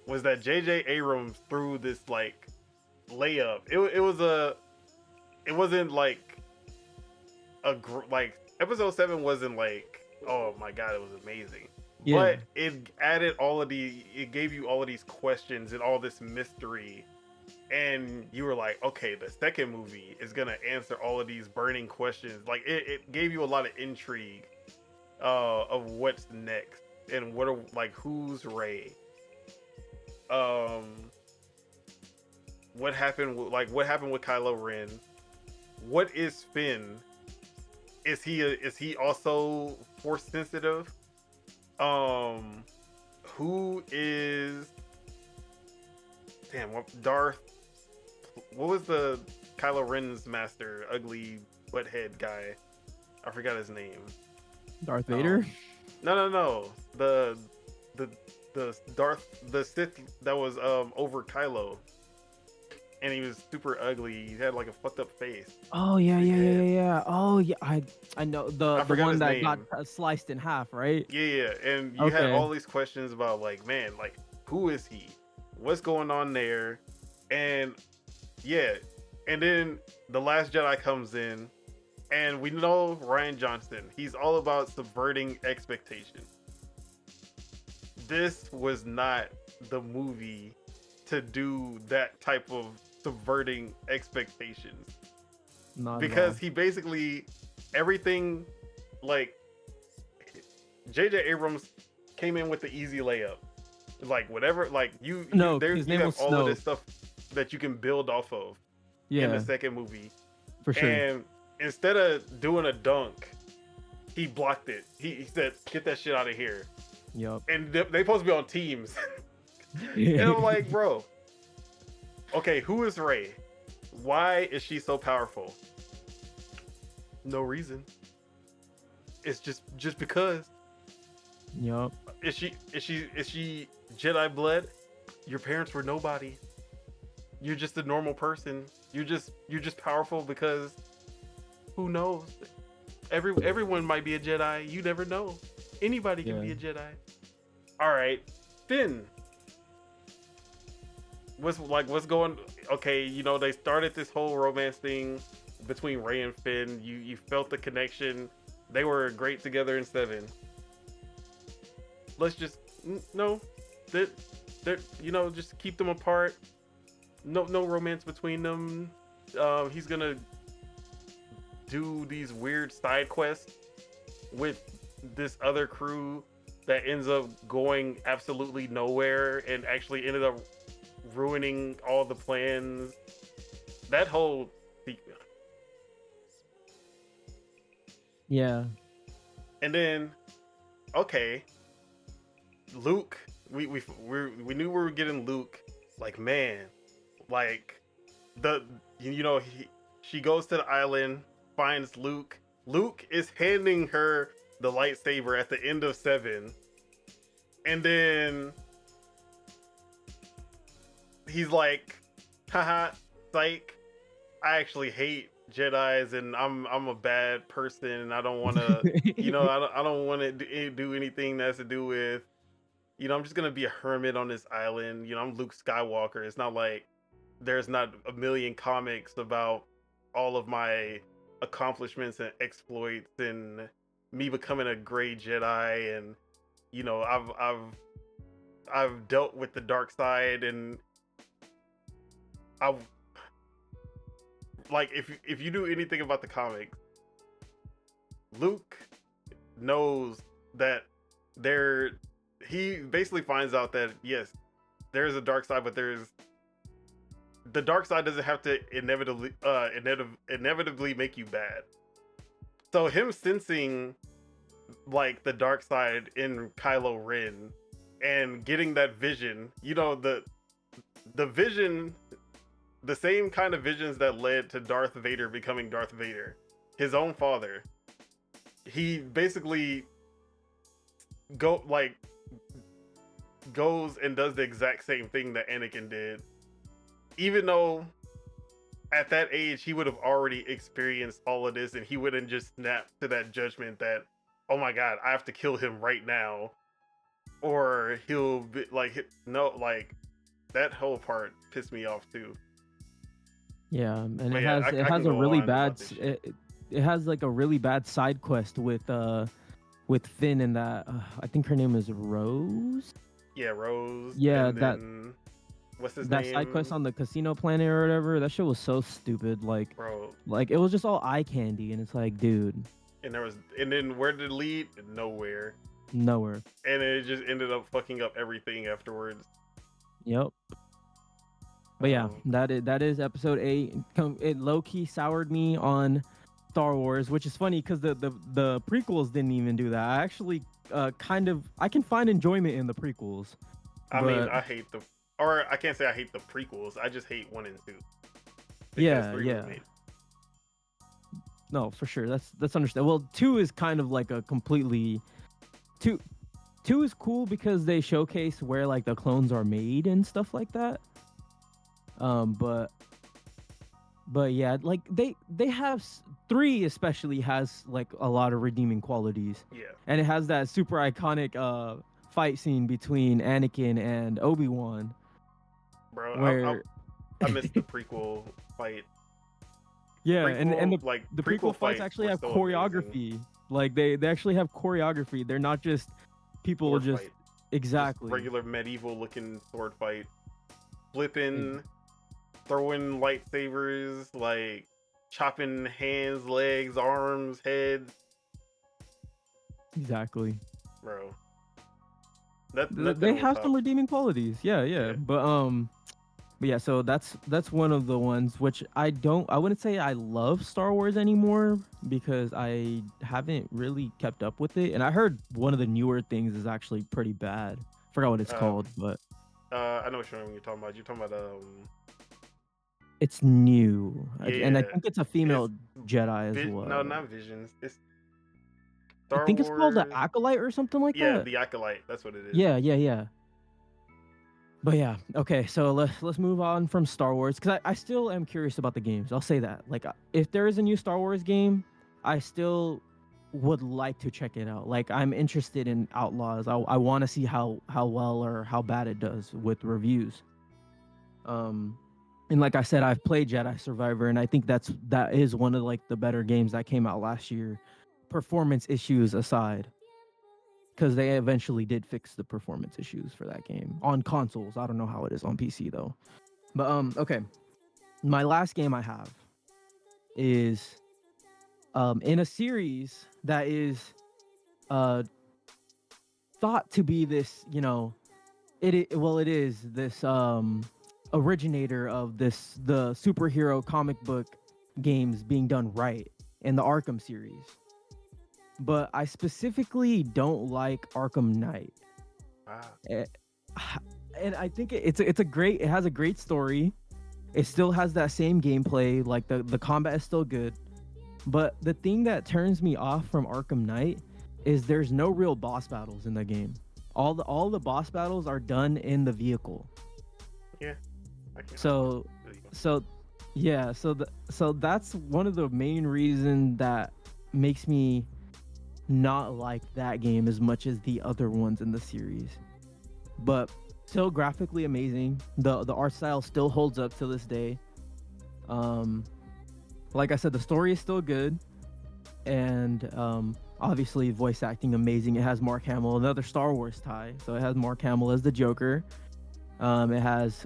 was that JJ Abrams threw this like layup. It wasn't like like episode 7 wasn't like, oh my god, it was amazing. Yeah. But it gave you all of these questions and all this mystery, and you were like, okay, the second movie is gonna answer all of these burning questions. Like it gave you a lot of intrigue of what's next and who's Rey. What happened with Kylo Ren? What is Finn? Is he also force sensitive? Who is Darth? What was the Kylo Ren's master? Ugly butthead guy. I forgot his name. Darth Vader? No. The Sith that was over Kylo. And he was super ugly. He had like a fucked up face. Oh yeah. Oh yeah, I know the forgot one his that name. got sliced in half, right? Yeah. And you had all these questions about like, man, like who is he? What's going on there? And yeah. And then The Last Jedi comes in, and we know Ryan Johnson. He's all about subverting expectations. This was not the movie to do that type of subverting expectations. Because he basically everything, like JJ Abrams came in with the easy layup. Like whatever, like you have all of this stuff that you can build off of in the second movie. For sure. And instead of doing a dunk, he blocked it. He said, "Get that shit out of here." Yep. And they supposed to be on teams. And I'm like, bro, okay, who is Rey? Why is she so powerful? No reason. It's just because. Yep. Is she Jedi blood? Your parents were nobody. You're just a normal person. You're just powerful because who knows? Everyone might be a Jedi. You never know. Anybody can be a Jedi. All right, Finn. What's going? Okay, they started this whole romance thing between Rey and Finn. You felt the connection. They were great together in 7. Let's just just keep them apart. No romance between them. He's gonna do these weird side quests with this other crew that ends up going absolutely nowhere and actually ended up ruining all the plans. That whole Yeah. And then okay, Luke, we knew we were getting Luke. Like, man, like she goes to the island, finds Luke. Luke is handing her the lightsaber at the end of 7, and then he's like, haha, psych, I actually hate Jedis and I'm a bad person and I don't want to I don't want to do anything that has to do with I'm just gonna be a hermit on this island. I'm Luke Skywalker. It's not like there's not a million comics about all of my accomplishments and exploits and me becoming a gray Jedi, and I've dealt with the dark side, and I've like if you do anything about the comics, Luke knows that he basically finds out that yes, there is a dark side, but there's the dark side doesn't have to inevitably make you bad. So him sensing like the dark side in Kylo Ren and getting that vision, the vision, the same kind of visions that led to Darth Vader becoming Darth Vader, his own father. He basically goes and does the exact same thing that Anakin did, even though at that age he would have already experienced all of this, and he wouldn't just snap to that judgment that, oh my god, I have to kill him right now, or he'll be like, no, like that whole part pissed me off too. Yeah, and But it yeah, has I it can has a go really on bad about this shit. it has like a really bad side quest with Finn and that I think her name is Rose. Yeah, Rose. Yeah, And then what's his that name? side quest on the casino planet or whatever. That shit was so stupid. Bro. Like it was just all eye candy, and it's like, dude, And then where did it lead? Nowhere. nowhere. And it just ended up fucking up everything afterwards. Yep. But yeah, Um, that is episode 8. It low key soured me on Star Wars, which is funny because the prequels didn't even do that. I actually I can find enjoyment in the prequels. I mean, but- I can't say I hate the prequels. I just hate 1 and 2. Yeah, 3 was yeah. made. No, for sure. That's understandable. Well, 2 is kind of like a completely 2 is cool because they showcase where like the clones are made and stuff like that. But yeah, like they have 3 especially has like a lot of redeeming qualities. Yeah. And it has that super iconic fight scene between Anakin and Obi-Wan. Bro, Where I missed the prequel fight. yeah, and the prequel fights fights actually were have so choreography. amazing. Like they actually have choreography. They're not just people Sword just fight. exactly. Just regular medieval looking sword fight. Flipping, throwing lightsabers, like chopping hands, legs, arms, heads. Exactly. Bro. They have some redeeming qualities. Yeah. Yeah. But yeah, so that's one of the ones which I wouldn't say I love Star Wars anymore because I haven't really kept up with it. And I heard one of the newer things is actually pretty bad. Forgot what it's called, but I know what you're talking about. You're talking about it's new. And I Yeah, think it's a female it's Jedi as well. No, not Visions. It's I Star think Wars. it's called the Acolyte or something like Yeah, that. the Acolyte. That's what it is. Yeah. But yeah, okay, so let's move on from Star Wars because I still am curious about the games. I'll say that. Like, if there is a new Star Wars game, I still would like to check it out. Like, I'm interested in Outlaws. I want to see how well or how bad it does with reviews. And like I said, I've played Jedi Survivor, and I think that is one of like the better games that came out last year, performance issues aside. Because they eventually did fix the performance issues for that game on consoles. I don't know how it is on PC though. But okay. My last game I have is in a series that is thought to be this, it is this originator of the superhero comic book games being done right in the Arkham series. But I specifically don't like Arkham Knight. And I think it has a great story. It still has that same gameplay, like the combat is still good. But the thing that turns me off from Arkham Knight is there's no real boss battles in the game. All the boss battles are done in the vehicle. Yeah. So that's one of the main reasons that makes me not like that game as much as the other ones in the series. But still graphically amazing. The art style still holds up to this day. Like I said, the story is still good, and obviously voice acting amazing. It has Mark Hamill, another Star Wars tie, so it has Mark Hamill as the Joker. It has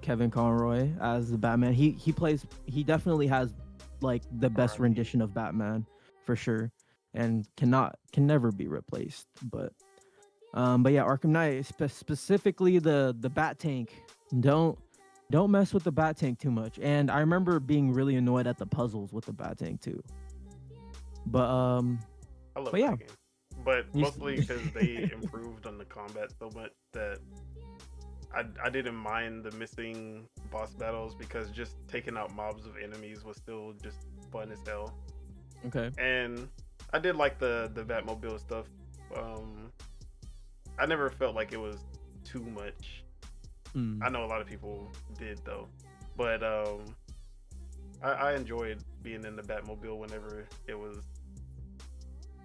Kevin Conroy as the Batman. He definitely has like the best rendition of Batman for sure, and can never be replaced. But yeah, Arkham Knight, specifically the Bat Tank. Don't Don't mess with the bat tank too much. And I remember being really annoyed at the puzzles with the bat tank too. But I love but yeah, that game, but you, mostly because they improved on the combat so much that I didn't mind the missing boss battles because just taking out mobs of enemies was still just fun as hell. okay. And I did like the Batmobile stuff. Um, I never felt like it was too much. I Mm. know a lot of people did though, but I enjoyed being in the Batmobile whenever it was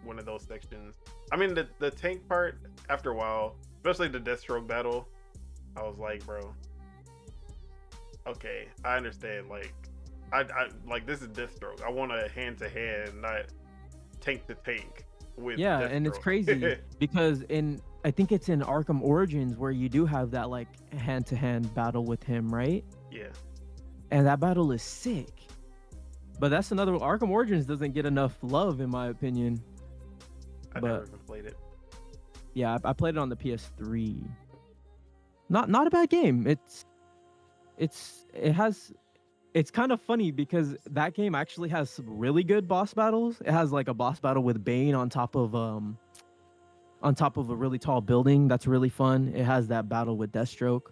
one of those sections. I mean, the tank part after a while, especially the Deathstroke battle, I was like, bro, okay, I understand. Like, I like this is Deathstroke. I want a hand to hand, not tank to tank with Yeah, and it's crazy Deathstroke. because in I think it's in Arkham Origins where you do have that like hand-to-hand battle with him, right? Yeah, And that battle is sick. But that's another Arkham Origins doesn't get enough love in my opinion. I never But even played it. yeah, I played it on the PS3. Not a bad game. It has it's kind of funny because that game actually has some really good boss battles. It has like a boss battle with Bane on top of a really tall building. That's really fun. It has that battle with Deathstroke.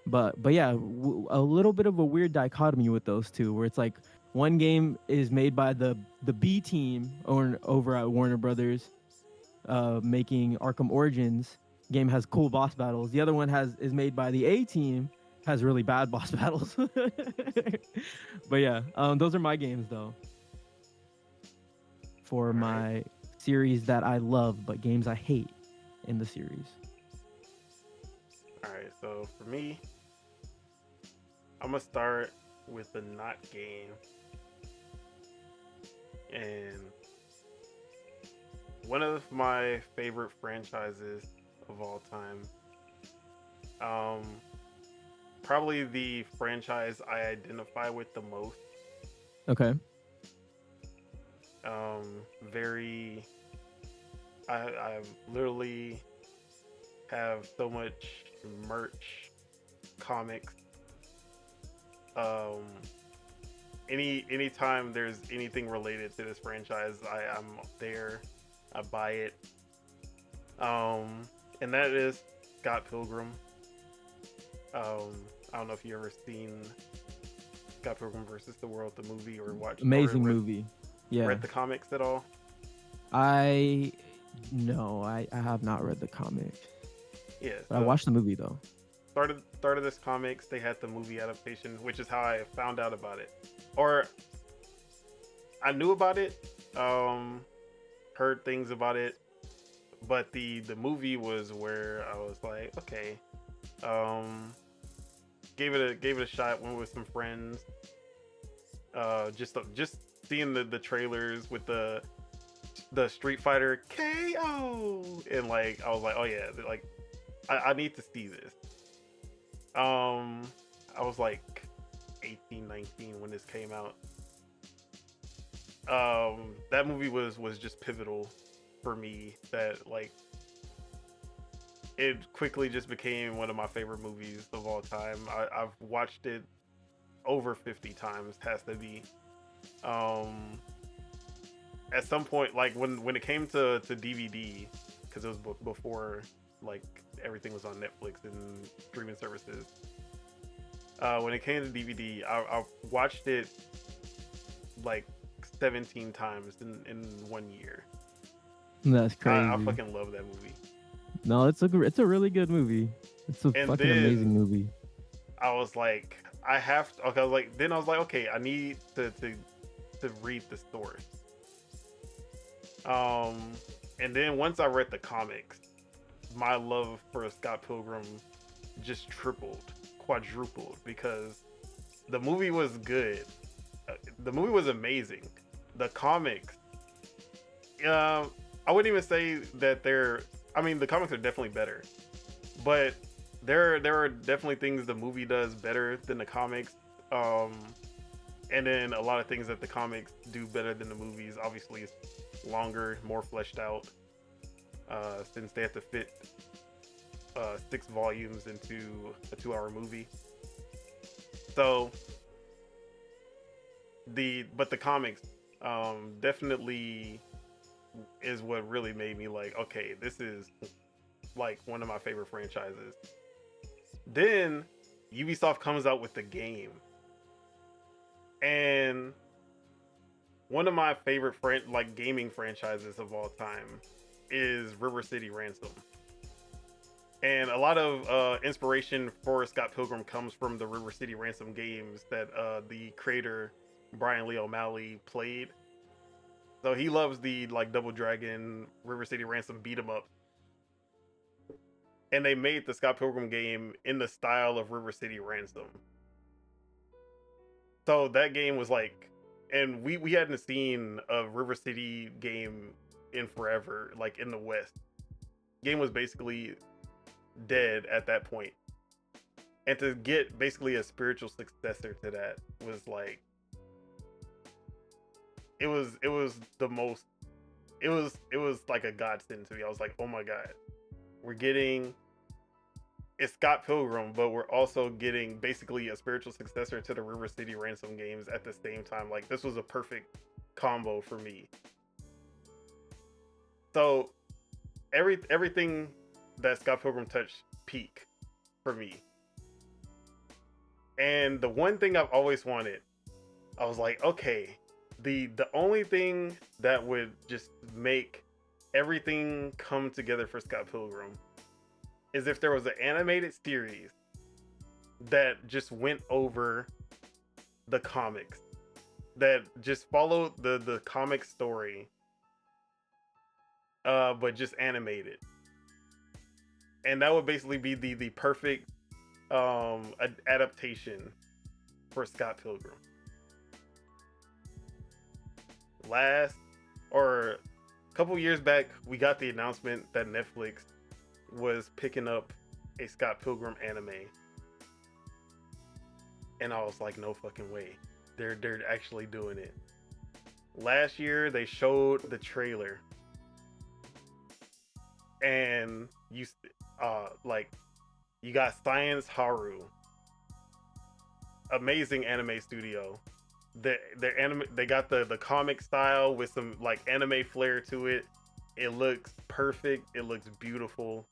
But yeah, a little bit of a weird dichotomy with those two, where it's like one game is made by the B team over at Warner Brothers, making Arkham Origins. Game has cool boss battles. The other one is made by the A team, has really bad boss battles. But yeah, those are my games though for All right, my series that I love, but games I hate in the series. all right. So for me, I'm gonna start with the not game, and one of my favorite franchises of all time. Um, Probably the franchise I identify with the most. Okay. Very. I literally have so much merch, comics. Um, anytime there's anything related to this franchise, I'm there. I buy it. And that is Scott Pilgrim. I don't know if you ever seen Scott Pilgrim versus the World, the movie, or watched or Amazing movie. Yeah. read the comics at all. I no, I have not read the comic, Yeah, but I so watched the movie though. started this comics. They had the movie adaptation, which is how I found out about it, or I knew about it, heard things about it, but the movie was where I was like, okay, um, gave it a shot. Went with some friends. Just seeing the trailers with the Street Fighter KO, and like I was like, oh yeah, like I need to see this. I was like 18, 19 when this came out. That movie was just pivotal for me. That like it quickly just became one of my favorite movies of all time. I've watched it over 50 times. Has to be. Um, at some point, like when it came to DVD, because it was before like everything was on Netflix and streaming services. When it came to DVD, I watched it like 17 times in 1 year. That's I crazy. fucking love that movie. No, it's a really good movie. It's a And fucking amazing then movie. I was like, I have to. Okay, I was like, then I was like, okay, I need to read the source. Um, and then once I read the comics, my love for Scott Pilgrim just tripled, quadrupled, because the movie was good. The movie was amazing. The comics, I wouldn't even say that they're. I mean, the comics are definitely better, but there are definitely things the movie does better than the comics. And then a lot of things that the comics do better than the movies. Obviously, it's longer, more fleshed out, since they have to fit 6 volumes into a 2-hour movie. So the comics definitely is what really made me like, okay, this is like one of my favorite franchises. Then Ubisoft comes out with the game, and one of my favorite gaming franchises of all time is River City Ransom. And a lot of inspiration for Scott Pilgrim comes from the River City Ransom games that the creator Brian Lee O'Malley played. So he loves the like Double Dragon, River City Ransom beat 'em up. And they made the Scott Pilgrim game in the style of River City Ransom. So that game was like, and we hadn't seen a River City game in forever, like in the West. Game was basically dead at that point. And to get basically a spiritual successor to that was like, it was the most, it was like a godsend to me. I was like, oh my God, we're getting, it's Scott Pilgrim, but we're also getting basically a spiritual successor to the River City Ransom games at the same time. Like, this was a perfect combo for me. So everything that Scott Pilgrim touched peak for me. And the one thing I've always wanted, I was like, okay, the only thing that would just make everything come together for Scott Pilgrim is if there was an animated series that just went over the comics, that just followed the comic story, but just animated. And that would basically be the perfect adaptation for Scott Pilgrim. A couple years back, we got the announcement that Netflix was picking up a Scott Pilgrim anime, and I was like, no fucking way, they're actually doing it. Last year they showed the trailer, and you got Science Haru, amazing anime studio. They got the comic style with some like anime flair to it. It looks perfect. It looks beautiful.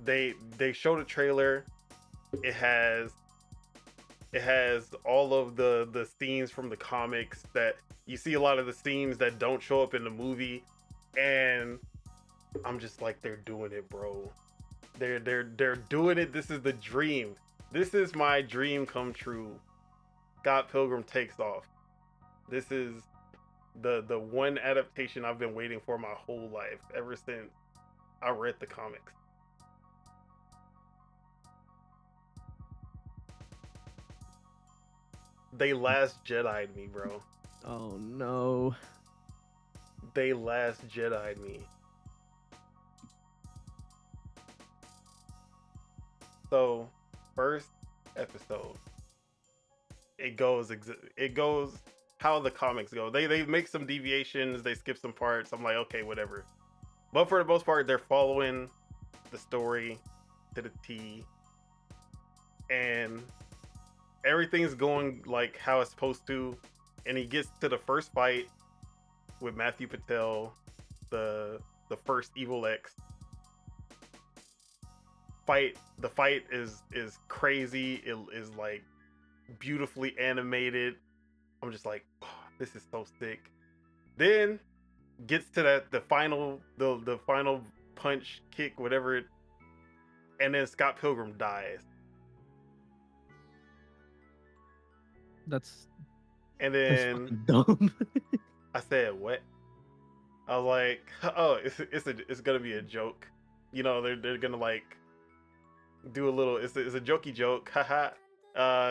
They showed a trailer. It has all of the scenes from the comics that you see, a lot of the scenes that don't show up in the movie, and I'm just like, they're doing it, bro. They're doing it. This is the dream. This is my dream come true. Scott Pilgrim takes off. This is the one adaptation I've been waiting for my whole life, ever since I read the comics. They Last Jedi'd me, bro. Oh no. They Last Jedi'd me. So, first episode, it goes how the comics go. They make some deviations, they skip some parts. I'm like, okay, whatever. But for the most part, they're following the story to the T, and everything's going like how it's supposed to. And he gets to the first fight with Matthew Patel, the first Evil X. The fight is crazy. It is like beautifully animated. I'm just like, oh, this is so sick. Then gets to the final punch, kick, whatever it, and then Scott Pilgrim dies. And then dumb. I said, what? I was like, oh, it's gonna be a joke. You know, they're gonna like do a little, it's a jokey joke, haha.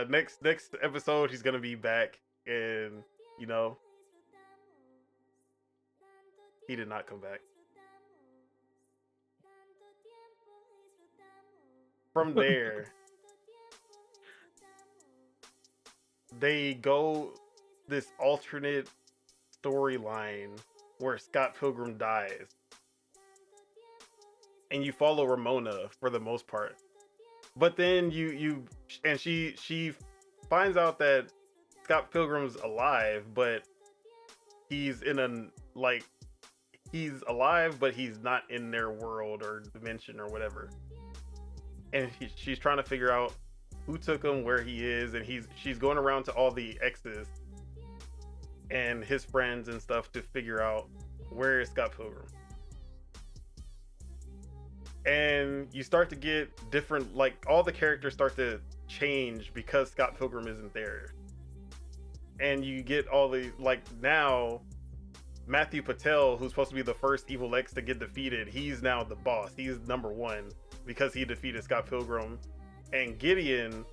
Next episode he's gonna be back, and you know, he did not come back. From there they go this alternate storyline where Scott Pilgrim dies, and you follow Ramona for the most part. But then she finds out that Scott Pilgrim's alive, but he's in a like he's alive, but he's not in their world or dimension or whatever. And she's trying to figure out who took him, where he is, and she's going around to all the exes and his friends and stuff to figure out where is Scott Pilgrim. And you start to get different, like all the characters start to change because Scott Pilgrim isn't there. And you get all the, like, now Matthew Patel, who's supposed to be the first Evil X to get defeated, he's now the boss. He's number one because he defeated Scott Pilgrim. And Gideon,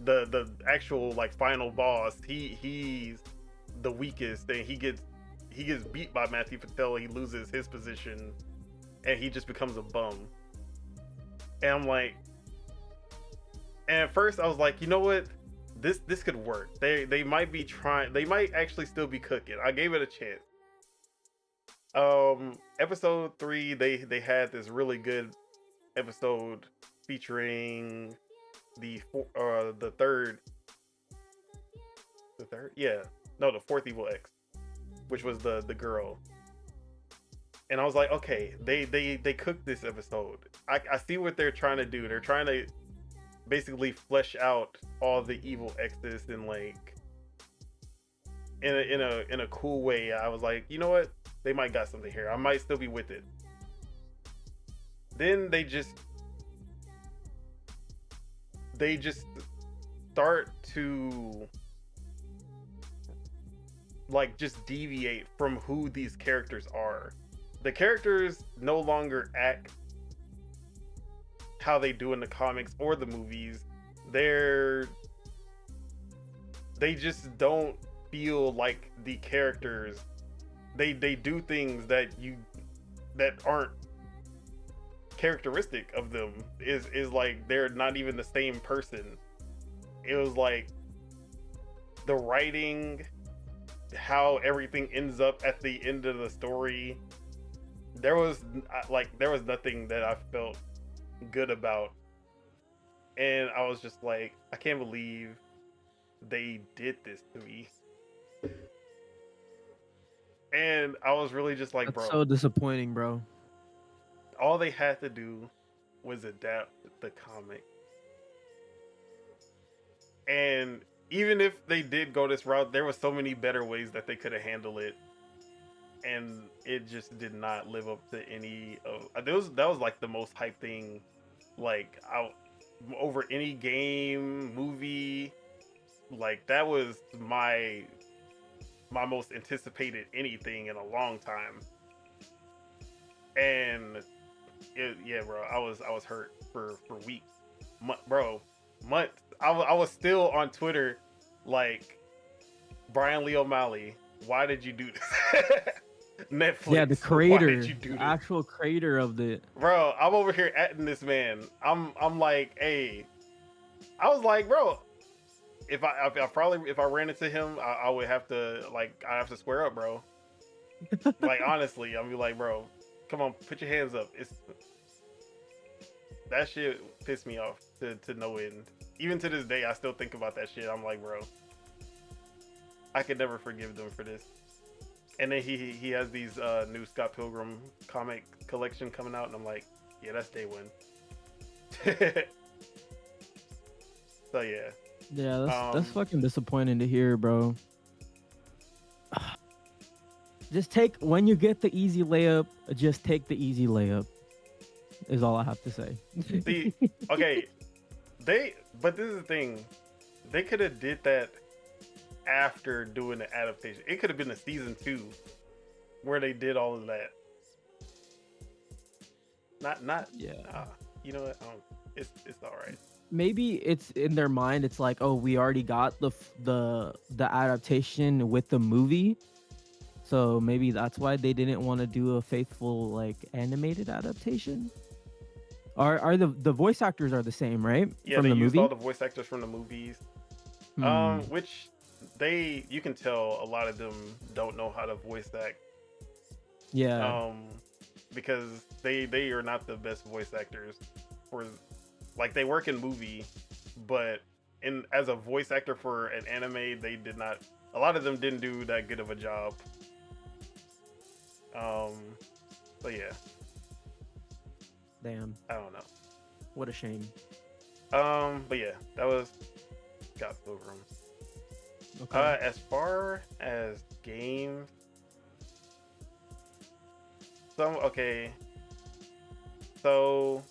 the actual like final boss, he's the weakest, and he gets beat by Matthew Patel. He loses his position, and he just becomes a bum. And I'm like, and at first I was like, you know what, this could work. They might be trying. They might actually still be cooking. I gave it a chance. Episode 3, they had this really good episode featuring the fourth Evil X, which was the girl. And I was like, okay, they cooked this episode. I see what they're trying to do. They're trying to basically flesh out all the evil X's in like in a cool way. I was like, you know what? They might got something here. I might still be with it. Then they just start to like just deviate from who these characters are. The characters no longer act how they do in the comics or the movies. They just don't feel like the characters. They do things that aren't characteristic of them. Is like they're not even the same person. It was like the writing, how everything ends up at the end of the story. There was nothing that I felt good about, and I was just like, I can't believe they did this to me. And I was really just like, That's bro, so disappointing, bro. all they had to do was adapt the comic. And even if they did go this route, there were so many better ways that they could have handled it. And it just did not live up to any of that was like the most hype thing, like out over any game, movie. Like that was my most anticipated anything in a long time. And yeah, bro, I was hurt for weeks, months. I was still on Twitter like, Brian Lee O'Malley, why did you do this? Netflix. Yeah, the creator, creator, the actual creator of the. Bro, I'm over here atting this man. I'm like, hey, I was like, bro, if I ran into him, I would have to I have to square up, bro. Like honestly, I'll be like, bro, come on, put your hands up. That shit pissed me off to no end. Even to this day, I still think about that shit. I'm like, bro, I could never forgive them for this. And then he has these new Scott Pilgrim comic collection coming out, and I'm like, yeah, that's day one. So yeah. Yeah, that's fucking disappointing to hear, bro. Just when you get the easy layup, just take the easy layup. Is all I have to say. Okay, but this is the thing, they could have did that after doing the adaptation. It could have been a season 2 where they did all of that. Not yeah. You know what? It's all right. Maybe it's in their mind. It's like, oh, we already got the adaptation with the movie, so maybe that's why they didn't want to do a faithful like animated adaptation. Are the voice actors are the same, right? Yeah, from they the used movie? all the voice actors from the movies. Which you can tell a lot of them don't know how to voice act. Yeah. Because they are not the best voice actors for, like, they work in movie, but as a voice actor for an anime, they did not. A lot of them didn't do that good of a job. So yeah. Damn. I don't know. What a shame. But yeah, that was Scott Pilgrim. Okay. As far as games, okay. So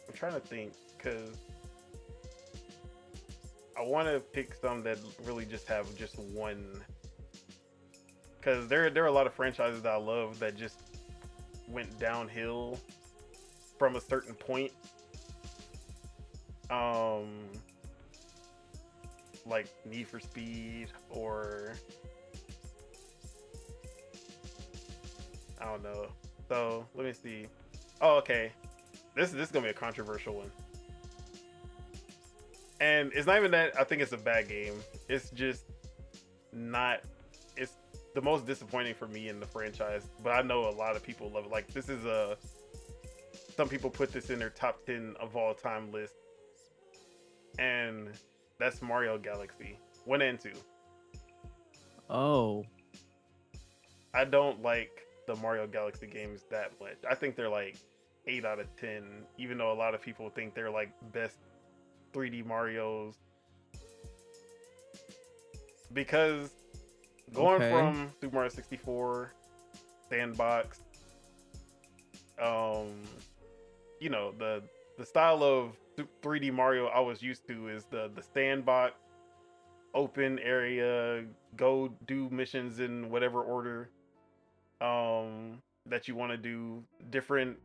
I'm trying to think because I want to pick some that really just have just one. Because there are a lot of franchises that I love that just went downhill from a certain point. Like Need for Speed or I don't know. So let me see. Oh, okay. This is gonna be a controversial one. And it's not even that I think it's a bad game. It's just not. It's the most disappointing for me in the franchise. But I know a lot of people love it. Like this is some people put this in their top 10 of all time list. And that's Mario Galaxy 1 and 2. Oh. I don't like the Mario Galaxy games that much. I think they're like 8 out of 10, even though a lot of people think they're like best 3D Marios. Because going from Super Mario 64, Sandbox, you know, the style of 3D Mario I was used to is the sandbox, open area, go do missions in whatever order that you want to do, different,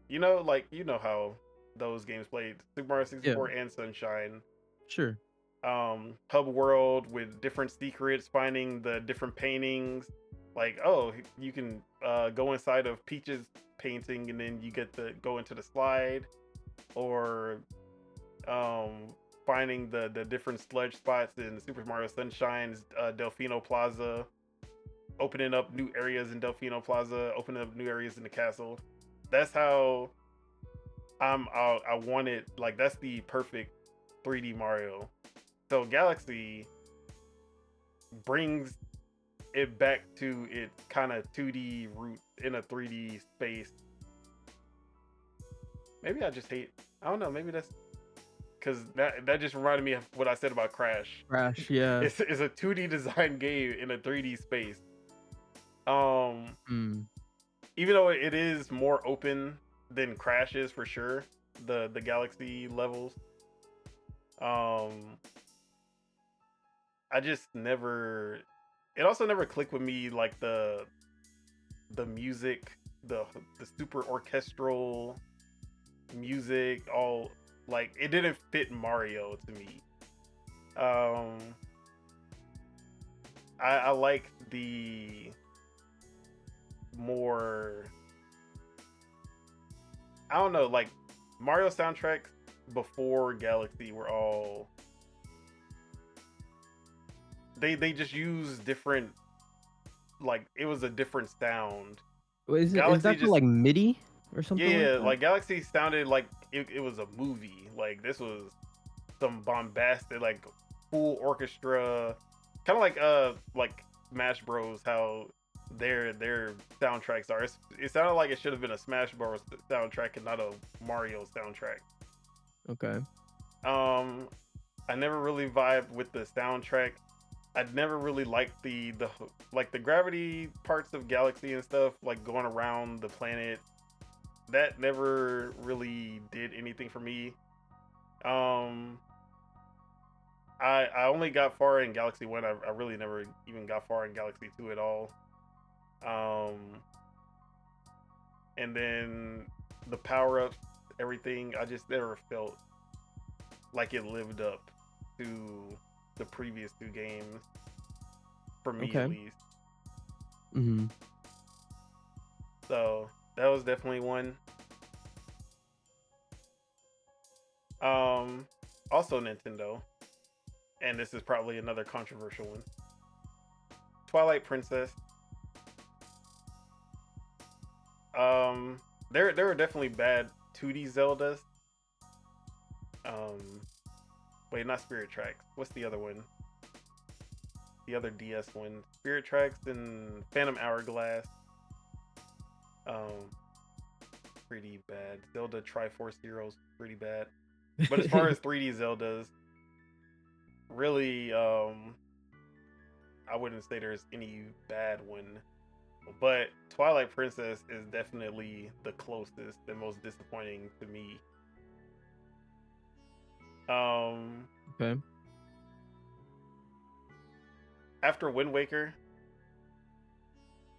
you know, like you know how those games played, Super Mario 64 and Sunshine. Sure. Hub world with different secrets, finding the different paintings, like oh you can go inside of Peach's painting and then you get to go into the slide, or finding the different sludge spots in Super Mario Sunshine's Delfino Plaza, opening up new areas in Delfino Plaza, opening up new areas in the castle. That's how I want it. Like that's the perfect 3D Mario. So Galaxy brings it back to its kind of 2D root in a 3D space. Maybe I just hate. I don't know. Maybe that's because that just reminded me of what I said about Crash. Crash, yeah. It's a 2D design game in a 3D space. Even though it is more open than Crash is for sure, the Galaxy levels. I just never. It also never clicked with me, like the music, the super orchestral music, all like it didn't fit Mario to me. I like the more, I don't know, like Mario soundtracks before Galaxy were all they just use different, like it was a different sound. Is that just, like MIDI or something? Yeah, like Galaxy sounded like it was a movie. Like this was some bombastic, like full orchestra, kind of like Smash Bros. How their soundtracks are. It sounded like it should have been a Smash Bros. Soundtrack and not a Mario soundtrack. Okay. I never really vibed with the soundtrack. I'd never really liked the gravity parts of Galaxy and stuff, like going around the planet. That never really did anything for me. I only got far in Galaxy 1. I really never even got far in Galaxy 2 at all. And then the power-ups, everything, I just never felt like it lived up to the previous two games, for me at least. So that was definitely one. Also Nintendo, and this is probably another controversial one. Twilight Princess. there are definitely bad 2D Zeldas. Wait, not Spirit Tracks. What's the other one? The other DS one. Spirit Tracks and Phantom Hourglass. Um, pretty bad. Zelda Triforce Heroes, pretty bad. But as far as 3D Zeldas, really, I wouldn't say there's any bad one. But Twilight Princess is definitely the closest and most disappointing to me. Okay. After Wind Waker,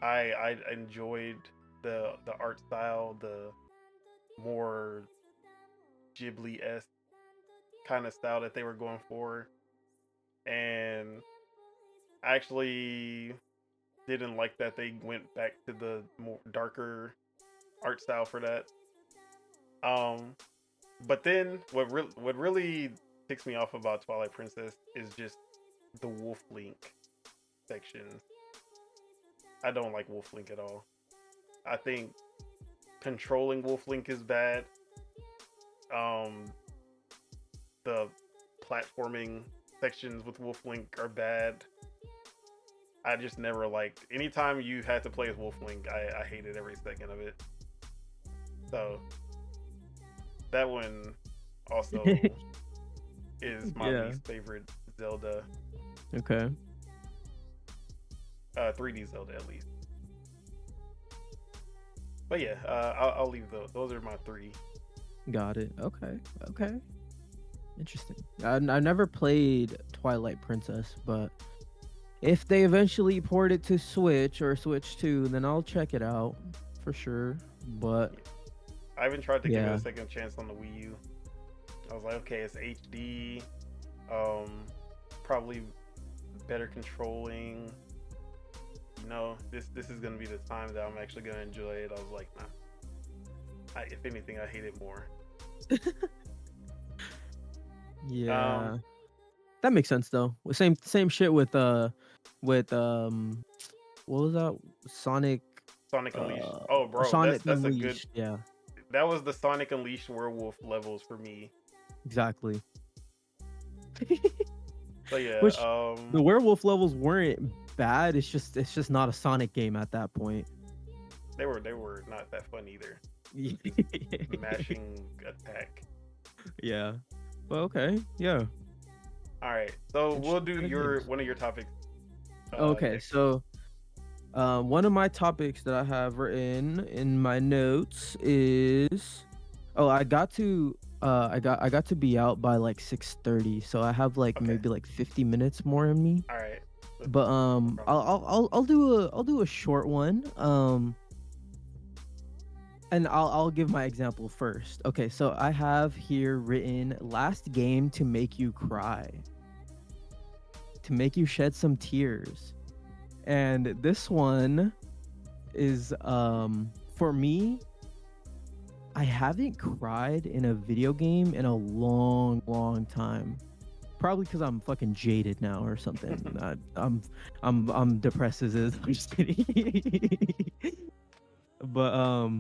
I enjoyed the art style, the more Ghibli-esque kind of style that they were going for, and I actually didn't like that they went back to the more darker art style for that. But then what really ticks me off about Twilight Princess is just the Wolf Link section. I don't like Wolf Link at all. I think controlling Wolf Link is bad. The platforming sections with Wolf Link are bad. I just never liked. Anytime you had to play as Wolf Link, I hated every second of it. So that one also is my least favorite Zelda. Okay. 3D Zelda at least. But yeah, I'll leave those. Those are my three. Got it. Okay. Interesting. I never played Twilight Princess, but if they eventually port it to Switch or Switch 2, then I'll check it out for sure. But I even tried to give it a second chance on the Wii U. I was like, okay, it's HD, probably better controlling. You know, this is gonna be the time that I'm actually gonna enjoy it. I was like, nah. If anything, I hate it more. Yeah, that makes sense though. Same shit with what was that? Sonic Unleashed. Oh, bro, Sonic that's Unleashed. a good. Yeah, that was the Sonic Unleashed werewolf levels for me. Exactly. So yeah, Which the werewolf levels weren't bad. It's just not a Sonic game at that point. They were not that fun either. Mashing attack. Yeah. Well, okay. Yeah. All right. So we'll do one of your topics. Okay. Next. So one of my topics that I have written in my notes is I got to be out by like 6:30, so I have like maybe like 50 minutes more in me. All right. But I'll do a short one. And I'll give my example first. Okay, so I have here written last game to make you cry. To make you shed some tears. And this one is for me, I haven't cried in a video game in a long time. Probably because I'm fucking jaded now or something. I'm depressed as is. I'm just kidding. But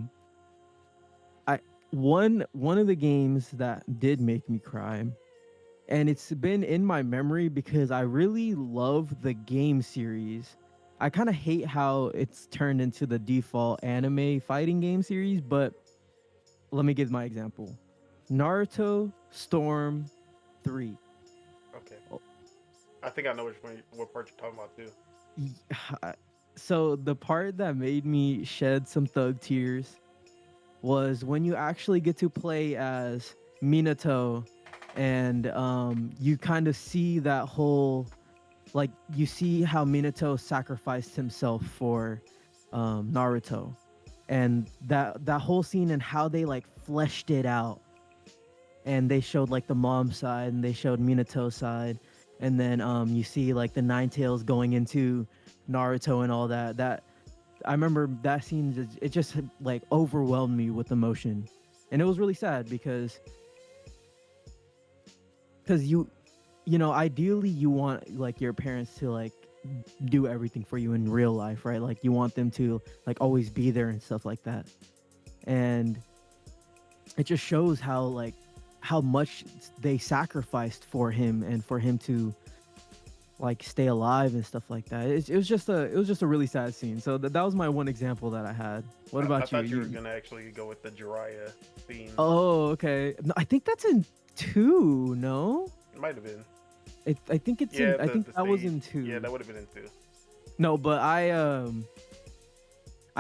one of the games that did make me cry, and it's been in my memory because I really love the game series. I kind of hate how it's turned into the default anime fighting game series, but let me give my example. Naruto Storm 3. Okay. I think I know what part you're talking about too. So the part that made me shed some thug tears was when you actually get to play as Minato, and you kind of see that whole, like, you see how Minato sacrificed himself for Naruto, and that whole scene and how they like fleshed it out, and they showed like the mom side and they showed Minato's side, and then you see like the Nine Tails going into Naruto and all that. I remember that scene, it just like overwhelmed me with emotion. And it was really sad because you know, ideally you want like your parents to like do everything for you in real life, right? Like you want them to like always be there and stuff like that. and it just shows how much they sacrificed for him and for him to like stay alive and stuff like that. It was just a really sad scene. So that was my one example that I had. What I about you? thought you were gonna actually go with the Jiraiya scene. Oh, okay. No, I think that's in 2. No, It might have been. I think it's Yeah, in. I think the that was stage. in 2. Yeah, that would have been in 2. No, but I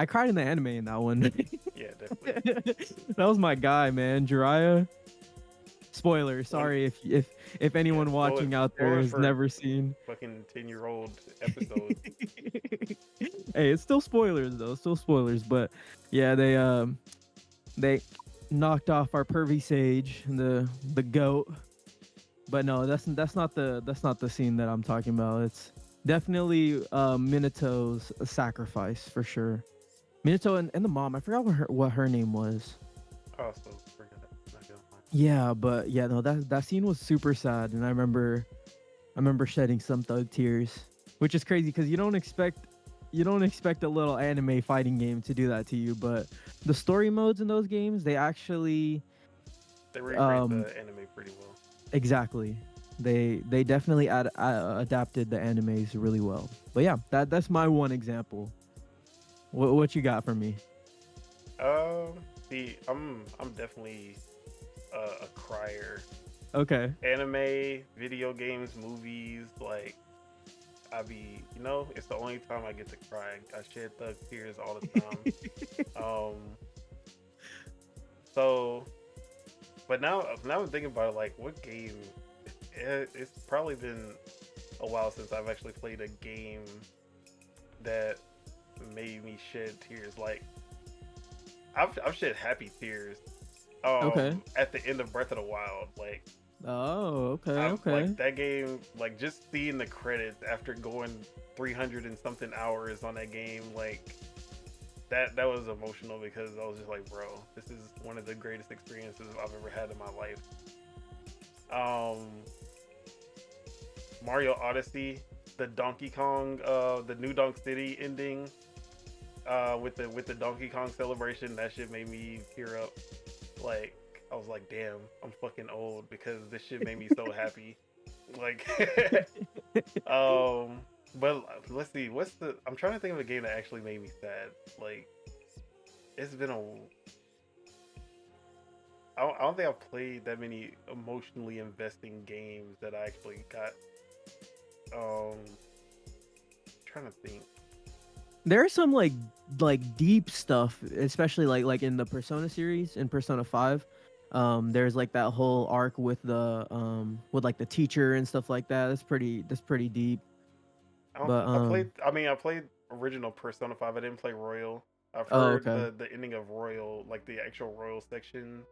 cried in the anime in that one. Yeah, definitely. That was my guy, man. Jiraiya. Spoiler. Sorry if anyone watching out there spoilers has for never seen. fucking 10-year-old episode. Hey, it's still spoilers though. Still spoilers, but yeah, they knocked off our pervy sage, the goat. But no, that's not the scene that I'm talking about. It's definitely Minato's sacrifice for sure. Minato and the mom. I forgot what her name was. Oh, so forget it. Not gonna lie. Yeah, but yeah, no, that scene was super sad, and I remember shedding some thug tears, which is crazy because you don't expect a little anime fighting game to do that to you, but the story modes in those games, they actually They recreate the anime pretty well. exactly. They definitely adapted the animes really well. But yeah, that's my one example. What you got for me? See, I'm definitely a crier. Okay. Anime, video games, movies, like it's the only time I get to cry. I shed thug tears all the time. So, but now I'm thinking about it, like what game? It's probably been a while since I've actually played a game that made me shed tears. Like I've shed happy tears. Okay. At the end of Breath of the Wild, like. Oh, okay, okay. Like that game, like just seeing the credits after going 300 and something hours on that game, like that was emotional because I was just like, bro, this is one of the greatest experiences I've ever had in my life. Mario Odyssey, the Donkey Kong, the New Donk City ending, with the Donkey Kong celebration, that shit made me tear up. Like I was like, damn, I'm fucking old because this shit made me so happy. Like, but let's see, I'm trying to think of a game that actually made me sad. Like, it's been I don't think I've played that many emotionally investing games that I actually got. Trying to think. There's some like deep stuff, especially like in the Persona series, in Persona 5. There's like that whole arc with with like the teacher and stuff like that. That's pretty deep. I played original Persona 5. I didn't play Royal. I've Oh, heard okay. the ending of Royal, like the actual Royal section,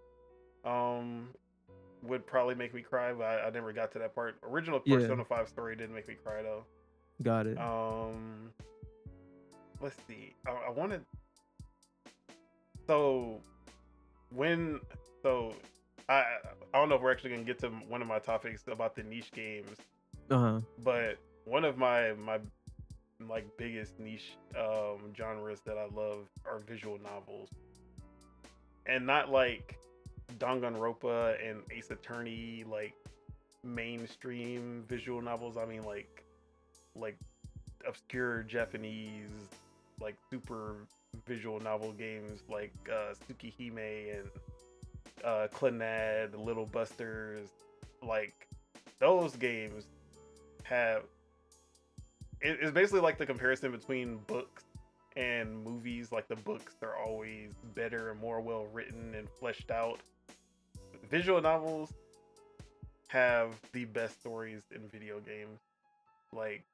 would probably make me cry, but I never got to that part. Original Yeah, Persona 5 story didn't make me cry though. got it. Let's see. I wanted. So when so I don't know if we're actually gonna get to one of my topics about the niche games, Uh-huh. but one of my like biggest niche genres that I love are visual novels, and not like Danganronpa and Ace Attorney, like mainstream visual novels. I mean like obscure Japanese like super visual novel games like Tsukihime and Clannad, Little Busters. Like those games have it's basically like the comparison between books and movies. Like the books are always better and more well written and fleshed out. Visual novels have the best stories in video games. Like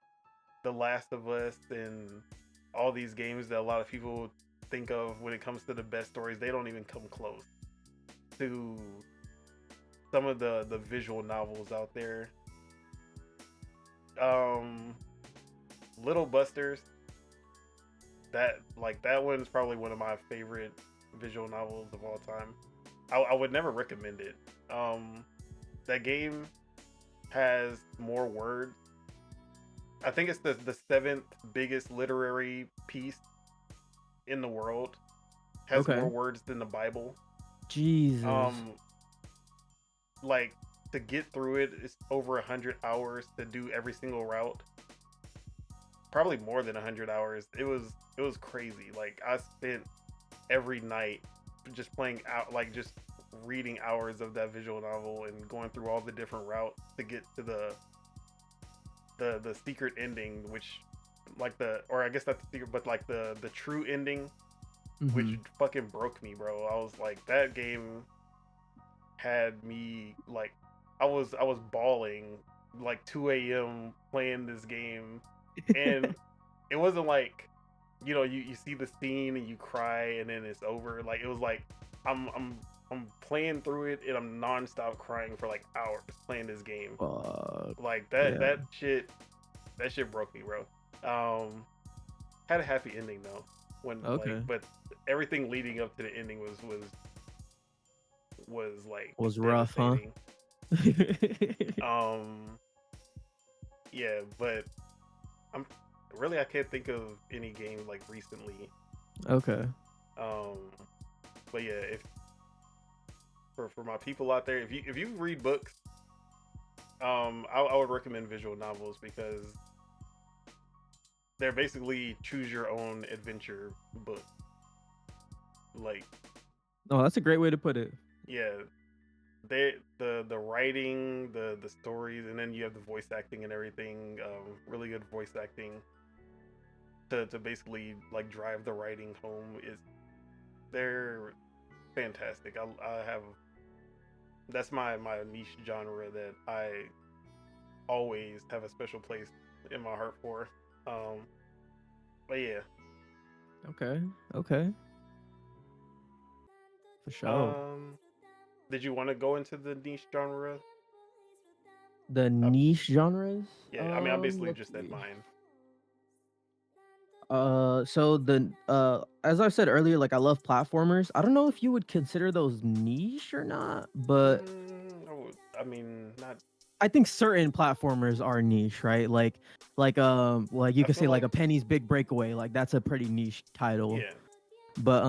The Last of Us and all these games that a lot of people think of when it comes to the best stories, they don't even come close to some of the visual novels out there. Little Busters, that one's probably one of my favorite visual novels of all time. I would never recommend it. That game has more words. I think it's the seventh biggest literary piece in the world. has Okay. more words than the Bible. Jesus. Like to get through it, it's over 100 hours to do every single route. Probably more than 100 hours. It was crazy. Like I spent every night just playing out, like just reading hours of that visual novel and going through all the different routes to get to the secret ending, which like the, or I guess not the secret, but like the true ending, which Mhm. fucking broke me, bro. I was like, that game had me like, I was bawling like 2 a.m. playing this game, and it wasn't like, you know, you see the scene and you cry and then it's over. Like it was like I'm playing through it and I'm nonstop crying for like hours playing this game. Fuck. Like Yeah. that shit broke me, bro. Had a happy ending though. When Okay. like, but everything leading up to the ending was like Was rough, huh? devastating. Yeah, but I'm really, I can't think of any game like recently. Okay. But yeah, if for my people out there, if you read books, I would recommend visual novels because they're basically choose your own adventure book. Like, Oh, that's a great way to put it. yeah, the writing, the stories, and then you have the voice acting and everything. Really good voice acting to basically like drive the writing home. Is they're fantastic. I have, that's my niche genre that I always have a special place in my heart for. But yeah. Okay. Okay. For sure. Did you want to go into the niche genre? The niche genres. Yeah, I mean, I basically Let's just said see. mine. So the as I said earlier, like I love platformers. I don't know if you would consider those niche or not, but I mean, not. I think certain platformers are niche, right? Like you I could feel say like like, a Penny's Big Breakaway, like that's a pretty niche title. yeah, But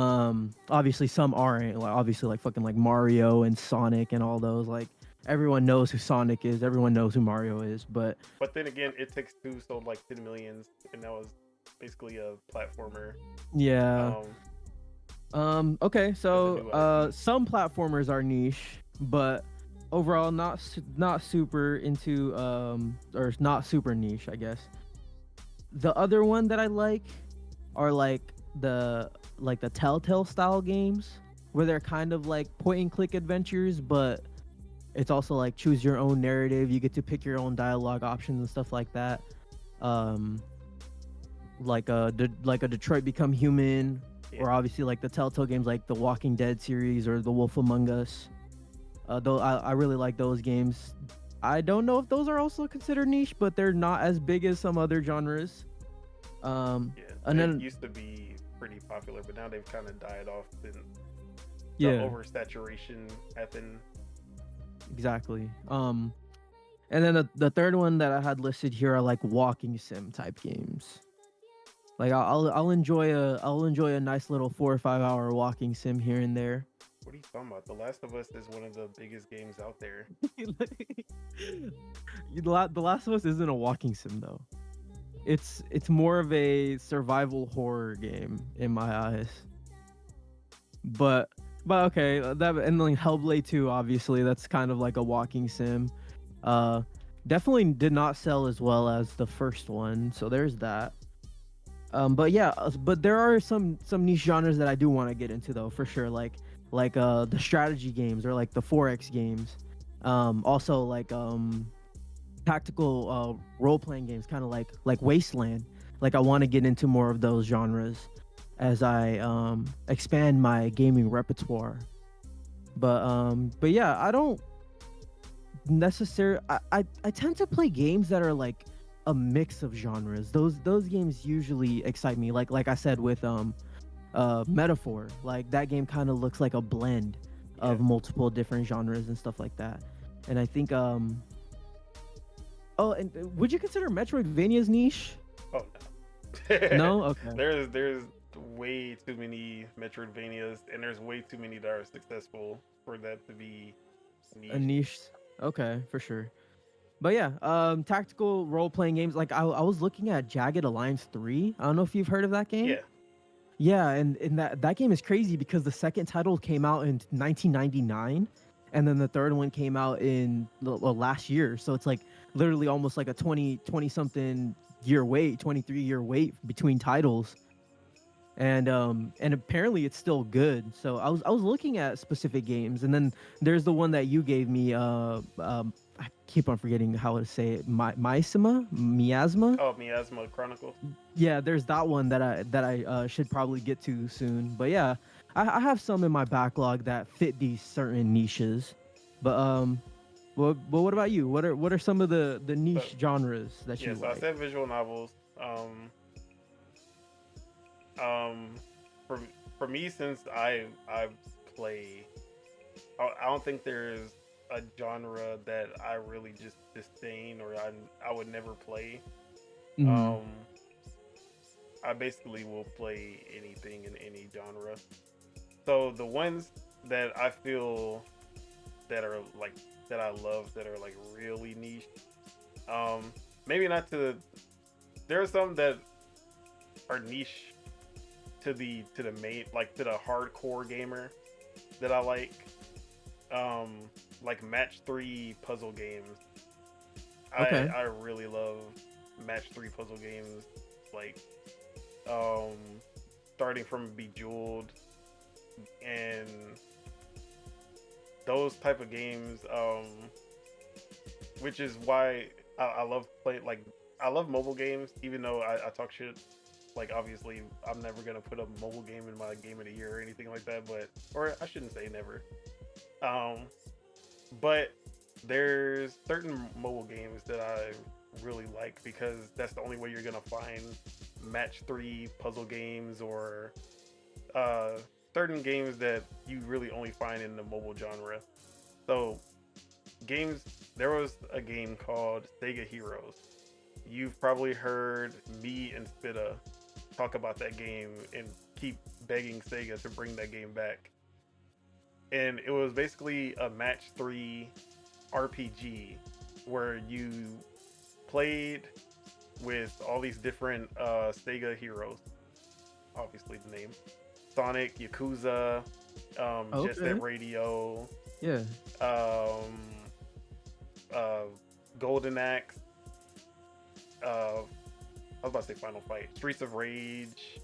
obviously some aren't. Like obviously like fucking like Mario and Sonic and all those. Like everyone knows who Sonic is, everyone knows who Mario is, but but then again, It Takes Two sold like 10 millions, and that was basically a platformer. yeah. Okay, As a so new IP. some platformers are niche, but overall not super into or not super niche, I guess. The other one that I like are like the Telltale style games where they're kind of like point and click adventures, but it's also like choose your own narrative. You get to pick your own dialogue options and stuff like that. Um, like a Detroit Become Human, Yeah. or obviously like the Telltale games like the Walking Dead series or The Wolf Among Us. Though I really like those games. I don't know if those are also considered niche, but they're not as big as some other genres. Yeah, And they then used to be pretty popular, but now they've kind of died off. And the yeah, oversaturation happened. exactly. And then the third one that I had listed here are like walking sim type games. Like I'll enjoy a nice little 4 or 5 hour walking sim here and there. What are you talking about? The Last of Us is one of the biggest games out there. The Last of Us isn't a walking sim though. It's more of a survival horror game in my eyes. But okay, that and then Hellblade 2 obviously that's kind of like a walking sim. Definitely did not sell as well as the first one, so there's that. But yeah, but there are some niche genres that I do want to get into though for sure, like the strategy games or like the 4X games. Also like tactical role playing games, kind of like Wasteland. Like I want to get into more of those genres as I expand my gaming repertoire. But yeah, I don't necessarily. I tend to play games that are like a mix of genres. Those games usually excite me. Like I said with Metaphor, like that game kind of looks like a blend of Yeah. multiple different genres and stuff like that. And I think oh, and would you consider Metroidvania's niche? Oh no. No? Okay. There's way too many Metroidvanias, and there's way too many that are successful for that to be A niche. niche. Okay, for sure. But yeah, tactical role playing games. Like I was looking at Jagged Alliance 3. I don't know if you've heard of that game. Yeah, Yeah, and that game is crazy because the second title came out in 1999, and then the third one came out in last year. So it's like literally almost like a 20 something year wait, 23-year wait between titles. And apparently it's still good. So I was looking at specific games, and then there's the one that you gave me. I keep on forgetting how to say it. Miasma. oh, Miasma Chronicles. Yeah, there's that one that I should probably get to soon. But yeah, I have some in my backlog that fit these certain niches. But what about you? What are some of the So niche genres that yeah, you so I like? said visual novels. Um, for for me, since I play, I don't think there's a genre that I really just disdain or I would never play. Mm, Um, I basically will play anything in any genre. So the ones that I feel that are like that I love that are like really niche. Um, maybe not to. There are some that are niche to the main like to the hardcore gamer that I like match 3 puzzle games. I okay. I really love match 3 puzzle games like um starting from Bejeweled and those type of games which is why I love play like I love mobile games even though I talk shit. Like obviously, I'm never gonna put a mobile game in my game of the year or anything like that. But or I shouldn't say never. Um, but there's certain mobile games that I really like because that's the only way you're gonna find match 3 puzzle games or uh, certain games that you really only find in the mobile genre. So games, there was a game called Sega Heroes. You've probably heard me and Spitta talk about that game and keep begging Sega to bring that game back. And it was basically a match 3 RPG where you played with all these different Sega heroes. Obviously, the name Sonic, Yakuza, Jet Okay. Set Radio, Yeah. um, uh, Golden Axe. I was about to say Final Fight, Streets of Rage,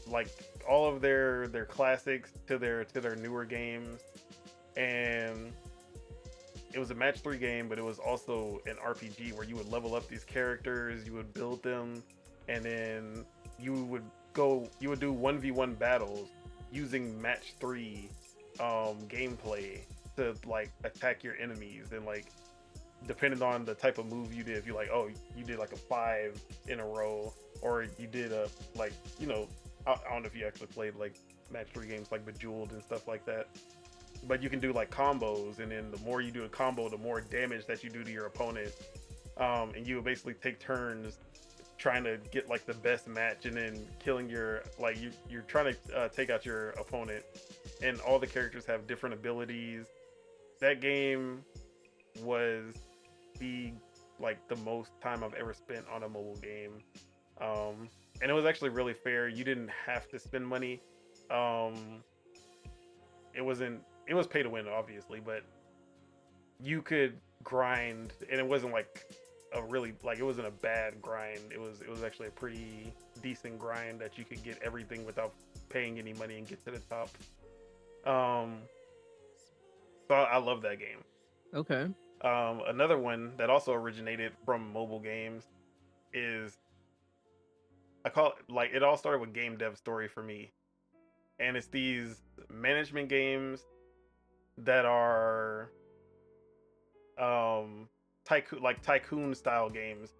like all of their classics to their newer games, and it was a match 3 game, but it was also an RPG where you would level up these characters, you would build them, and then you would do 1v1 battles using match 3 gameplay to like attack your enemies and like depending on the type of move you did, if you like, oh, you did like a 5 in a row, or you did a like, I don't know if you actually played like match 3 games like Bejeweled and stuff like that, but you can do like combos, and then the more you do a combo, the more damage that you do to your opponent, and you would basically take turns trying to get like the best match, and then killing your like you're trying to take out your opponent, and all the characters have different abilities. That game was the like the most time I've ever spent on a mobile game. And it was actually really fair. You didn't have to spend money. Um, it was pay to win, obviously, but you could grind, and it wasn't like a really like it wasn't a bad grind. It was actually a pretty decent grind that you could get everything without paying any money and get to the top. Um, so I love that game. Okay. Another one that also originated from mobile games is I call it like it all started with game dev story for me, and it's these management games that are tycoon style games.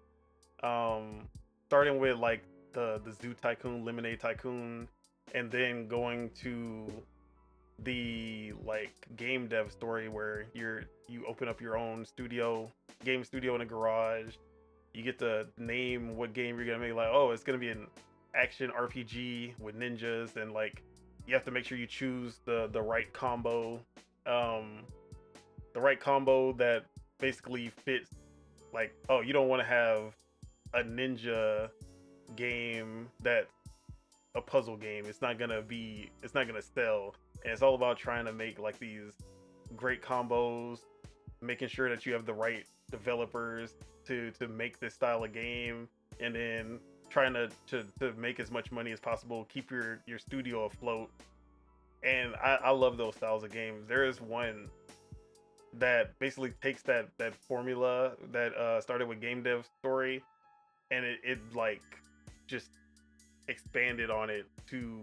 Um, Starting with like the Zoo Tycoon, Lemonade Tycoon, and then going to the like game dev story where you open up your own game studio in a garage. You get to name what game you're gonna make. Like, oh, it's gonna be an action RPG with ninjas, and like you have to make sure you choose the right combo, um, the right combo that basically fits. Like, oh, you don't want to have a ninja game that a puzzle game. It's not gonna sell, and it's all about trying to make like these great combos, making sure that you have the right developers to make this style of game, and then trying to make as much money as possible, keep your studio afloat. And I love those styles of games. There is one that basically takes that formula that started with Game Dev Story, and it like just expanded on it to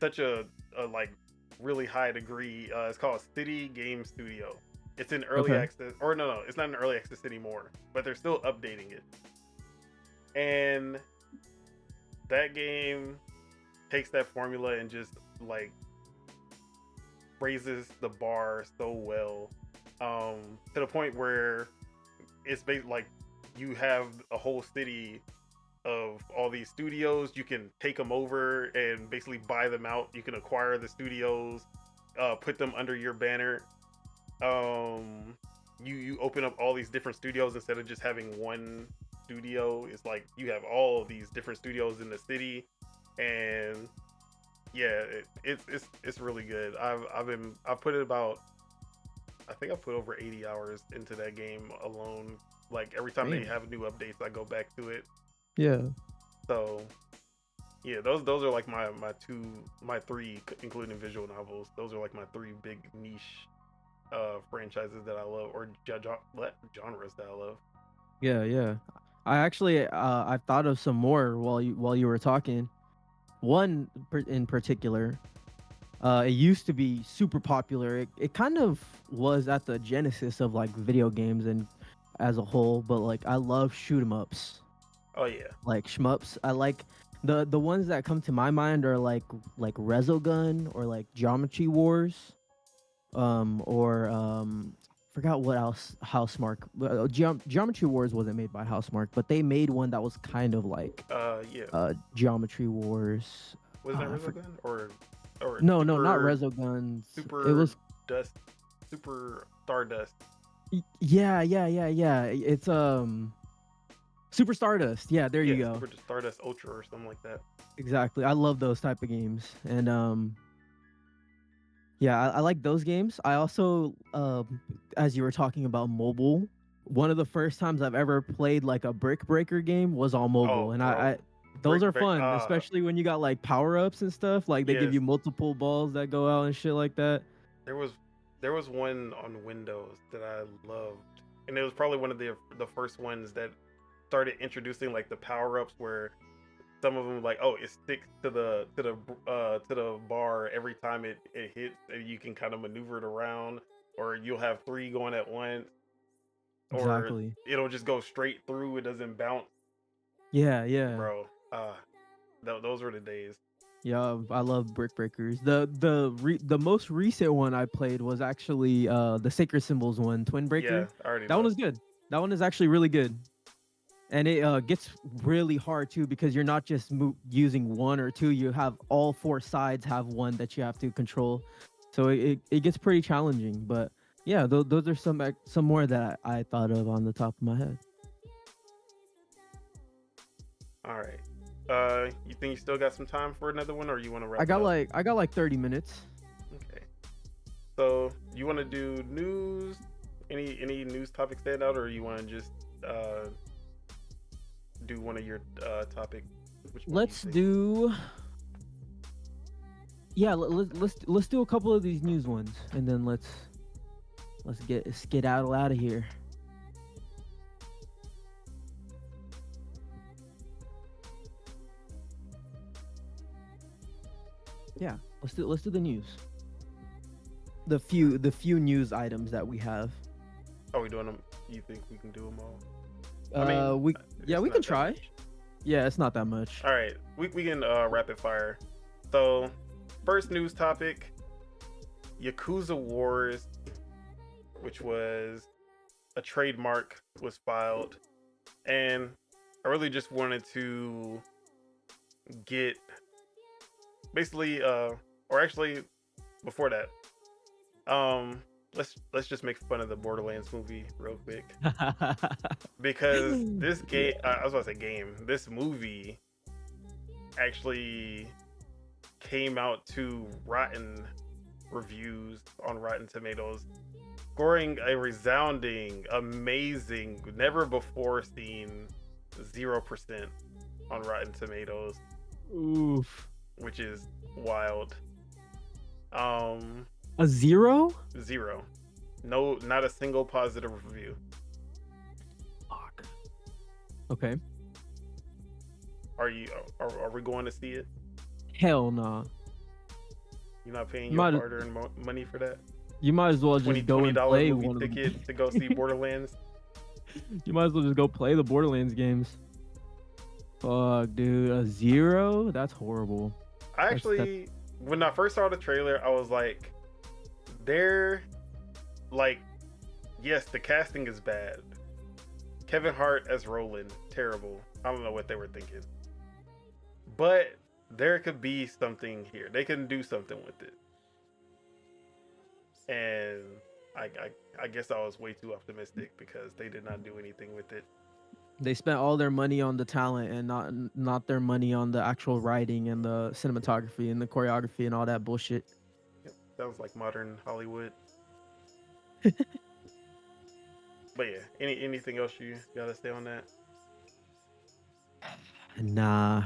such a like really high degree. It's called City Game Studio. It's in early Okay. access, or no, it's not in early access anymore, but they're still updating it. And that game takes that formula and just like raises the bar so well, to the point where it's like you have a whole city of all these studios. You can take them over and basically buy them out. You can acquire the studios, put them under your banner. You open up all these different studios instead of just having one studio. It's like you have all of these different studios in the city, and yeah, it's really good. I've put it about, I think I put over 80 hours into that game alone. Like every time they Damn. have new updates, I go back to it. Yeah. So yeah, those are like my three, including visual novels. Those are like my three big niche franchises that I love, or genres that I love. Yeah. I actually I've thought of some more while you were talking. One in particular, it used to be super popular. It kind of was at the genesis of like video games and as a whole, but like I love shoot 'em ups, Oh yeah, like shmups. I like the ones that come to my mind are like Resogun or like Geometry Wars, or forgot what else Housemark. Geometry Wars wasn't made by Housemark, but they made one that was kind of like yeah. Geometry Wars. Was that I forgot. Resogun or No, not Resoguns. It Super was Dust, Super Stardust? yeah. It's Super Stardust. Yeah, there Yeah, you go. Super Stardust Ultra or something like that. Exactly. I love those type of games. And yeah, I like those games. I also as you were talking about mobile, one of the first times I've ever played like a brick breaker game was on mobile. Oh, And bro, I those are Break. fun, especially when you got like power-ups and stuff. Like they give Yes, you multiple balls that go out and shit like that. there was there was one on Windows that I loved, and it was probably one of the first ones that started introducing like the power ups, where some of them like, oh, it sticks to the bar every time it hits, and you can kind of maneuver it around, or you'll have three going at once, or Exactly. it'll just go straight through. It doesn't bounce, Yeah. bro. Those were the days. Yeah, I love brick breakers. The most recent one I played was actually the Sacred Symbols one, Twin Yeah, Breaker. I already That one know. is good. That one is actually really good. And it gets really hard too because you're not just using one or two. You have all four sides have one that you have to control. So it gets pretty challenging. But yeah, those are some more that I thought of on the top of my head. All right. You think you still got some time for another one, or you want to wrap I it got up? like 30 minutes. Okay. So you want to do news? Any news topics stand out, or you want to just do one of your topic? Which one Let's do you think? do. Yeah, let's do a couple of these news ones, and then let's get skedaddle out of here. Yeah, let's do the news. The few news items that we have. Are we doing them? You think we can do them all? I mean, We it's we not can that try. much. Yeah, it's not that much. All right, we can rapid fire. So, first news topic: Yakuza Wars, which was a trademark, was filed, and I really just wanted to get basically, or actually before that, let's just make fun of the Borderlands movie real quick because this game, I was about to say game, this movie actually came out to rotten reviews on Rotten Tomatoes, scoring a resounding, amazing, never before seen 0% on Rotten Tomatoes. Oof. Which is wild. A 0? 0. No, not a single positive review. Fuck. Okay. Are we going to see it? Hell nah. You're not paying your hard-earned money for that? You might as well just go and play movie one of ticket to go see Borderlands. You might as well just go play the Borderlands games. Fuck, dude, a 0? That's horrible. I actually, when I first saw the trailer, I was like, yes, the casting is bad. Kevin Hart as Roland, terrible. I don't know what they were thinking. But there could be something here. They can do something with it. And I guess I was way too optimistic because they did not do anything with it. They spent all their money on the talent and not their money on the actual writing and the cinematography and the choreography and all that bullshit. Yep, sounds like modern Hollywood. But yeah, anything else you gotta say on that? Nah.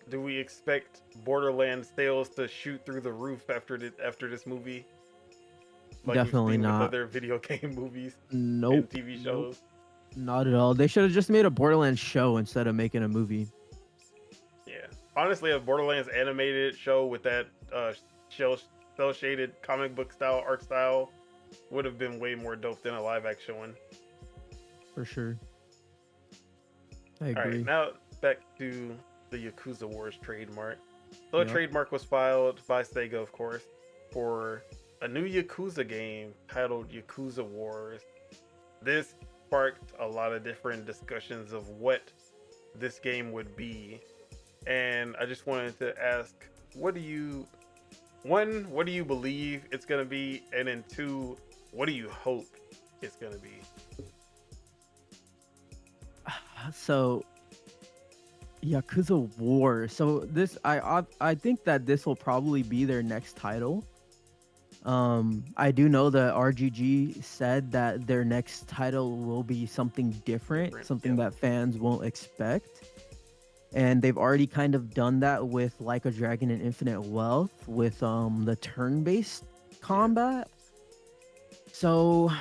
Do we expect Borderlands sales to shoot through the roof after this movie? Like definitely not. With other video game movies nope. and TV shows? Not at all. They should have just made a Borderlands show instead of making a movie. Yeah. Honestly, a Borderlands animated show with that cel-shaded comic book style art style would have been way more dope than a live action one. For sure. I agree. All right, now back to the Yakuza Wars trademark. So a trademark was filed by Sega, of course, for a new Yakuza game titled Yakuza Wars. This sparked a lot of different discussions of what this game would be. And I just wanted to ask, what do you believe it's going to be? And then 2, what do you hope it's going to be? So Yakuza War. So this, I think that this will probably be their next title. I do know that RGG said that their next title will be something different, something that fans won't expect. And they've already kind of done that with Like a Dragon and Infinite Wealth with the turn-based combat. So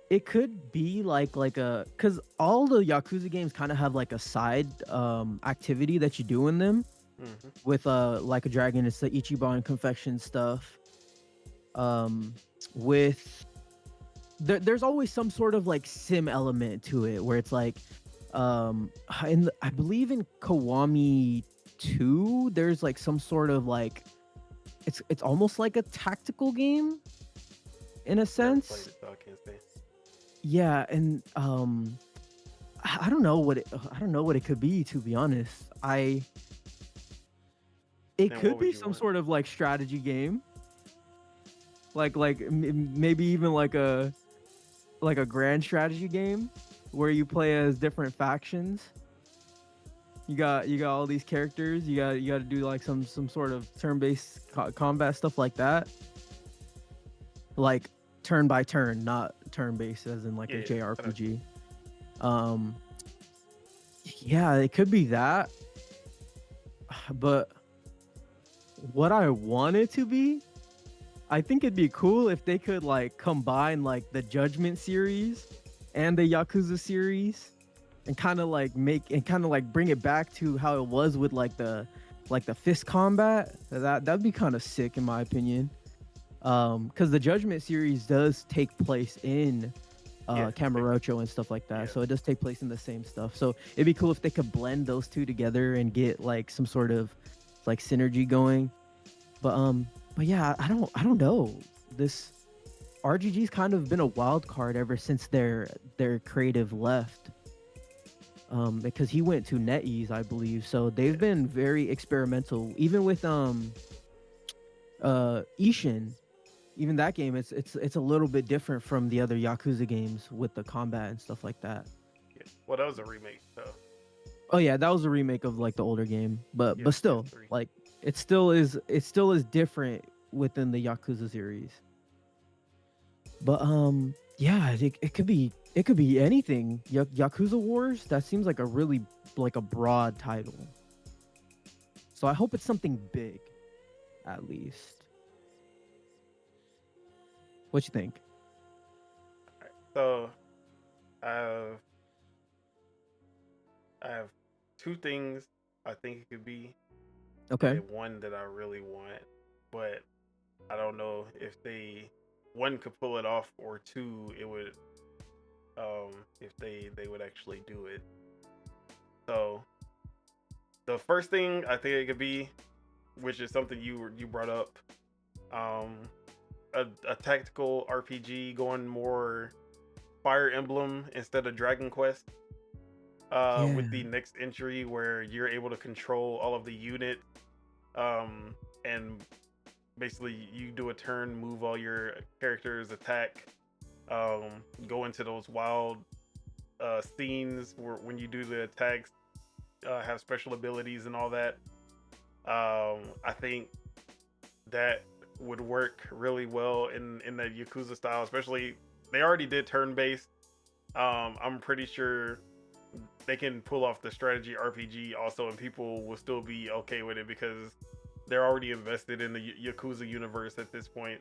it could be like because all the Yakuza games kind of have like a side activity that you do in them. Mm-hmm. With Like a Dragon, it's the Ichiban confection stuff. There's always some sort of like sim element to it where it's like I believe in Kiwami 2 there's like some sort of like it's almost like a tactical game in a sense. Yeah, and I don't know what it could be, to be honest. It could be some sort of like strategy game. Like maybe even like a grand strategy game where you play as different factions. You got all these characters. You got to do like some sort of turn-based combat stuff like that. Like turn by turn, not turn-based as in like a JRPG. Yeah, it could be that. But what I want it to be, I think it'd be cool if they could like combine like the Judgment series and the Yakuza series and kind of like bring it back to how it was with like the fist combat. That'd be kind of sick in my opinion. Because the Judgment series does take place in Kamurocho and stuff like that. Yeah. So it does take place in the same stuff. So it'd be cool if they could blend those two together and get like some sort of like synergy going. But yeah, I don't know. This RGG's kind of been a wild card ever since their creative left. because he went to NetEase, I believe. So they've been very experimental, even with Ishin. Even that game, it's a little bit different from the other Yakuza games with the combat and stuff like that. Yeah. Well, that was a remake, so Oh yeah, that was a remake of like the older game, but yeah, still, PS3. like it still is different within the Yakuza series. But yeah, it could be anything. Yakuza Wars, that seems like a really like a broad title. So I hope it's something big, at least. What you think? Alright, so I have I have two things I think it could be, and Okay. then one that I really want, but I don't know if they one could pull it off, or two it would if they would actually do it. So the first thing I think it could be, which is something you brought up, um a tactical RPG going more Fire Emblem instead of Dragon Quest. Yeah. With the next entry where you're able to control all of the units, and basically you do a turn, move all your characters, attack, go into those wild scenes where when you do the attacks, have special abilities and all that. I think that would work really well in the Yakuza style, especially they already did turn based. I'm pretty sure they can pull off the strategy RPG also, and people will still be okay with it because they're already invested in the Yakuza universe at this point.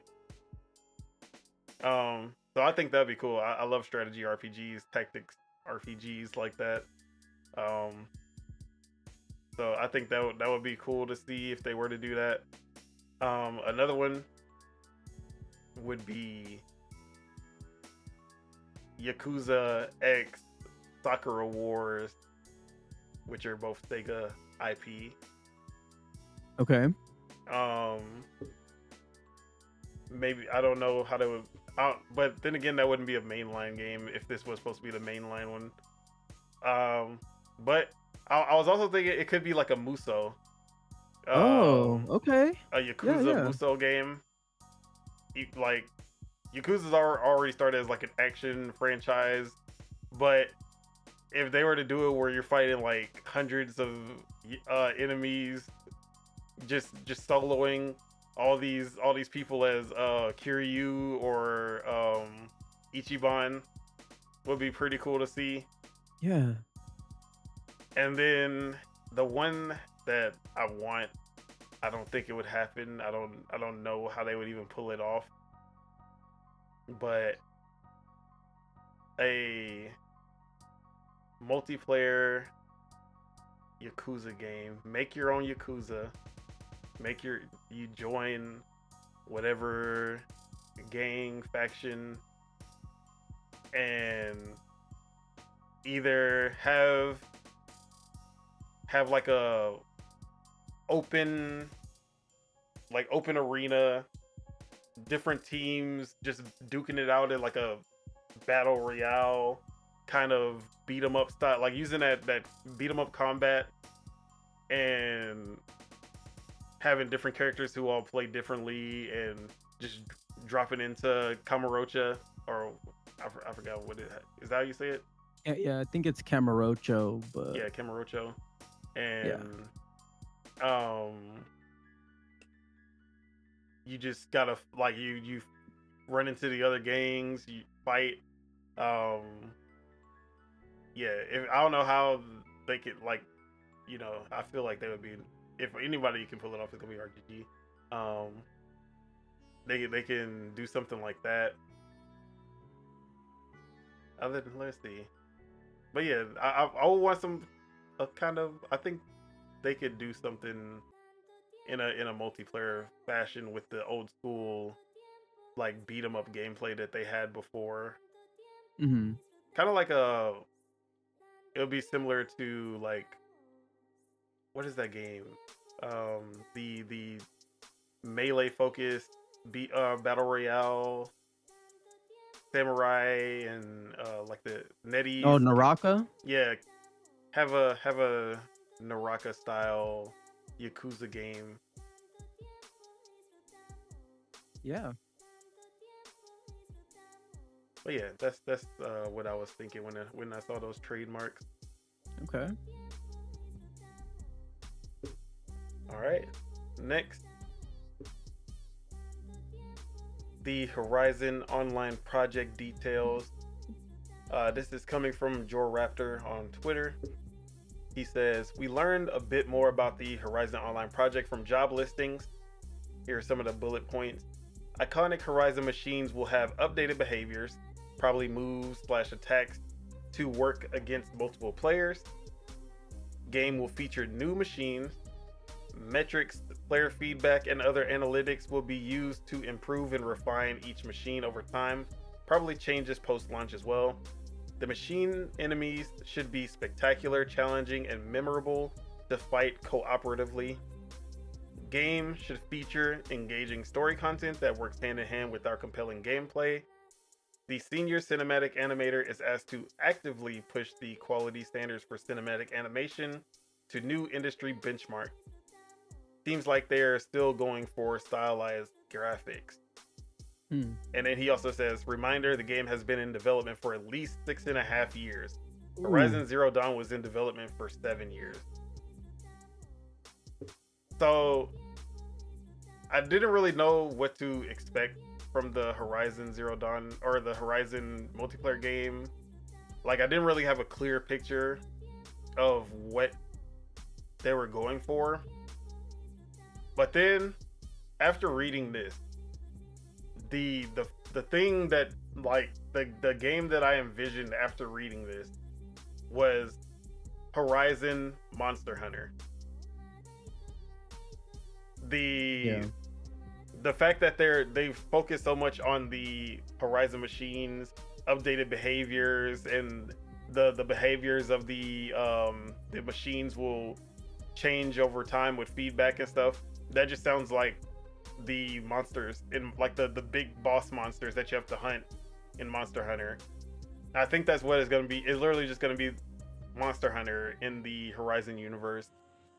So I think that'd be cool. I love strategy RPGs, tactics RPGs like that. Um, so I think that would be cool to see if they were to do that. Another one would be Yakuza X Sakura Wars, which are both Sega IP. Okay. Um, Maybe I don't know how they would, but then again, that wouldn't be a mainline game if this was supposed to be the mainline one. But I was also thinking it could be like a Muso, Oh, okay. a Yeah, Yakuza yeah. Muso game. Like Yakuza's are already started as like an action franchise, but if they were to do it where you're fighting like hundreds of enemies, just soloing all these people as Kiryu or Ichiban would be pretty cool to see. Yeah. And then the one that I want, I don't think it would happen. I don't know how they would even pull it off. But a multiplayer Yakuza game. Make your own Yakuza. You join whatever gang faction, and either have like a open open arena, different teams just duking it out in like a battle royale kind of beat 'em up style, like using that beat 'em up combat, and having different characters who all play differently, and just dropping into Kamurocha, or I forgot what it is. That how you say it? Yeah, I think it's Camarocho, but Yeah, Kamurocho. yeah. And you just gotta like you run into the other gangs, you fight. Um, yeah, I don't know how they could I feel like they would be, if anybody can pull it off, it's gonna be RGG. Um, they can do something like that. Other than, let's see, but yeah, I would want some a kind of, I think they could do something in a multiplayer fashion with the old school like beat 'em up gameplay that they had before. Mm-hmm. Kind of like it would be similar to like, what is that game? The melee focused battle royale samurai, and like the Oh, NetEase. Naraka? Yeah, have a Naraka style Yakuza game. Yeah. But yeah, that's what I was thinking when I saw those trademarks. Okay. All right, next, the Horizon Online project details. This is coming from Joe Raptor on Twitter. He says, "We learned a bit more about the Horizon Online project from job listings. Here are some of the bullet points. Iconic Horizon machines will have updated behaviors, probably moves/attacks to work against multiple players. Game will feature new machines. Metrics, player feedback, and other analytics will be used to improve and refine each machine over time. Probably changes post-launch as well. The machine enemies should be spectacular, challenging, and memorable to fight cooperatively. Game should feature engaging story content that works hand in hand with our compelling gameplay. The senior cinematic animator is asked to actively push the quality standards for cinematic animation to new industry benchmarks. Seems like they're still going for stylized graphics." And then he also says, "Reminder, the game has been in development for at least 6.5 years. Horizon Zero Dawn was in development for 7 years." So I didn't really know what to expect from the Horizon Zero Dawn or the Horizon multiplayer game. Like, I didn't really have a clear picture of what they were going for. But then, after reading this, the thing that, like, the game that I envisioned after reading this was Horizon Monster Hunter. The fact that they focus so much on the Horizon machines, updated behaviors, and the behaviors of the machines will change over time with feedback and stuff. That just sounds like the monsters in, like, the big boss monsters that you have to hunt in Monster Hunter. I think that's what it's going to be. It's literally just going to be Monster Hunter in the Horizon universe.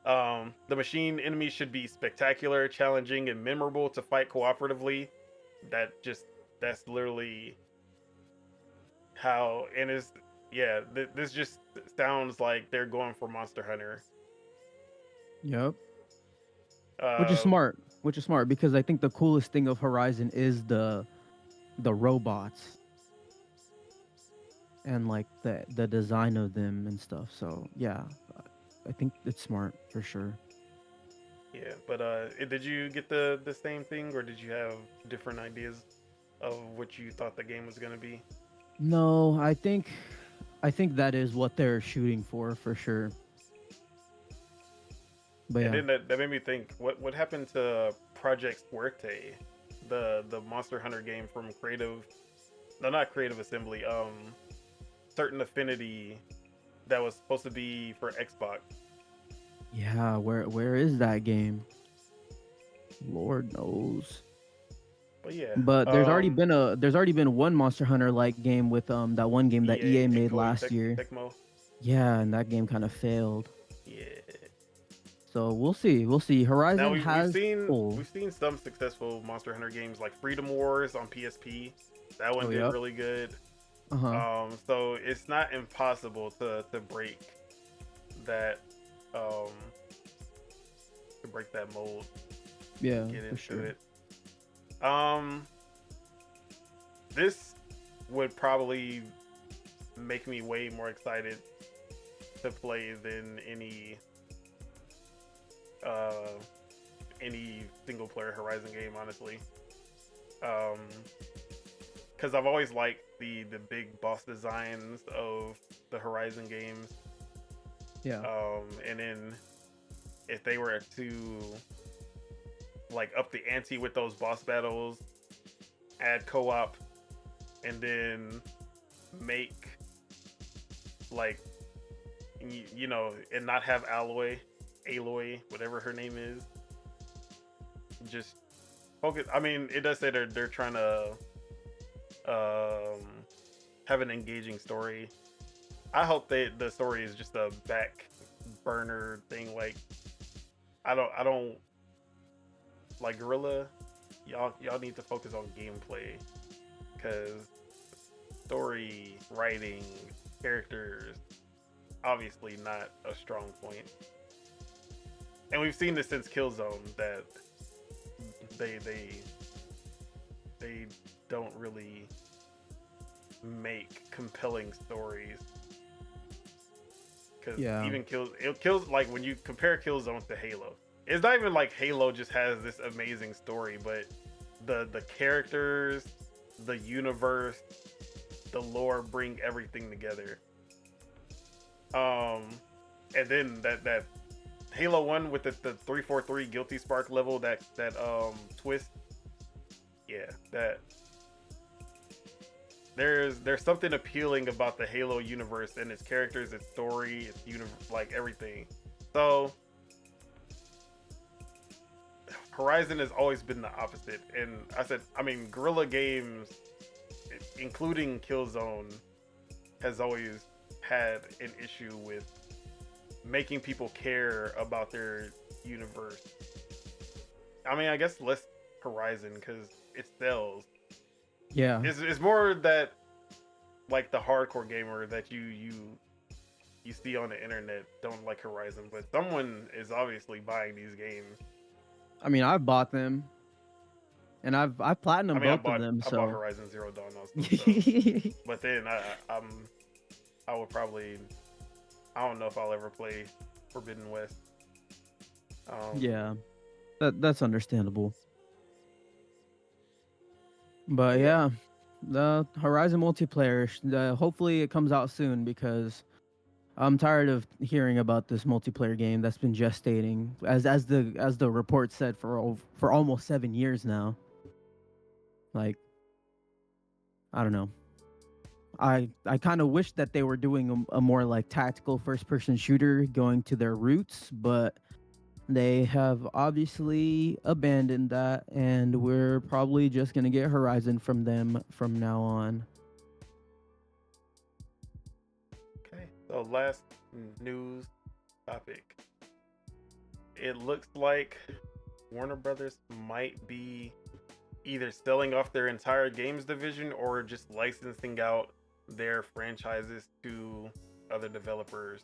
The machine enemies should be spectacular, challenging, and memorable to fight cooperatively. That's literally how, and it's, yeah, this just sounds like they're going for Monster Hunter. Yep. Which is smart. Which is smart because I think the coolest thing of Horizon is the robots and, like, the design of them and stuff. So yeah, I think it's smart for sure. Yeah, but did you get the same thing, or did you have different ideas of what you thought the game was gonna be? No, I think that is what they're shooting for sure. But And yeah. then that made me think, what happened to Project Fuerte, the Monster Hunter game from not Creative Assembly, Certain Affinity, that was supposed to be for Xbox. Yeah, where is that game? Lord knows. But yeah, But there's already been one Monster Hunter like game with that one game that EA and made Koei last year. Tecmo. Yeah, and that game kind of failed. Yeah. So we'll see. We'll see. Horizon Now has we've seen some successful Monster Hunter games like Freedom Wars on PSP. That one did really good. So it's not impossible to break that mold. Yeah, Get into for sure. it. This would probably make me way more excited to play than any single player Horizon game, honestly. Because I've always liked the big boss designs of the Horizon games. Yeah. And then if they were to, like, up the ante with those boss battles, add co-op, and then make, like, you know, and not have Aloy, whatever her name is, just focus. I mean, it does say they're trying to have an engaging story, I hope the story is just a back burner thing. Like I don't like Gorilla. Y'all need to focus on gameplay because story writing characters obviously not a strong point. And we've seen this since Killzone that they they they don't really make compelling stories because Yeah. even kills like when you compare Killzone to Halo, it's not even like Halo just has this amazing story, but the characters, the universe, the lore bring everything together. Um, and then that Halo One with the 343 Guilty Spark level, that twist, yeah, that there's something appealing about the Halo universe and its characters, its story, its like everything. So Horizon has always been the opposite, and I mean, Guerrilla Games, including Killzone, has always had an issue with making people care about their universe. I mean, I guess less Horizon because it sells. Yeah. It's more that like the hardcore gamer that you see on the internet don't like Horizon, but someone is obviously buying these games. I mean, I've bought them, and I've I platinumed mean, both of them. I bought So Horizon Zero Dawn also, so. But then I would probably, I don't know if I'll ever play Forbidden West. yeah, that's understandable. But Yeah. yeah, the Horizon multiplayer. Hopefully, it comes out soon because I'm tired of hearing about this multiplayer game that's been gestating, as the report said, for almost 7 years now. Like, I don't know. I kind of wish that they were doing a more like tactical first person shooter, going to their roots, but they have obviously abandoned that, and we're probably just gonna get Horizon from them from now on. Okay. So last news topic. It looks like Warner Brothers might be either selling off their entire games division or just licensing out their franchises to other developers.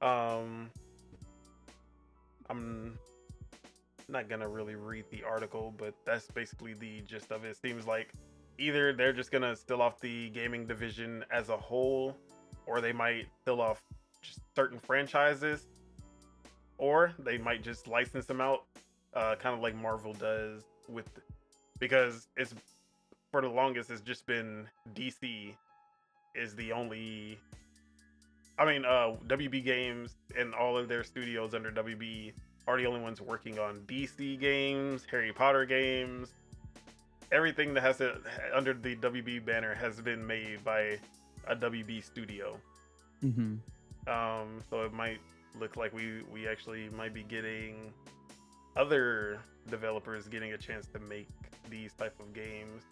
Um, I'm not gonna really read the article, but that's basically the gist of it. It seems like either they're just gonna sell off the gaming division as a whole, or they might sell off just certain franchises, or they might just license them out, kind of like Marvel does with, because it's for the longest it's just been DC is the only. I mean, WB Games and all of their studios under WB are the only ones working on DC games, Harry Potter games. Everything that has to under the WB banner has been made by a WB studio. Mm-hmm. So it might look like we actually might be getting other developers getting a chance to make these type of games.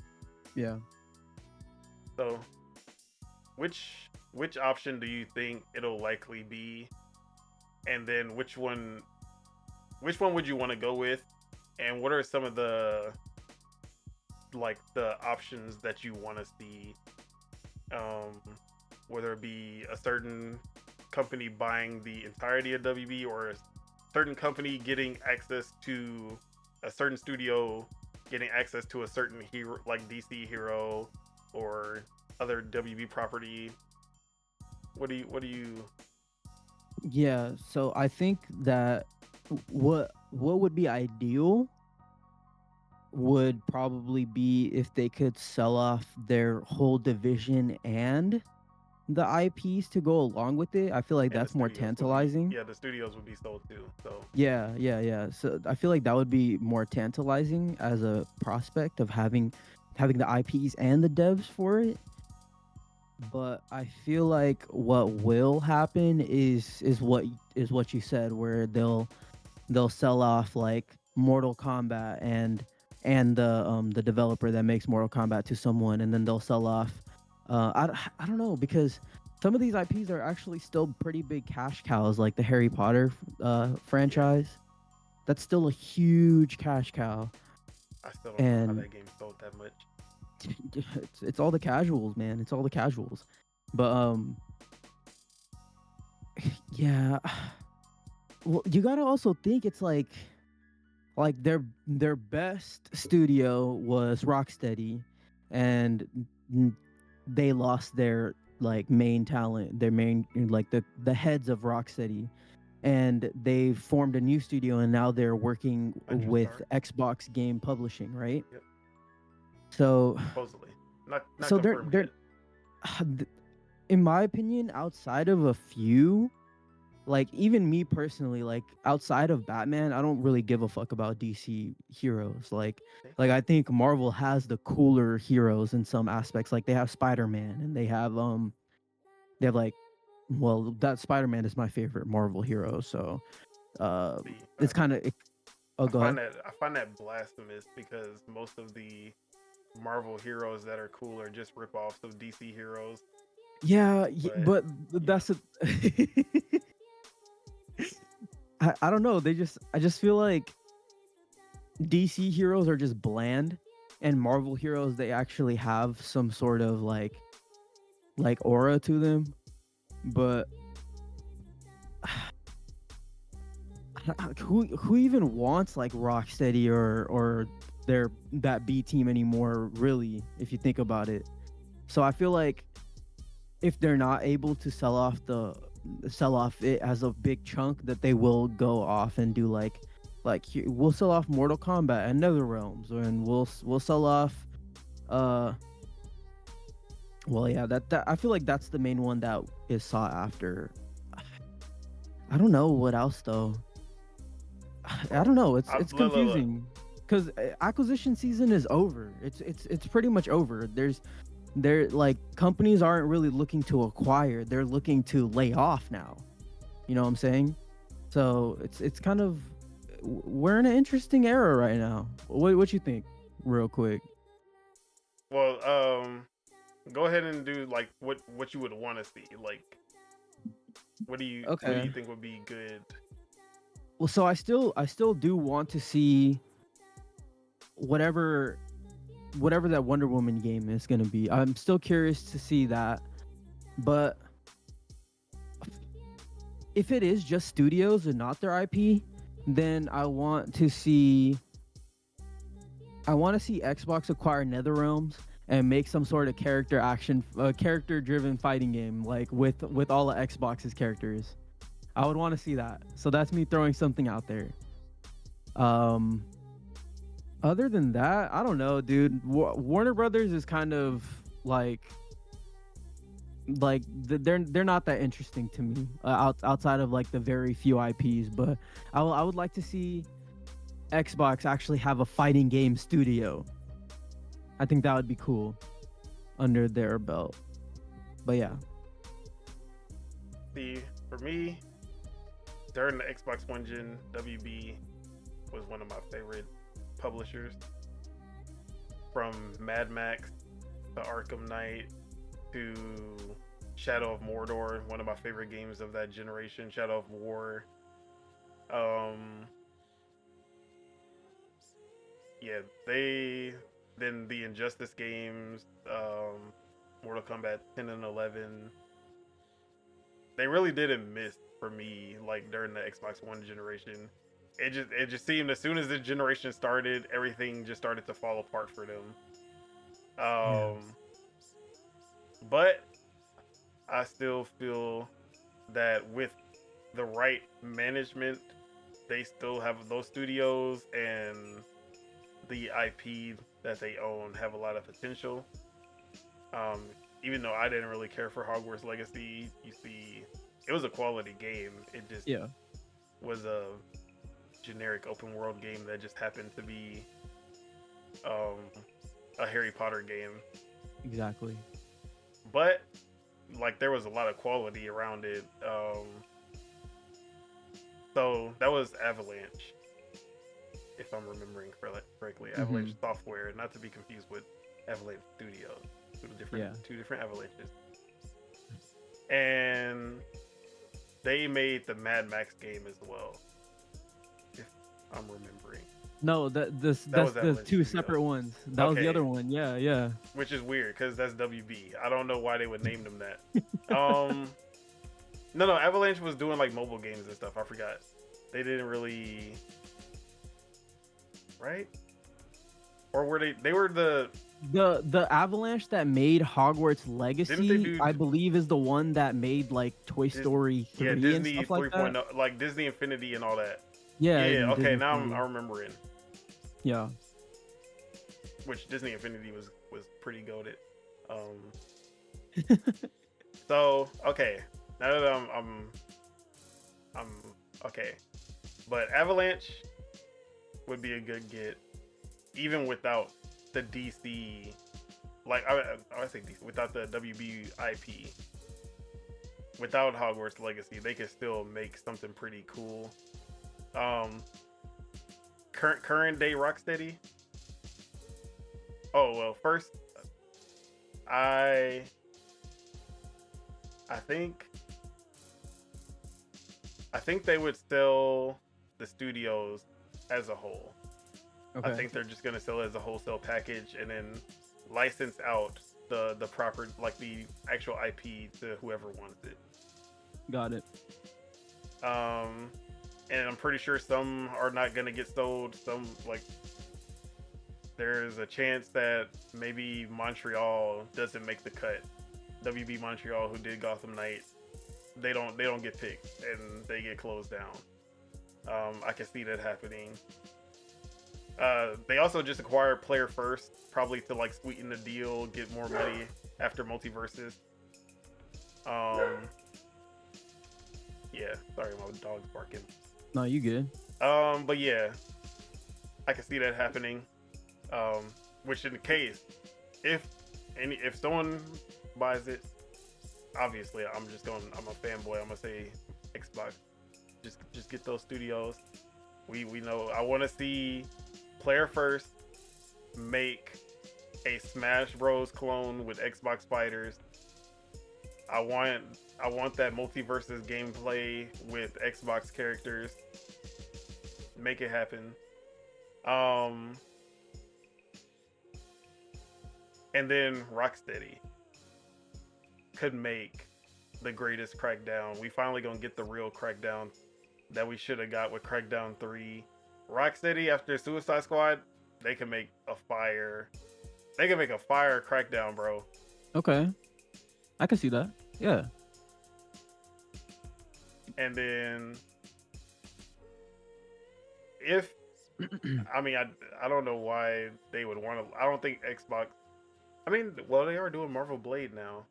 Yeah. So, which option do you think it'll likely be, and then which one would you want to go with, and what are some of the options that you want to see, whether it be a certain company buying the entirety of WB or a certain company getting access to a certain studio, getting access to a certain hero like DC hero or other WB property. What do you Yeah, so I think that what would be ideal would probably be if they could sell off their whole division and the IPs to go along with it. I feel like and that's more tantalizing. the studios would be sold too. So Yeah. So I feel like that would be more tantalizing as a prospect of having the IPs and the devs for it. But I feel like what will happen is what you said, where they'll sell off like Mortal Kombat and the developer that makes Mortal Kombat to someone, and then they'll sell off I don't know, because some of these IPs are actually still pretty big cash cows, like the Harry Potter Yeah, franchise. That's still a huge cash cow, I still don't know how and that game sold that much. it's all the casuals, man. It's all the casuals. But yeah, well, you gotta also think it's like their best studio was Rocksteady, and they lost their like main talent, their main like the heads of Rocksteady, and they formed a new studio, and now they're working Nitro with Star. Xbox Game Publishing, right? Yep, So supposedly. Not so confirmed they're yet. in my opinion, outside of a few, like even me personally, like outside of Batman, I don't really give a fuck about DC heroes. Like I think Marvel has the cooler heroes in some aspects. Like they have Spider-Man, and they have like, well, that Spider-Man is my favorite Marvel hero. So uh See, it's kind of oh, go ahead. I find that blasphemous because most of the Marvel heroes that are cool are just ripoffs of DC heroes. Yeah, But but you know, that's a I don't know. I just feel like DC heroes are just bland, and Marvel heroes, they actually have some sort of like aura to them. But who even wants like Rocksteady or their that B team anymore, really, if you think about it. So I feel like if they're not able to sell off it as a big chunk, that they will go off and do we'll sell off Mortal Kombat and NetherRealms, and we'll sell off uh well, yeah, that I feel like that's the main one that is sought after. I don't know what else though. I well, don't know. I, It's look, confusing because acquisition season is over. It's pretty much over. They're like, companies aren't really looking to acquire. They're looking to lay off now. You know what I'm saying? So it's kind of, we're in an interesting era right now. What you think, real quick? well, go ahead and do like what you would want to see. Like, what do Okay. you think would be good? Well, so I still do want to see whatever whatever that Wonder Woman game is gonna be. I'm still curious to see that, but if it is just studios and not their IP, then I want to see Xbox acquire NetherRealms and make some sort of character-driven fighting game, like with all of Xbox's characters. I would want to see that. So that's me throwing something out there. Um, Other than that, I don't know, dude. Warner Brothers is kind of like they're not that interesting to me, outside of like the very few IPs. But I would like to see Xbox actually have a fighting game studio. I think that would be cool under their belt. But yeah. See, for me, during the Xbox One gen, WB was one of my favorite publishers. From Mad Max to Arkham Knight to Shadow of Mordor, one of my favorite games of that generation, Shadow of War. Um, yeah, they then the Injustice games, Mortal Kombat 10 and 11. They really didn't miss for me like during the Xbox One generation. It just seemed as soon as the generation started, everything just started to fall apart for them. Yeah. But I still feel that with the right management, they still have those studios and the IP that they own have a lot of potential. Um, Even though I didn't really care for Hogwarts Legacy, you see, it was a quality game. It just Yeah. was a generic open world game that just happened to be um, a Harry Potter game. Exactly. But like there was a lot of quality around it. So that was Avalanche, if I'm remembering correctly. Mm-hmm. Avalanche Software, not to be confused with Avalanche Studios. Two different Avalanches, and they made the Mad Max game as well, if I'm remembering. No, that's the Avalanche two Studios. separate ones. That was the other one. Yeah, yeah. Which is weird because that's WB. I don't know why they would name them that. No, Avalanche was doing like mobile games and stuff. I forgot. They didn't really, right? Or were they? They were the Avalanche that made Hogwarts Legacy. do- I believe is the one that made like Toy Story 3 and Disney stuff like 3.0, that. like Disney Infinity and all that. Yeah. Yeah. Okay, Disney now 3D. I'm remembering. Yeah. Which Disney Infinity was pretty goated. So okay, now that I'm okay, but Avalanche would be a good get, even without the DC. Like I say DC without the WB IP. Without Hogwarts Legacy, they could still make something pretty cool. Current day Rocksteady. Oh well, first, I think they would sell the studios as a whole. Okay. I think they're just gonna sell it as a wholesale package and then license out the proper, like the actual IP to whoever wants it. Got it. And I'm pretty sure some are not gonna get sold. Some, like, there's a chance that maybe Montreal doesn't make the cut. WB Montreal, who did Gotham Knights, they don't get picked and they get closed down. I can see that happening. They also just acquired Player First, probably to like sweeten the deal, get more money after Multiverses. Yeah, sorry, my dog's barking. No, you good. But yeah, I can see that happening. Which in the case, if someone buys it, obviously I'm a fanboy. I'm gonna say Xbox. Just get those studios. We know. I want to see Player First make a Smash Bros clone with Xbox fighters. I want that Multiverses gameplay with Xbox characters. Make it happen. And then Rocksteady could make the greatest Crackdown. We finally gonna get the real Crackdown that we should have got with Crackdown 3. Rocksteady, after Suicide Squad, they can make a fire Crackdown, bro. Okay. I can see that. Yeah. And then if I mean, I don't know why they would want to. I don't think Xbox. I mean, well, they are doing Marvel Blade now.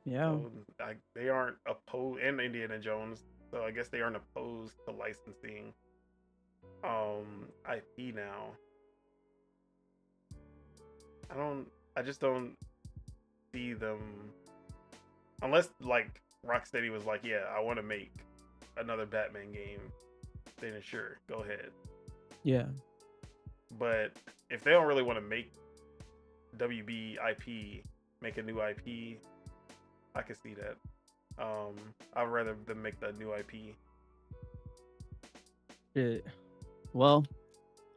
Yeah. So they aren't opposed, and Indiana Jones. So I guess they aren't opposed to licensing IP now. I just don't see them, unless like Rocksteady was like, yeah, I want to make another Batman game, then sure, go ahead. Yeah. But if they don't really want to make WB IP, make a new IP, I can see that. I'd rather them make the new IP. Shit. Well,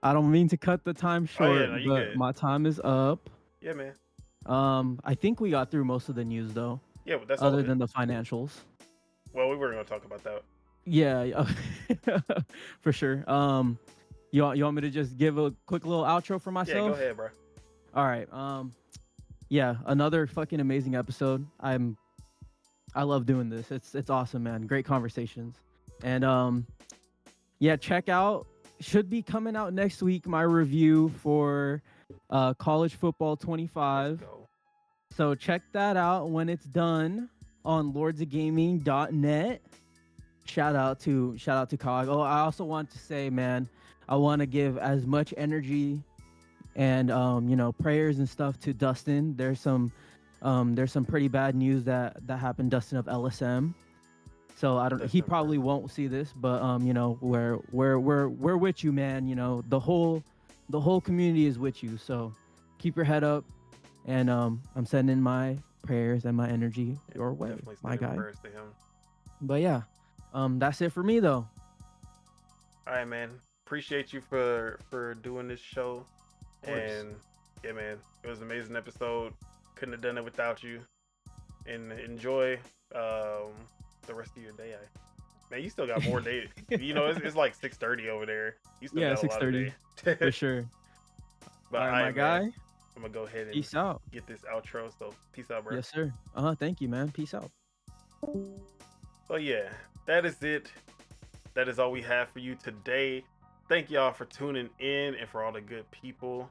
I don't mean to cut the time short, no, you but good. my time is up. Yeah, man. I think we got through most of the news though. Yeah, but that's other all of it. than the financials. Well, we were going to talk about that. Yeah, for sure. You want me to just give a quick little outro for myself? Yeah, go ahead, bro. All right. Yeah, another fucking amazing episode. I love doing this. It's awesome, man. Great conversations. And yeah, check out, should be coming out next week, my review for College Football 25. Let's go. So check that out when it's done on lordsofgaming.net. Shout out to Cog. Oh, I also want to say, man, I want to give as much energy and prayers and stuff to Dustin. There's some pretty bad news that happened, Dustin of LSM. So I don't. He probably won't see this, but we're with you, man. The whole community is with you. So keep your head up. And I'm sending my prayers and my energy Yeah, your way, definitely my sending guy. prayers to him. But yeah, that's it for me though. All right, man. Appreciate you for doing this show. Of course. And yeah, man, it was an amazing episode. Couldn't have done it without you. And enjoy the rest of your day. Man, you still got more day. It's like 6:30 over there. You still Yeah, got a lot of 6:30 day. for sure. But All right, my guy. man, I'm gonna go ahead and Peace out. get this outro. So peace out, bro. Yes, sir. Thank you, man. Peace out. So yeah, that is it. That is all we have for you today. Thank y'all for tuning in and for all the good people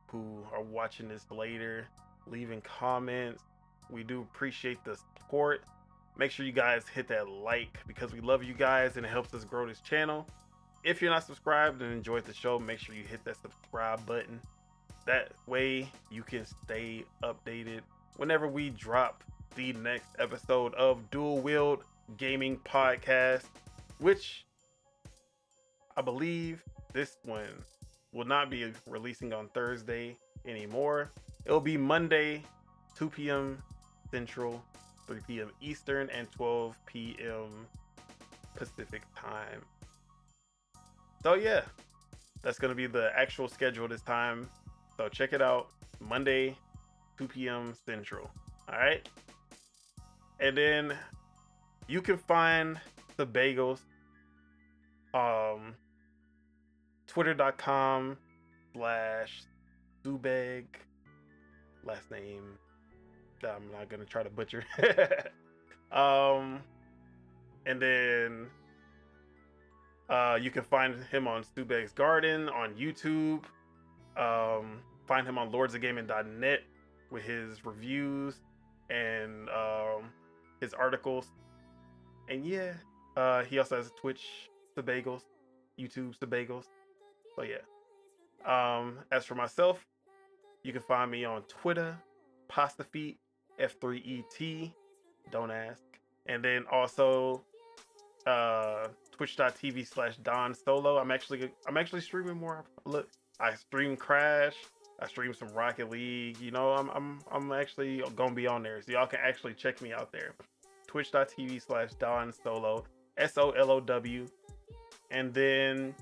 who are watching this later, leaving comments. We do appreciate the support. Make sure you guys hit that like because we love you guys and it helps us grow this channel. If you're not subscribed and enjoyed the show, make sure you hit that subscribe button. That way you can stay updated whenever we drop the next episode of Dual-Wield Gaming Podcast, which I believe this one will not be releasing on Thursday anymore. It'll be Monday, 2 p.m. Central, 3 p.m. Eastern, and 12 p.m. Pacific time. So yeah, that's going to be the actual schedule this time. So check it out. Monday, 2 p.m. Central. All right. And then you can find the bagels. Twitter.com/Subeg. Last name that I'm not gonna try to butcher. And then you can find him on Subeg's Garden on YouTube. Find him on lordsofgaming.net with his reviews and his articles. And yeah, he also has a Twitch, Subagels, YouTube, Subagels. So yeah. As for myself, you can find me on Twitter, PastaFeet, F3ET. Don't ask. And then also twitch.tv/Don Solo. I'm actually streaming more. Look, I stream Crash. I stream some Rocket League. I'm actually gonna be on there, so y'all can actually check me out there. Twitch.tv/Don Solo, SOLOW. And then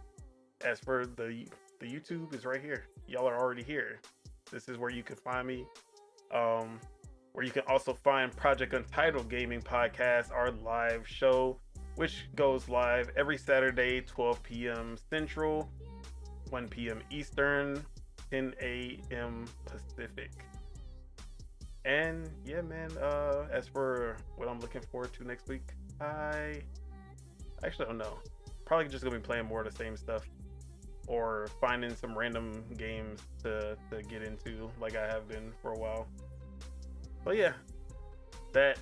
as for the YouTube is right here. Y'all are already here. This is where you can find me. Where you can also find Project Untitled Gaming Podcast, our live show, which goes live every Saturday, 12 p.m. Central, 1 p.m. Eastern, 10 a.m. Pacific. And yeah, man, as for what I'm looking forward to next week, I actually don't know. Probably just gonna be playing more of the same stuff or finding some random games to get into like I have been for a while. But yeah, that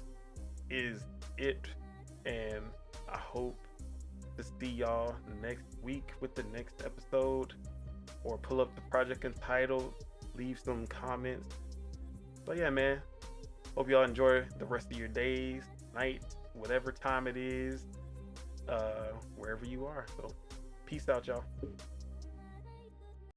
is it. And I hope to see y'all next week with the next episode, or pull up the Project Untitled, leave some comments. But yeah, man, hope y'all enjoy the rest of your days, nights, whatever time it is, wherever you are. So peace out, y'all.